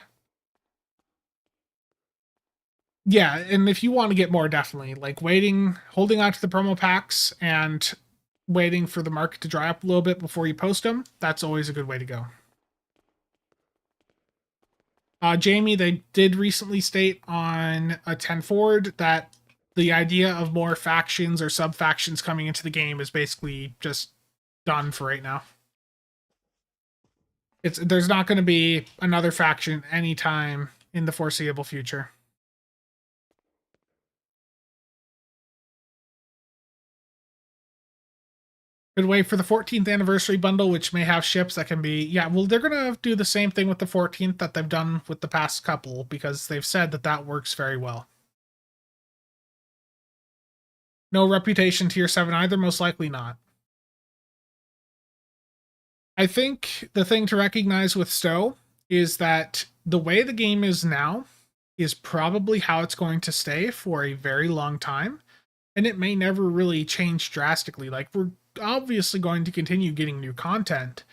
Yeah, and if you want to get more, definitely like holding on to the promo packs and waiting for the market to dry up a little bit before you post them, that's always a good way to go. Jamie, they did recently state on a 10 forward that the idea of more factions or sub-factions coming into the game is basically just done for right now. There's not going to be another faction anytime in the foreseeable future. Could wait for the 14th anniversary bundle, which may have ships that can be... Yeah, well, they're going to do the same thing with the 14th that they've done with the past couple, because they've said that that works very well. No reputation tier 7 either, most likely not. I think the thing to recognize with Stowe is that the way the game is now is probably how it's going to stay for a very long time, and it may never really change drastically. Like, we're obviously going to continue getting new content,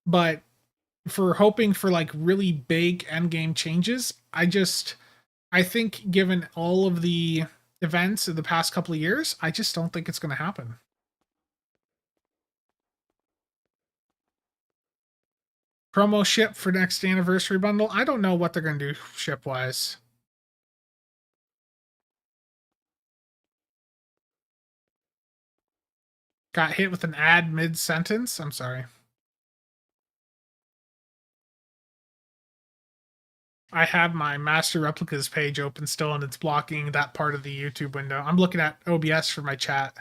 but for hoping for like really big endgame changes, I think given all of the events of the past couple of years, I just don't think it's going to happen. Promo ship for next anniversary bundle. I don't know what they're going to do ship wise. Got hit with an ad mid-sentence? I'm sorry. I have my Master Replicas page open still, and it's blocking that part of the YouTube window. I'm looking at OBS for my chat.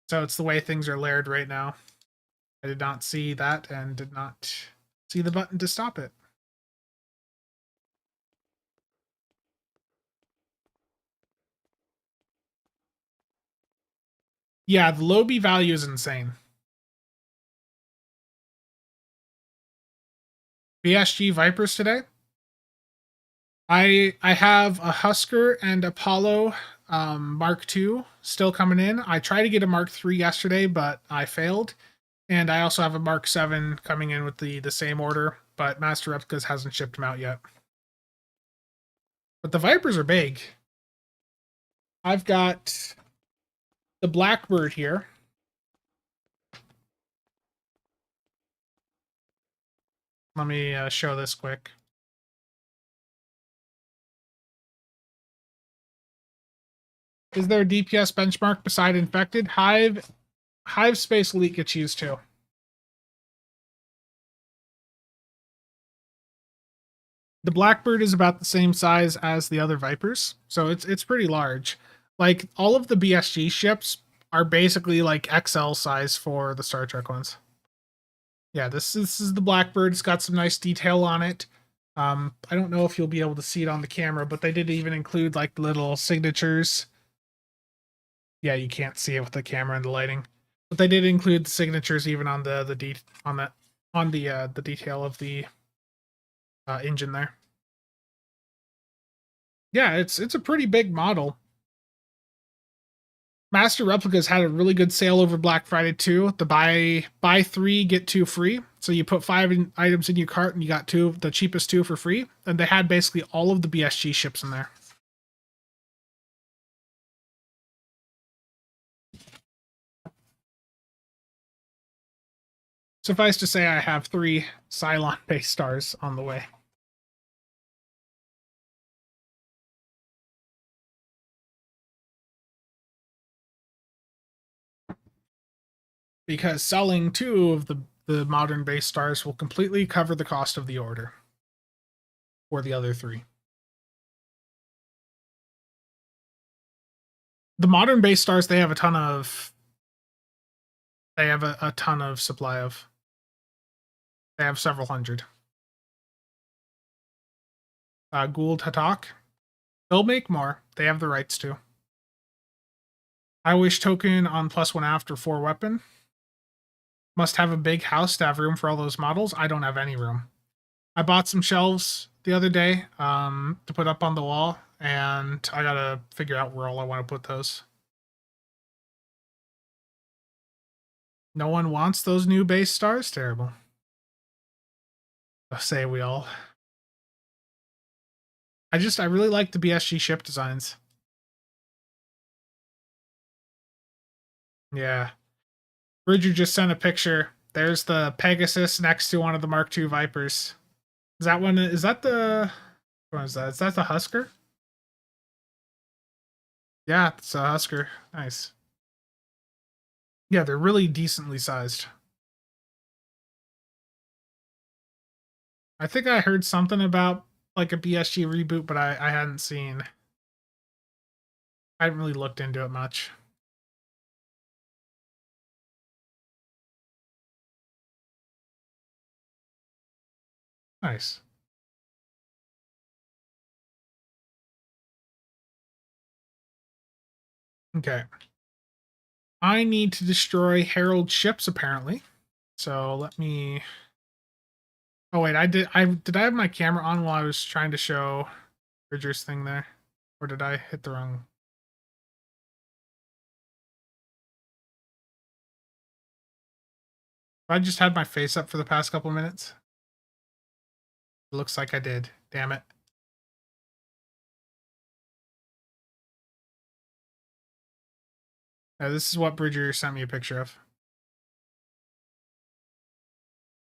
So it's the way things are layered right now. I did not see that and did not see the button to stop it. Yeah, the low B value is insane. BSG Vipers today. I have a Husker and Apollo Mark II still coming in. I tried to get a Mark III yesterday, but I failed. And I also have a Mark VII coming in with the same order, but Master Replicas hasn't shipped them out yet. But the Vipers are big. I've got the Blackbird here. Let me show this quick. Is there a DPS benchmark beside infected? Hive Space Elite gets used too. The Blackbird is about the same size as the other Vipers, so it's pretty large. Like all of the BSG ships are basically like XL size for the Star Trek ones. Yeah, this is the Blackbird. It's got some nice detail on it. I don't know if you'll be able to see it on the camera, but they did even include like little signatures. Yeah, you can't see it with the camera and the lighting, but they did include the signatures even on the detail of the engine there. Yeah, it's a pretty big model. Master Replicas had a really good sale over Black Friday too. The buy 3 get 2 free. So you put 5 items in your cart and you got the cheapest 2 for free. And they had basically all of the BSG ships in there. Suffice to say, I have 3 Cylon base stars on the way. Because selling 2 of the modern base stars will completely cover the cost of the order for the other 3. The modern base stars they have a ton of supply of. They have several hundred. Gould Hatak. They'll make more. They have the rights to. I wish token on +1 after 4 weapon. Must have a big house to have room for all those models. I don't have any room. I bought some shelves the other day to put up on the wall, and I gotta figure out where all I want to put those. No one wants those new base stars? Terrible. Say we all. I really like the BSG ship designs. Yeah. Bridger just sent a picture. There's the Pegasus next to one of the Mark II Vipers. Is that one? Is that the? What is that? Is that the Husker? Yeah, it's a Husker. Nice. Yeah, they're really decently sized. I think I heard something about like a BSG reboot, but I hadn't seen. I haven't really looked into it much. Nice. Okay. I need to destroy Herald ships apparently. So let me. Oh wait, did I have my camera on while I was trying to show Bridger's thing there, or did I hit the wrong? I just had my face up for the past couple minutes. It looks like I did. Damn it. This is what Bridger sent me a picture of.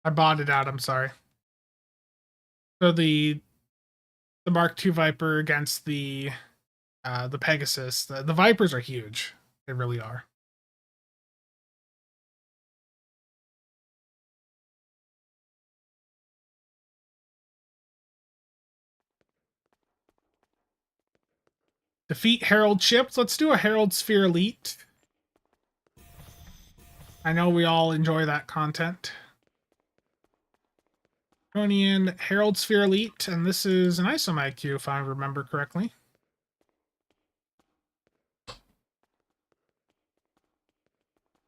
I bought it out. I'm sorry. So the Mark II Viper against the Pegasus. The Vipers are huge. They really are. Defeat Herald ships. Let's do a Herald Sphere Elite. I know we all enjoy that content. Draconian Herald Sphere Elite, and this is an isomag queue if I remember correctly.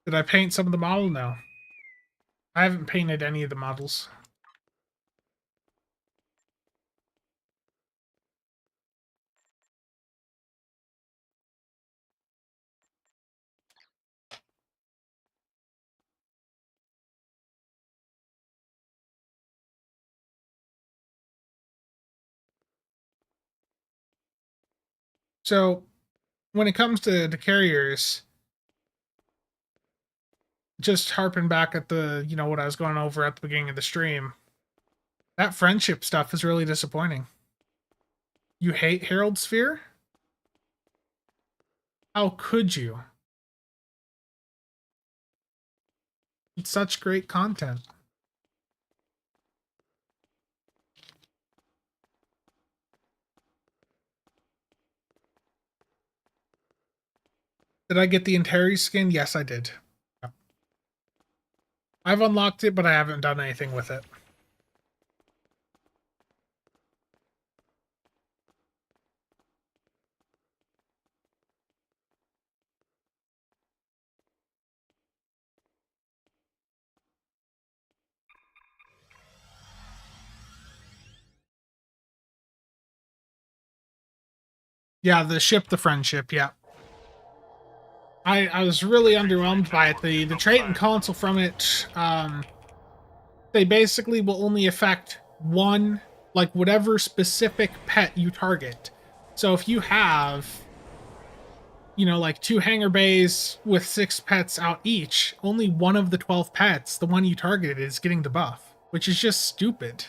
Did I paint some of the model? No. I haven't painted any of the models. So, when it comes to the carriers, just harping back at the, what I was going over at the beginning of the stream, That friendship stuff is really disappointing. You hate Herald Sphere? How could you? It's such great content. Did I get the Anteri skin? Yes, I did. I've unlocked it, but I haven't done anything with it. Yeah, the ship, the friendship, yeah. I was really underwhelmed by it. The trait and console from it, they basically will only affect one, like whatever specific pet you target. So if you have, you know, like 2 hangar bays with 6 pets out each, only one of the 12 pets, the one you targeted, is getting the buff, which is just stupid.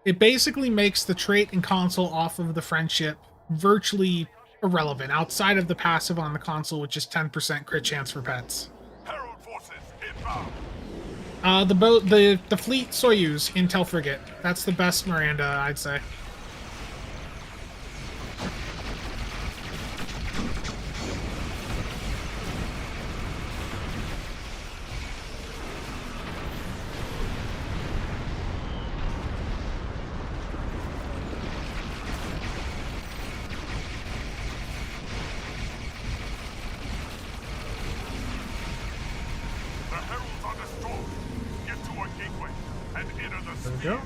It basically makes the trait and console off of the friendship virtually irrelevant outside of the passive on the console, which is 10% crit chance for pets. Herald forces inbound. The fleet Soyuz Intel frigate. That's the best Miranda, I'd say. The heralds are destroyed. Get to a gateway and enter the There we sphere. go.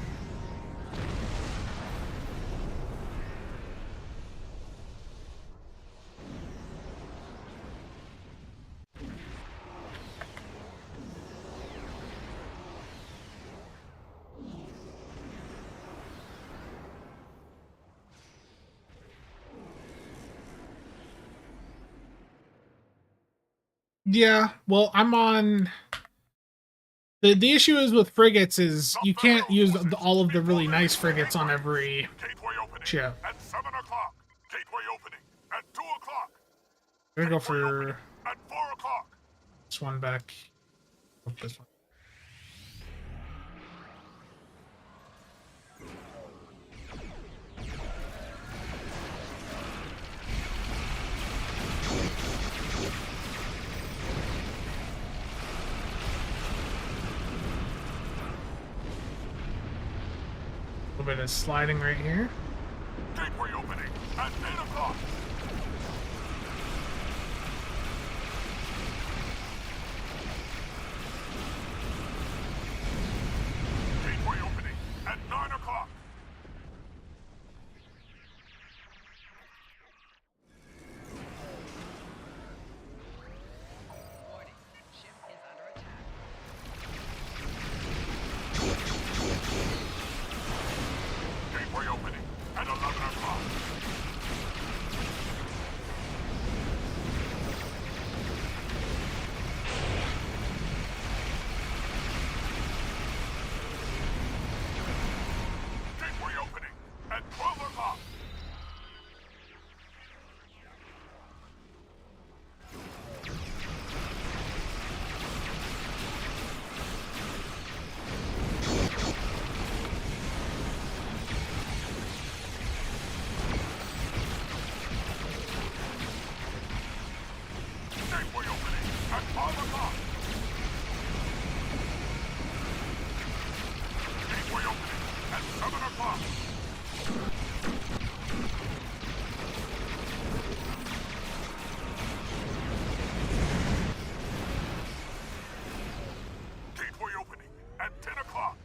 Yeah, well, I'm on... The issue is with frigates is you can't use all of the really nice frigates on every Gateway opening ship. at 7 o'clock. Gateway opening at 2 o'clock. I'm gonna go for At 4 o'clock. this one back. Oh, this one. A little bit of sliding right here. Gateway opening at 8 o'clock. Gateway opening at 9 o'clock. Warning. Ship is under attack. Gateway opening at 11 o'clock. Gateway opening at 12 o'clock. Gateway opening at 5 o'clock. Gateway opening at 7 o'clock. Gateway opening at 10 o'clock.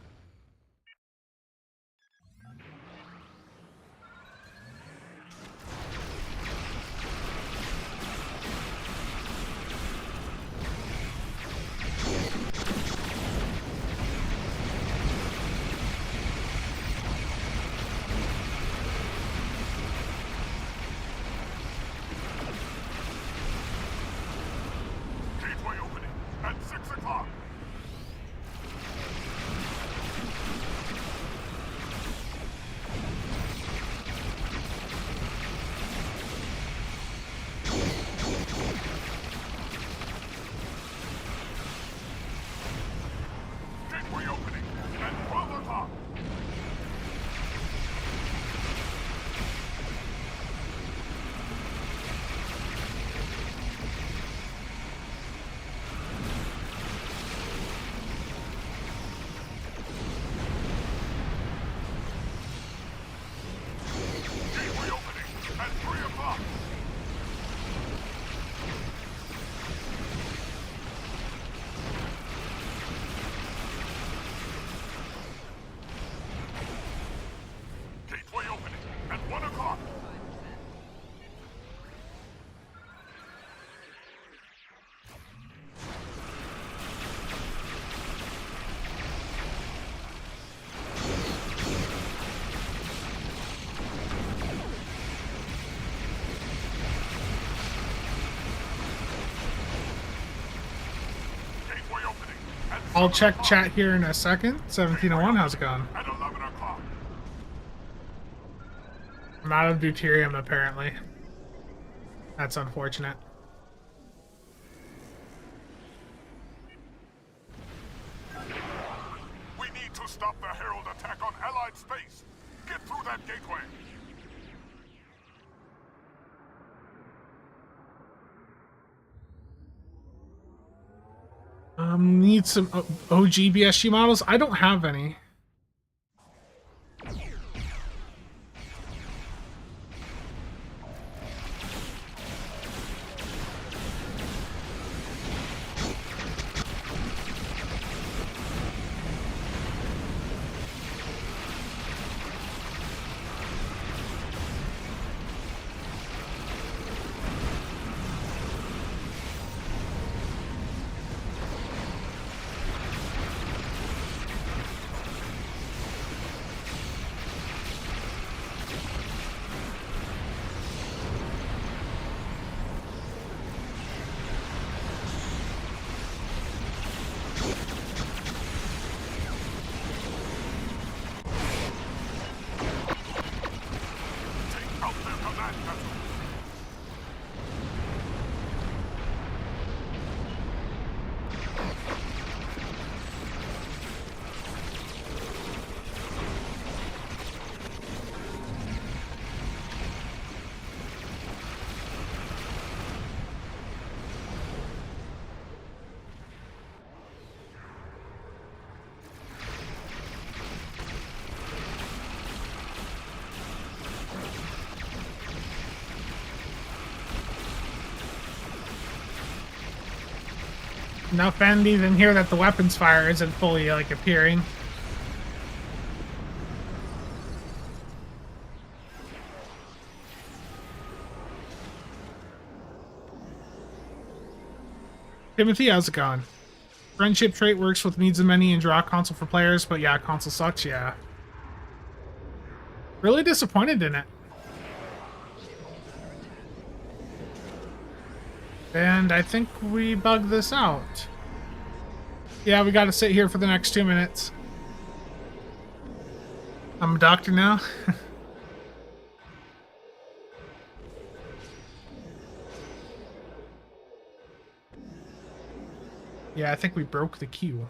I'll check chat here in a second. 1701, how's it going? At 11 o'clock. I'm out of deuterium, apparently. That's unfortunate. We need to stop the Herald attack on Allied space. Get through that gateway. Need some OG BSG models. I don't have any. Take out their command vessel. Enough enemies in here that the weapons fire isn't fully like appearing. Timothy, how's it going? Friendship trait works with needs of many and draw console for players, but yeah, console sucks, yeah. Really disappointed in it. And I think we bugged this out. Yeah, we gotta sit here for the next 2 minutes. I'm a doctor now. Yeah, I think we broke the queue.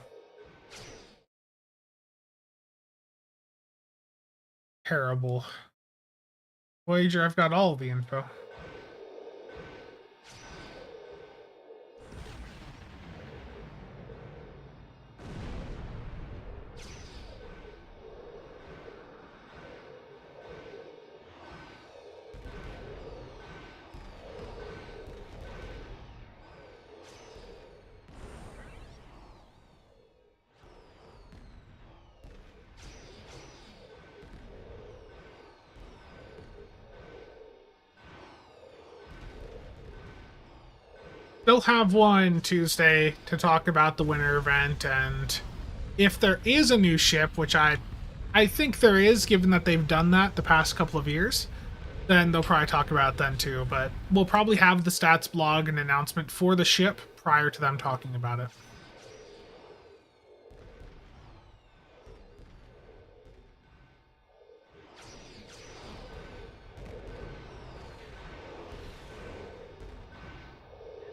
Terrible. Voyager, I've got all of the info. They'll have one Tuesday to talk about the winter event, and if there is a new ship, which I think there is, given that they've done that the past couple of years, then they'll probably talk about it then too. But we'll probably have the stats blog and announcement for the ship prior to them talking about it.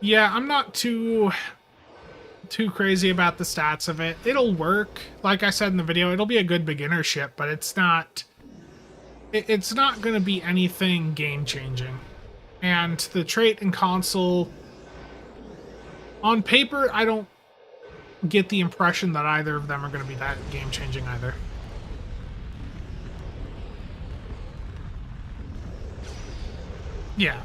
Yeah, I'm not too crazy about the stats of it. It'll work. Like I said in the video, it'll be a good beginner ship, but it's not going to be anything game-changing. And the trait and console, on paper, I don't get the impression that either of them are going to be that game-changing either. Yeah.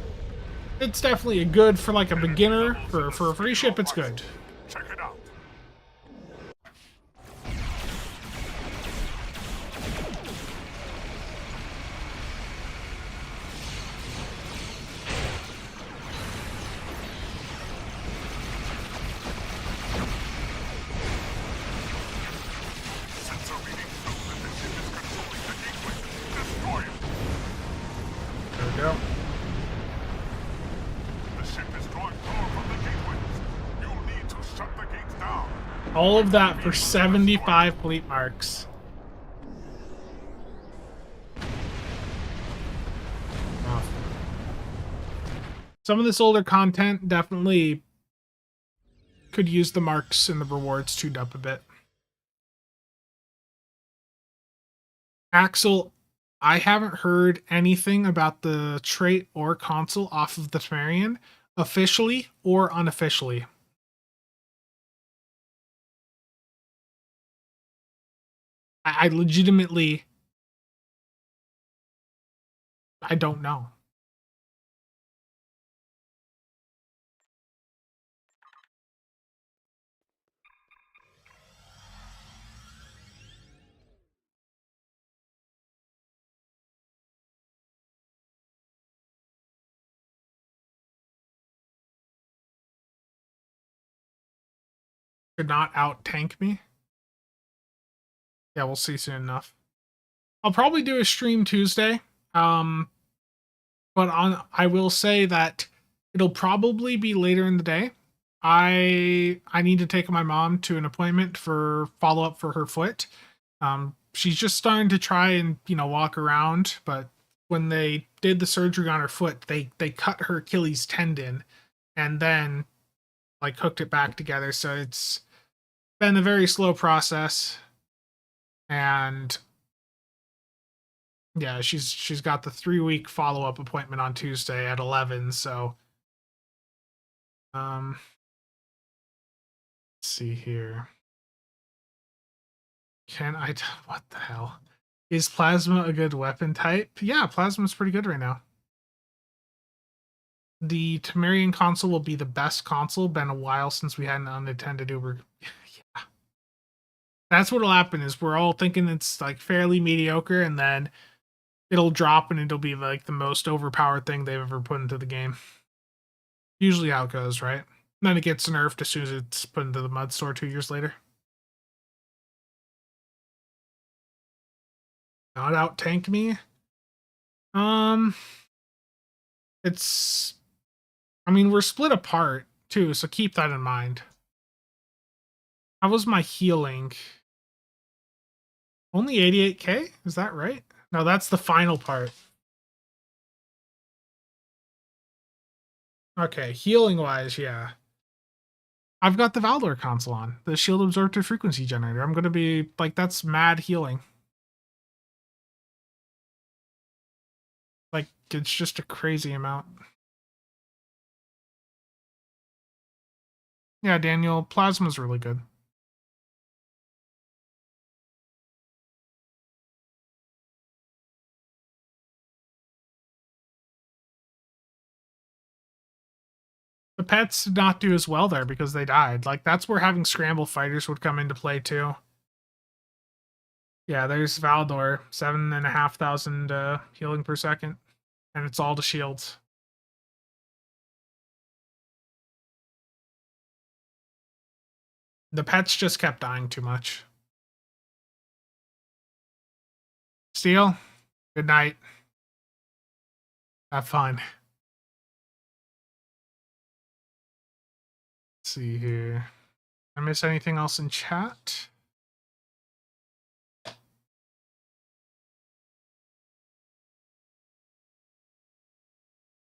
It's definitely a good for like a beginner. For a free ship, it's good. Check it out. Sensor readings show that the ship is controlling the gateway. Destroy it. There we go. The ship is drawing power from the gateways. You'll need to All of that for 75 fleet marks. Rough. Some of this older content definitely could use the marks and the rewards tuned up a bit. Axel, I haven't heard anything about the trait or console off of the Temerian, officially or unofficially. I legitimately, I don't know. Could not out tank me. Yeah, we'll see soon enough. I'll probably do a stream Tuesday. But I will say that it'll probably be later in the day. I need to take my mom to an appointment for follow up for her foot. She's just starting to try and walk around, but when they did the surgery on her foot, they cut her Achilles tendon and then like hooked it back together. So it's been a very slow process, and yeah, she's got the 3-week follow up appointment on Tuesday at 11. So, let's see here. What the hell? Is plasma a good weapon type? Yeah, plasma's pretty good right now. The Temerian console will be the best console. Been a while since we had an unattended Uber. Yeah. That's what'll happen is we're all thinking it's like fairly mediocre, and then it'll drop and it'll be like the most overpowered thing they've ever put into the game. Usually how it goes, right? And then it gets nerfed as soon as it's put into the mud store 2 years later. Not out tank me. It's, I mean, we're split apart too, so keep that in mind. How was my healing? Only 88k? Is that right? No, that's the final part. Okay, healing wise, yeah. I've got the Valdor console on, the shield absorptive frequency generator. I'm gonna be like, that's mad healing. Like, it's just a crazy amount. Yeah, Daniel, plasma's really good. The pets did not do as well there because they died. Like, that's where having scramble fighters would come into play too. Yeah, there's Valdor, 7,500 healing per second, and it's all the shields. The pets just kept dying too much. Steel, good night. Have fun. Let's see here. I miss anything else in chat?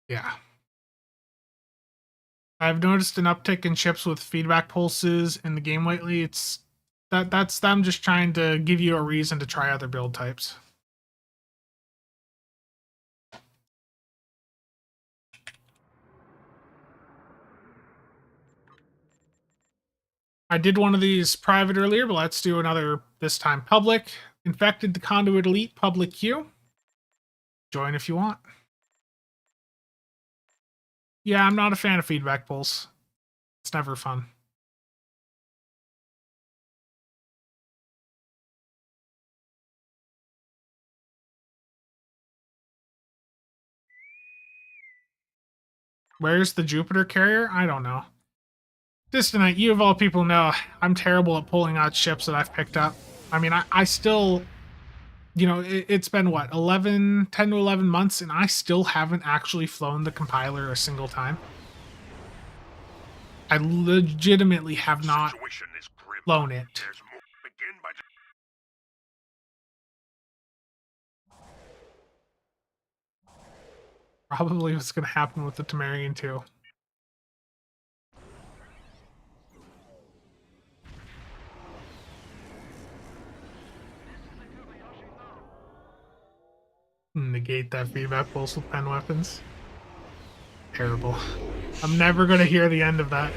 Yeah. I've noticed an uptick in ships with feedback pulses in the game lately. That's them just trying to give you a reason to try other build types. I did one of these private earlier, but let's do another, this time public. Infected the Conduit Elite public queue. Join if you want. Yeah, I'm not a fan of feedback pulls. It's never fun. Where's the Jupiter carrier? I don't know. Distant, you of all people know, I'm terrible at pulling out ships that I've picked up. I mean, I still, it's been what, 10 to 11 months, and I still haven't actually flown the compiler a single time. I legitimately have not. Situation is grim. Loan it. There's more. Begin by. Probably what's going to happen with the Temerian too. Negate that feedback pulse with pen weapons. Terrible. I'm never going to hear the end of that.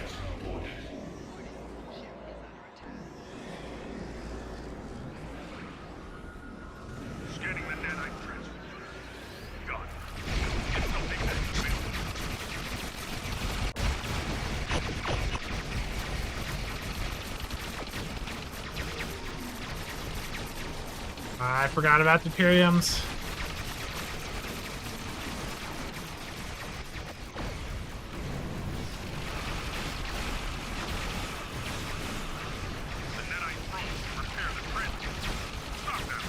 Scanning the nanite transmitter. Got it. Get something that's built. I forgot about Deuteriums. The nanite probes to repair the transmitter. Stop that.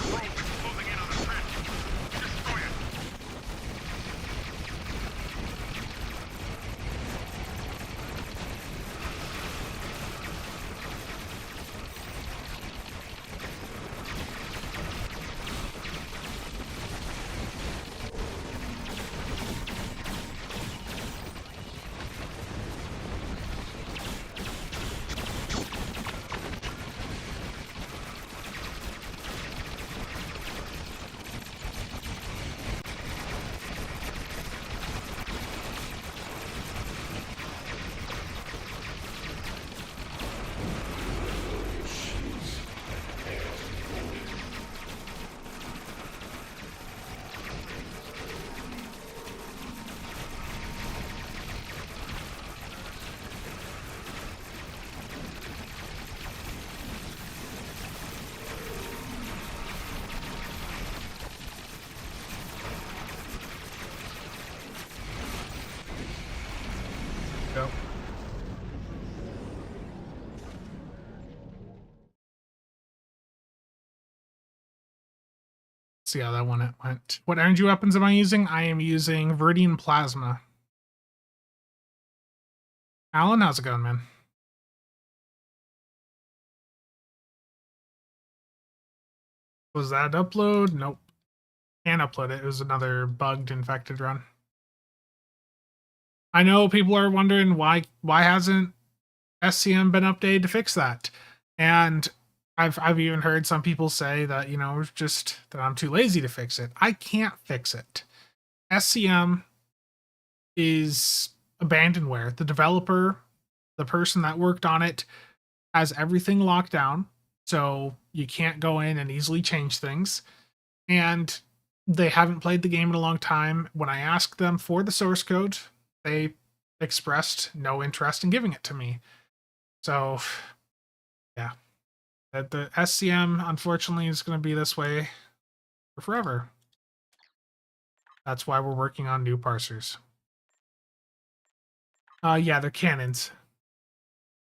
Probe is closing in on the transmitter. Destroy it. Go. See how that one went. What energy weapons am I using? I am using Viridian Plasma. Alan, how's it going, man? Was that upload? Nope. Can't upload it. It was another bugged infected run. I know people are wondering why hasn't SCM been updated to fix that? And I've even heard some people say that, just that I'm too lazy to fix it. I can't fix it. SCM is abandonware. The developer, the person that worked on it, has everything locked down, so you can't go in and easily change things. And they haven't played the game in a long time. When I asked them for the source code, they expressed no interest in giving it to me. So, yeah. The SCM, unfortunately, is going to be this way for forever. That's why we're working on new parsers. Yeah, they're cannons.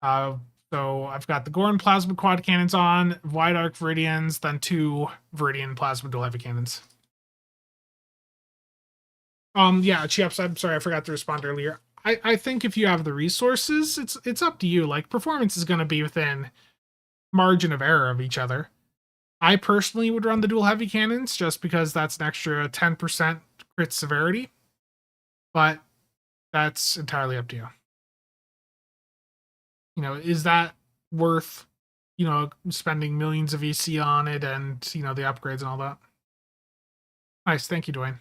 So I've got the Gorn plasma quad cannons on, wide arc Viridians, then 2 Viridian plasma dual heavy cannons. Yeah, Chips, I'm sorry, I forgot to respond earlier. I think if you have the resources, it's up to you. Like, performance is going to be within margin of error of each other. I personally would run the dual heavy cannons just because that's an extra 10% crit severity, but that's entirely up to you. Is that worth, spending millions of EC on it and, the upgrades and all that? Nice. Thank you, Dwayne.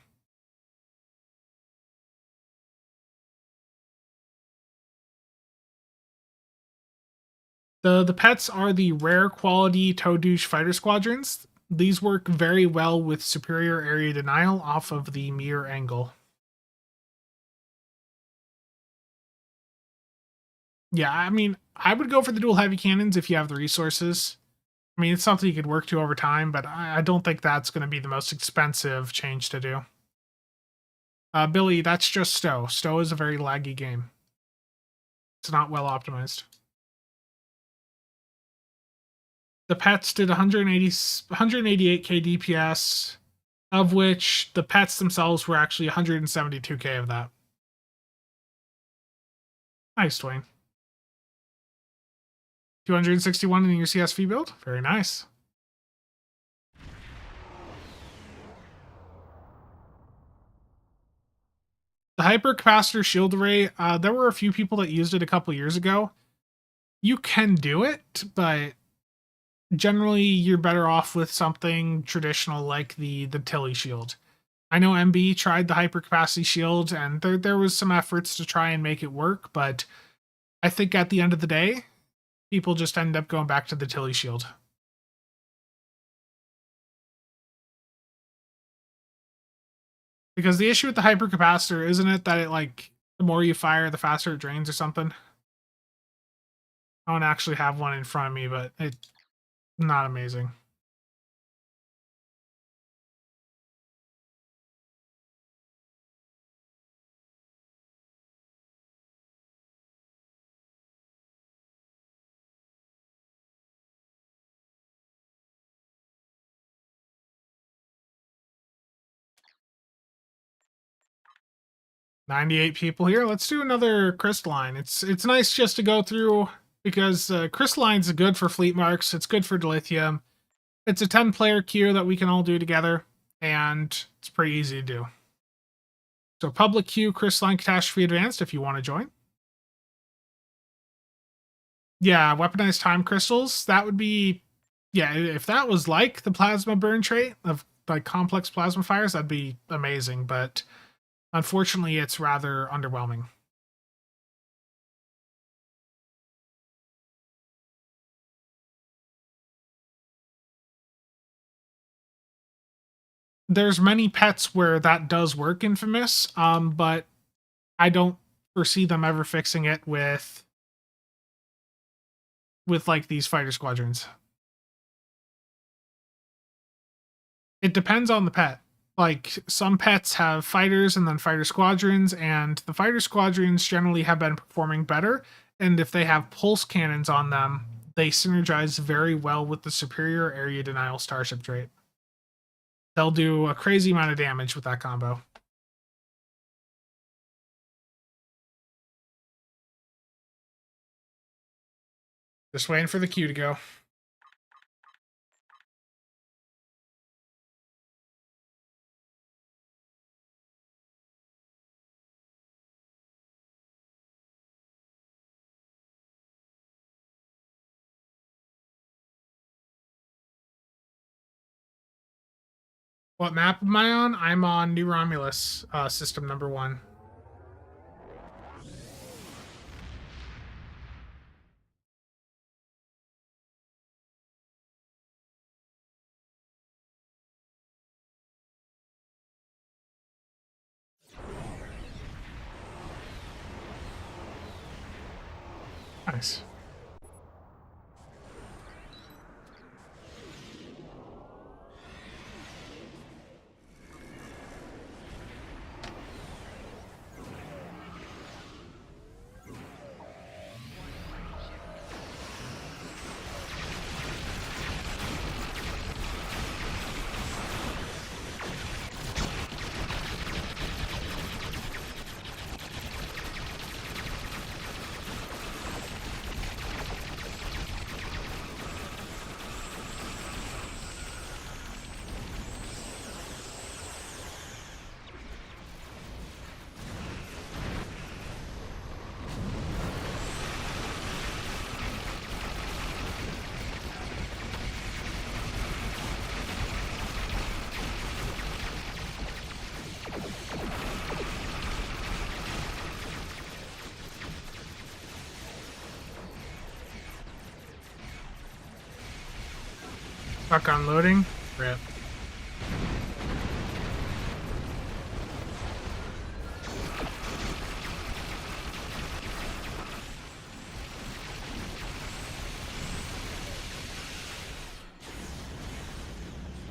The pets are the rare quality Toadouche fighter squadrons. These work very well with superior area denial off of the mirror angle. Yeah, I mean, I would go for the dual heavy cannons if you have the resources. I mean, it's something you could work to over time, but I don't think that's going to be the most expensive change to do. Billy, that's just Stowe. Stowe is a very laggy game. It's not well optimized. The pets did 188k DPS, of which the pets themselves were actually 172k of that. Nice, Dwayne. 261 in your CSV build? Very nice. The hypercapacitor shield array, there were a few people that used it a couple years ago. You can do it, but generally you're better off with something traditional like the Tilly shield. I know MB tried the hypercapacity shield, and there was some efforts to try and make it work, but I think at the end of the day, people just end up going back to the Tilly shield. Because the issue with the hypercapacitor, isn't it that it, like, the more you fire, the faster it drains or something? I don't actually have one in front of me, but it's not amazing. $98 people here. Let's do another crystalline. It's nice just to go through because crystallines are good for fleet marks. It's good for dilithium. It's a 10-player queue that we can all do together, and it's pretty easy to do. So public queue, crystalline catastrophe advanced if you want to join. Yeah, weaponized time crystals. That would be, yeah, if that was like the plasma burn trait of like complex plasma fires, that'd be amazing. But unfortunately, it's rather underwhelming. There's many pets where that does work, Infamous, but I don't foresee them ever fixing it with like these fighter squadrons. It depends on the pet. Like, some pets have fighters and then fighter squadrons, and the fighter squadrons generally have been performing better, and if they have pulse cannons on them, they synergize very well with the superior area denial starship trait. They'll do a crazy amount of damage with that combo. Just waiting for the queue to go. What map am I on? I'm on New Romulus, system number 1. Nice. Stuck on loading. Rip.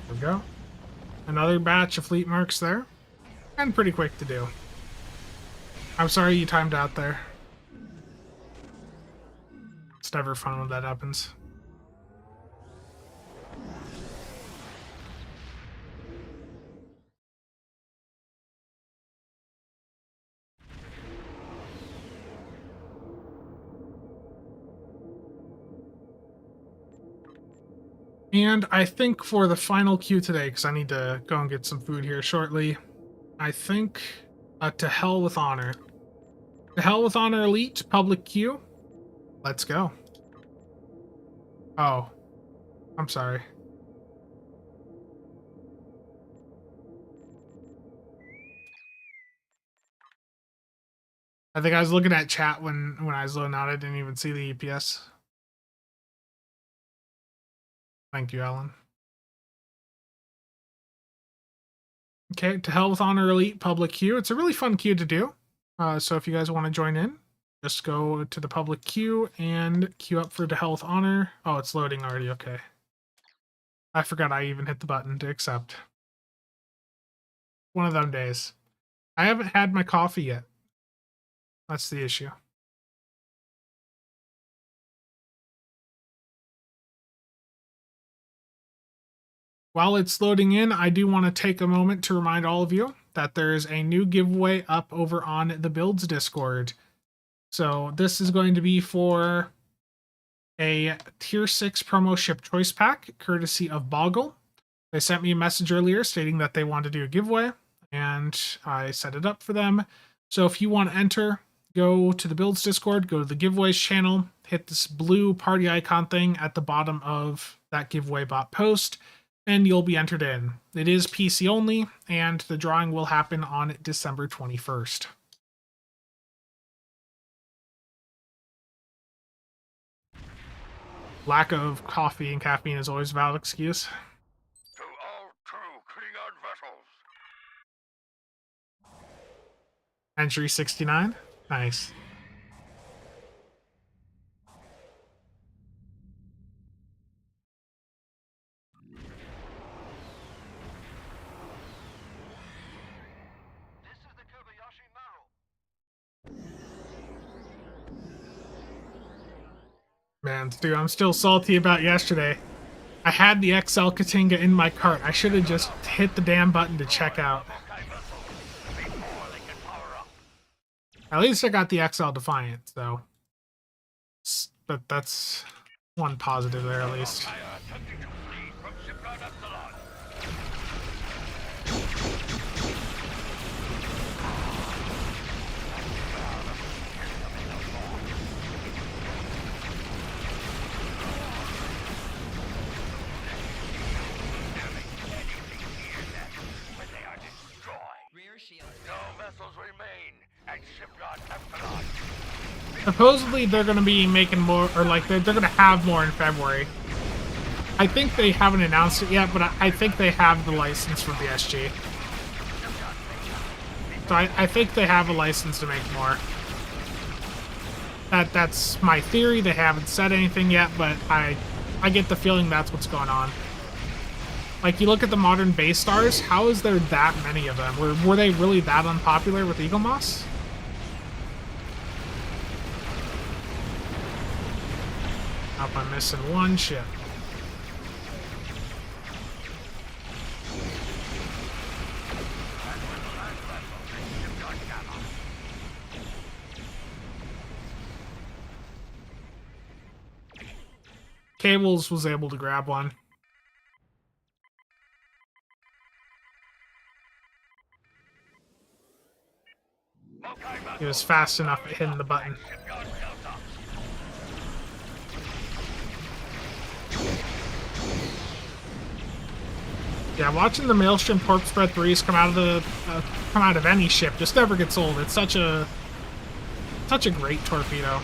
There we go. Another batch of fleet marks there. And pretty quick to do. I'm sorry you timed out there. It's never fun when that happens. And I think for the final queue today, because I need to go and get some food here shortly, I think to hell with honor. To hell with honor elite public queue. Let's go. Oh, I'm sorry. I think I was looking at chat when I was loading out. I didn't even see the EPS. Thank you, Alan. Okay, to hell with honor elite public queue. It's a really fun queue to do. So if you guys want to join in, just go to the public queue and queue up for to hell with honor. Oh, it's loading already. Okay. I forgot I even hit the button to accept. One of them days. I haven't had my coffee yet. That's the issue. While it's loading in, I do want to take a moment to remind all of you that there is a new giveaway up over on the Builds Discord. So this is going to be for a Tier 6 promo ship choice pack, courtesy of Boggle. They sent me a message earlier stating that they want to do a giveaway, and I set it up for them. So if you want to enter, go to the Builds Discord, go to the giveaways channel, hit this blue party icon thing at the bottom of that giveaway bot post, and you'll be entered in. It is PC only, and the drawing will happen on December 21st. Lack of coffee and caffeine is always a valid excuse. To all true Klingon vessels. Entry 69. Nice. This is the Kobayashi Maru. Man, dude, I'm still salty about yesterday. I had the XL Katinga in my cart. I should have just hit the damn button to check out. At least I got the XL Defiant, so. But that's one positive there, at least. Rear shield. No vessels remain at shipyard Epsilon. Supposedly they're going to be making more, or like they're going to have more in February. I think they haven't announced it yet, but I think they have the license from the SG. So I think they have a license to make more. That's my theory. They haven't said anything yet, but I get the feeling that's what's going on. Like, you look at the modern base stars, how is there that many of them? Were they really that unpopular with Eagle Moss? Up, I'm missing one ship. Cables was able to grab one. He was fast enough at hitting the button. Yeah, watching the Maelstrom Corpse Spread 3s come out of any ship just never gets old. It's such a great torpedo.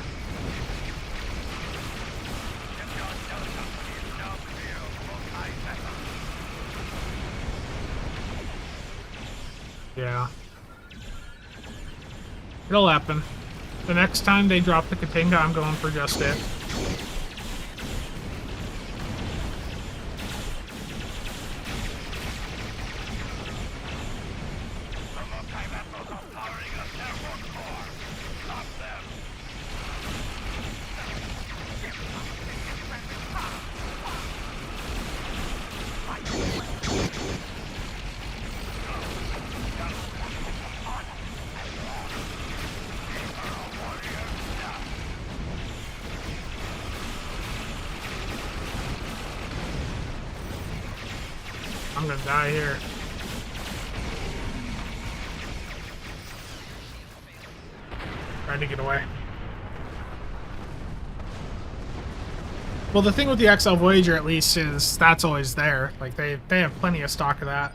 Yeah. It'll happen. The next time they drop the Katinga, I'm going for just it. I'm gonna die here. Trying to get away. Well, the thing with the XL Voyager, at least, is that's always there. Like, they have plenty of stock of that.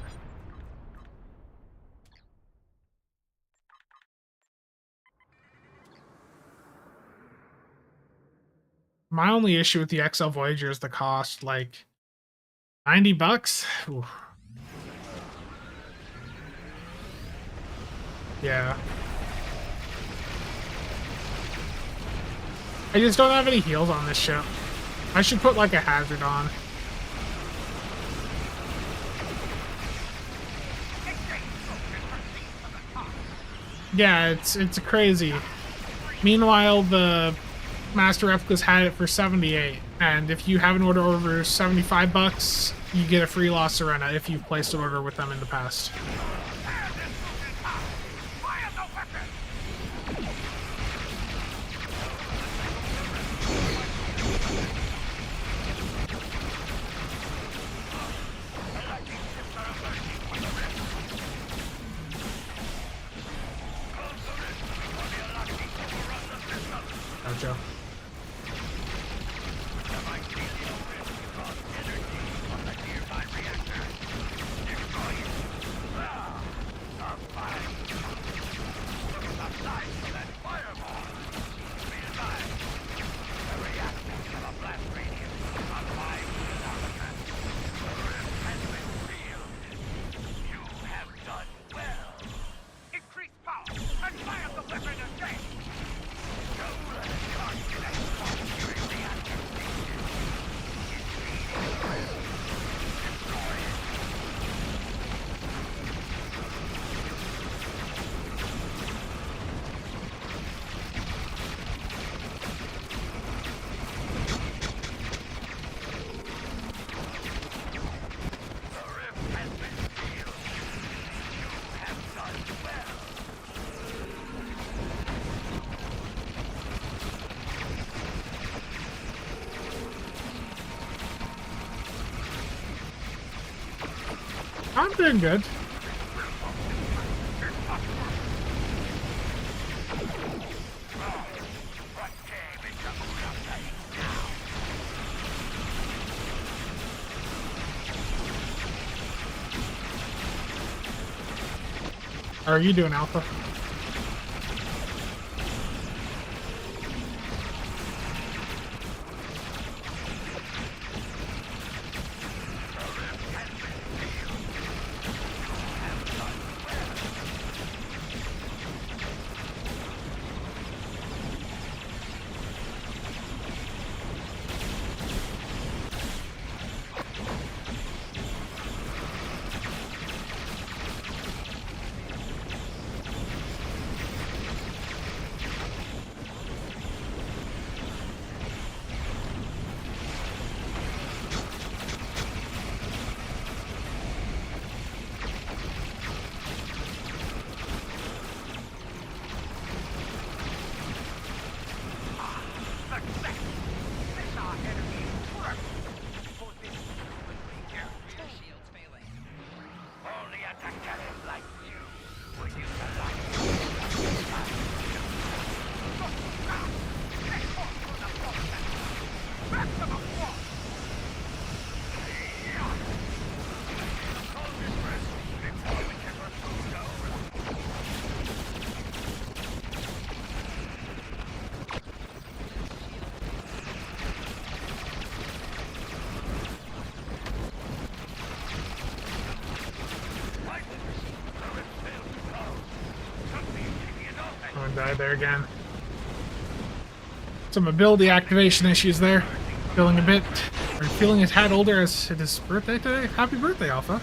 My only issue with the XL Voyager is the cost. Like, $90? Ooh. Yeah. I just don't have any heals on this ship. I should put like a hazard on. Yeah, it's crazy. Meanwhile, the Master Replicas had it for 78, and if you have an order over $75, you get a free La Sirena if you've placed an order with them in the past. Gotcha. Increase power and fire the weapon again! I'm doing good. How are you doing, Alpha? Shields failing. Only attackers like you would use a light. I'm gonna die there again. Some ability activation issues there. Feeling a bit, or feeling a tad older as it is birthday today. Happy birthday, Alpha.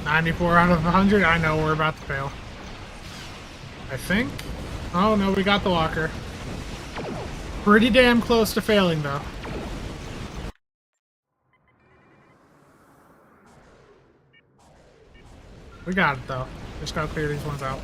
94 out of 100. I know we're about to fail. I think. Oh no, we got the locker. Pretty damn close to failing though. We got it though. Just gotta clear these ones out.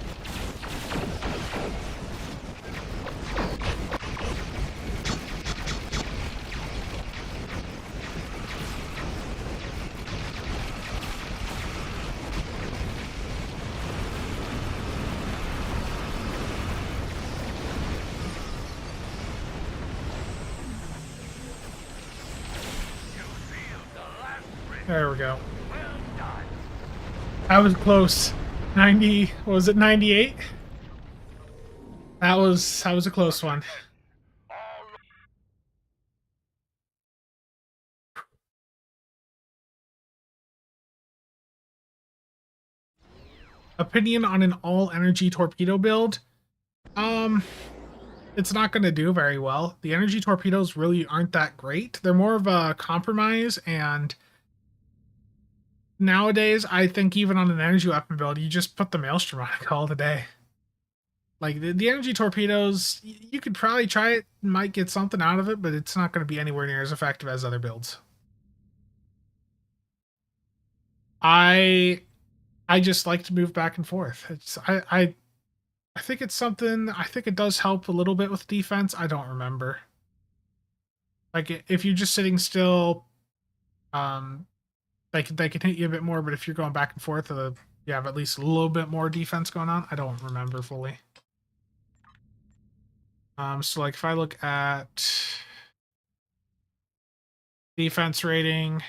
There we go. That was close. 90, what was it, 98? That was a close one. Opinion on an all-energy torpedo build? It's not going to do very well. The energy torpedoes really aren't that great. They're more of a compromise, and nowadays, I think even on an energy weapon build, you just put the Maelstrom on and call it a day. Like, the energy torpedoes, you could probably try it, might get something out of it, but it's not going to be anywhere near as effective as other builds. I just like to move back and forth. I think it's something. I think it does help a little bit with defense. I don't remember. Like if you're just sitting still, they can hit you a bit more. But if you're going back and forth, you have at least a little bit more defense going on. I don't remember fully. So like if I look at defense rating,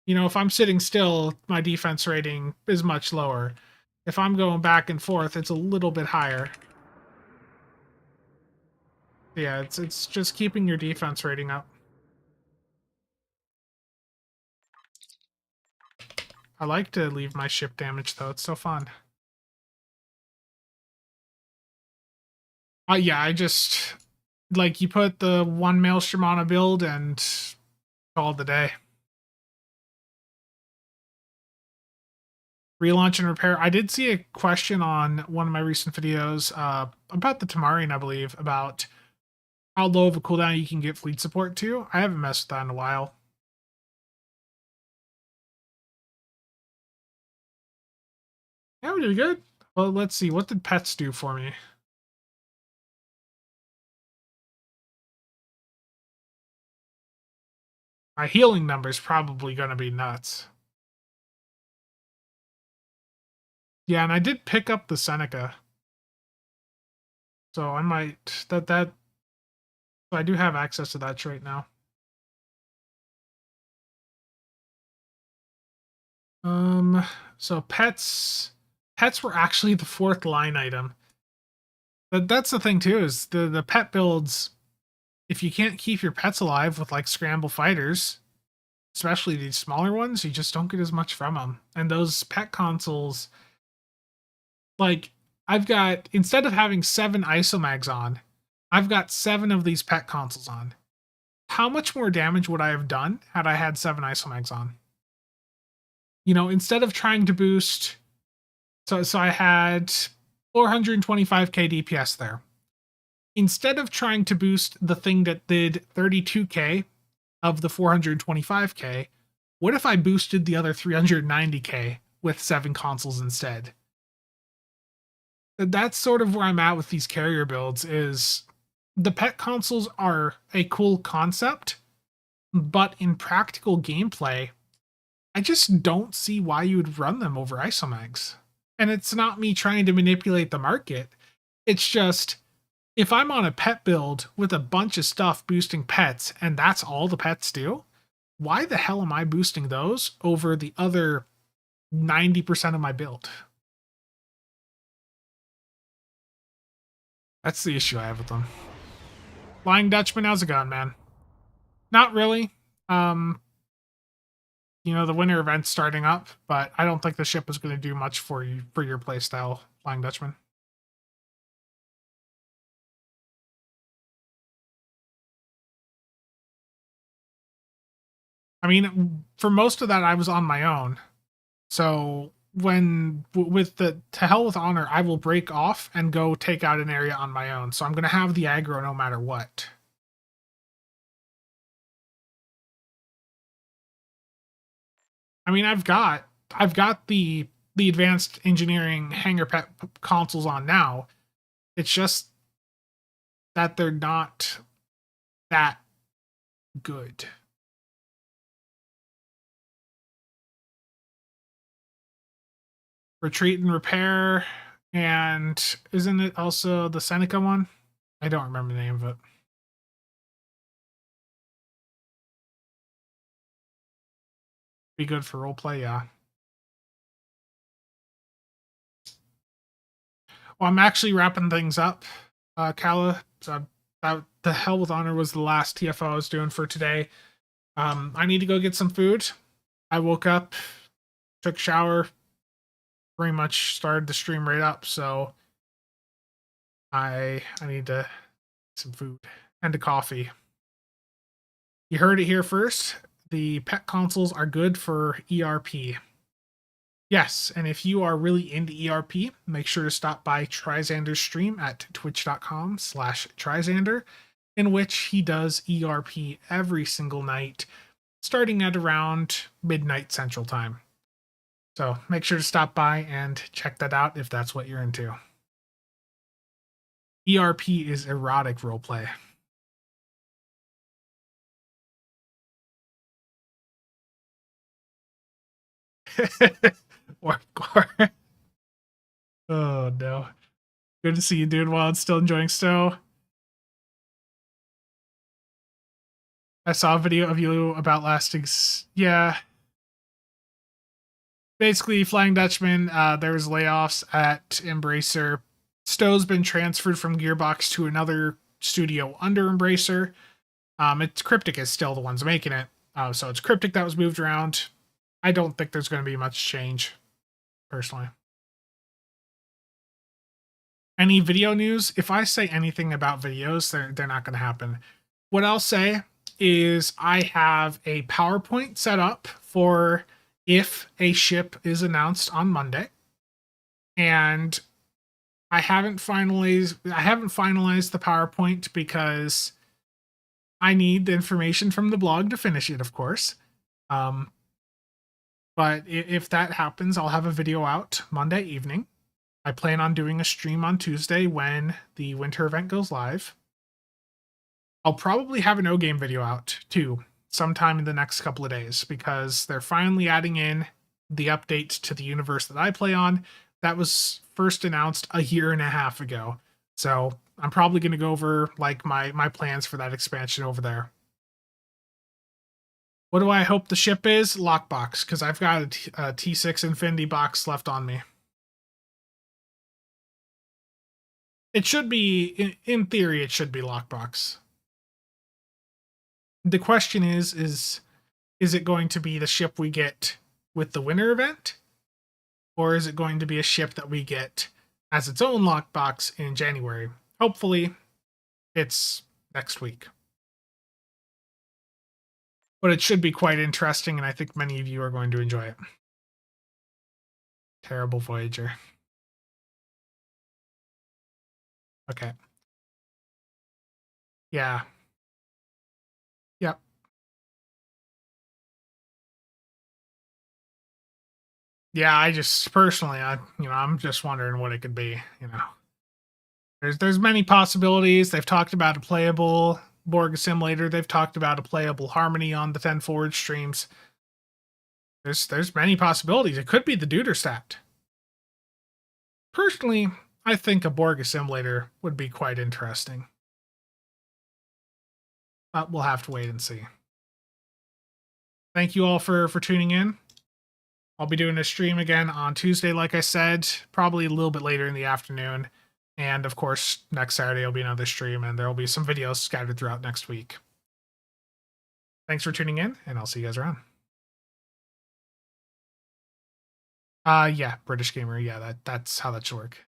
you know, if I'm sitting still, my defense rating is much lower. If I'm going back and forth, it's a little bit higher. Yeah, it's just keeping your defense rating up. I like to leave my ship damage though, it's so fun. Yeah, I just like you put the one Maelstrom on a build and call it the day. Relaunch and repair. I did see a question on one of my recent videos about the Tamarian, I believe, about how low of a cooldown you can get fleet support to. I haven't messed with that in a while. Yeah, we did good. Well, let's see. What did pets do for me? My healing number's probably going to be nuts. Yeah, and I did pick up the Seneca. So I might... I do have access to that trait now. So pets were actually the fourth line item. But that's the thing too, is the pet builds, if you can't keep your pets alive with like scramble fighters, especially these smaller ones, you just don't get as much from them. And those pet consoles, like I've got, instead of having 7 isomags on, I've got 7 of these pet consoles on. How much more damage would I have done had I had 7 isomags on? You know, instead of trying to boost, so I had 425k DPS there. Instead of trying to boost the thing that did 32k of the 425k, what if I boosted the other 390k with 7 consoles instead? That's sort of where I'm at with these carrier builds, is the pet consoles are a cool concept, but in practical gameplay, I just don't see why you would run them over isomags. And it's not me trying to manipulate the market. It's just, if I'm on a pet build with a bunch of stuff boosting pets, and that's all the pets do, why the hell am I boosting those over the other 90% of my build? That's the issue I have with them. Flying Dutchman, how's it going, man? Not really. You know, the winter event's starting up, but I don't think the ship is going to do much for you, for your playstyle, Flying Dutchman. I mean, for most of that, I was on my own. So with the to hell with honor, I will break off and go take out an area on my own. So I'm gonna have the aggro no matter what. I mean, I've got the advanced engineering hangar pet consoles on now. It's just that they're not that good. Retreat and repair, and isn't it also the Seneca one? I don't remember the name of it. Be good for roleplay, yeah. Well, I'm actually wrapping things up, Kala. So the hell with honor was the last TFO I was doing for today. I need to go get some food. I woke up, took a shower, pretty much started the stream right up. So I need to get some food and a coffee. You heard it here first. The pet consoles are good for ERP. Yes, and if you are really into ERP, make sure to stop by Trizander's stream at twitch.com/Trizander, in which he does ERP every single night, starting at around midnight Central Time. So make sure to stop by and check that out if that's what you're into. ERP is erotic roleplay. or, oh no. Good to see you doing well and still enjoying Stowe. I saw a video of you about lasting. Yeah. Basically, Flying Dutchman, there was layoffs at Embracer. Stowe's been transferred from Gearbox to another studio under Embracer. It's Cryptic is still the ones making it. So it's Cryptic that was moved around. I don't think there's going to be much change, personally. Any video news? If I say anything about videos, they're not going to happen. What I'll say is I have a PowerPoint set up for if a ship is announced on Monday, and I haven't finalized the PowerPoint because I need the information from the blog to finish it, of course. But if that happens, I'll have a video out Monday evening. I plan on doing a stream on Tuesday when the winter event goes live. I'll probably have an O game video out too, sometime in the next couple of days, because they're finally adding in the update to the universe that I play on. That was first announced a year and a half ago. So I'm probably going to go over like my plans for that expansion over there. What do I hope the ship is? Lockbox, because I've got a T6 Infinity box left on me. It should be, in theory, it should be Lockbox. The question is it going to be the ship we get with the winter event? Or is it going to be a ship that we get as its own lockbox in January? Hopefully, it's next week. But it should be quite interesting, and I think many of you are going to enjoy it. Terrible Voyager. Okay. Yeah. Yep. Yeah, I just personally, I'm just wondering what it could be. There's many possibilities. They've talked about a playable Borg Assimilator. They've talked about a playable Harmony on the 10 Forward streams. There's many possibilities. It could be the Duderstat. Personally, I think a Borg Assimilator would be quite interesting. But we'll have to wait and see. Thank you all for tuning in. I'll be doing a stream again on Tuesday, like I said, probably a little bit later in the afternoon. And of course, next Saturday will be another stream, and there will be some videos scattered throughout next week. Thanks for tuning in, and I'll see you guys around. Yeah, British Gamer. Yeah, that's how that should work.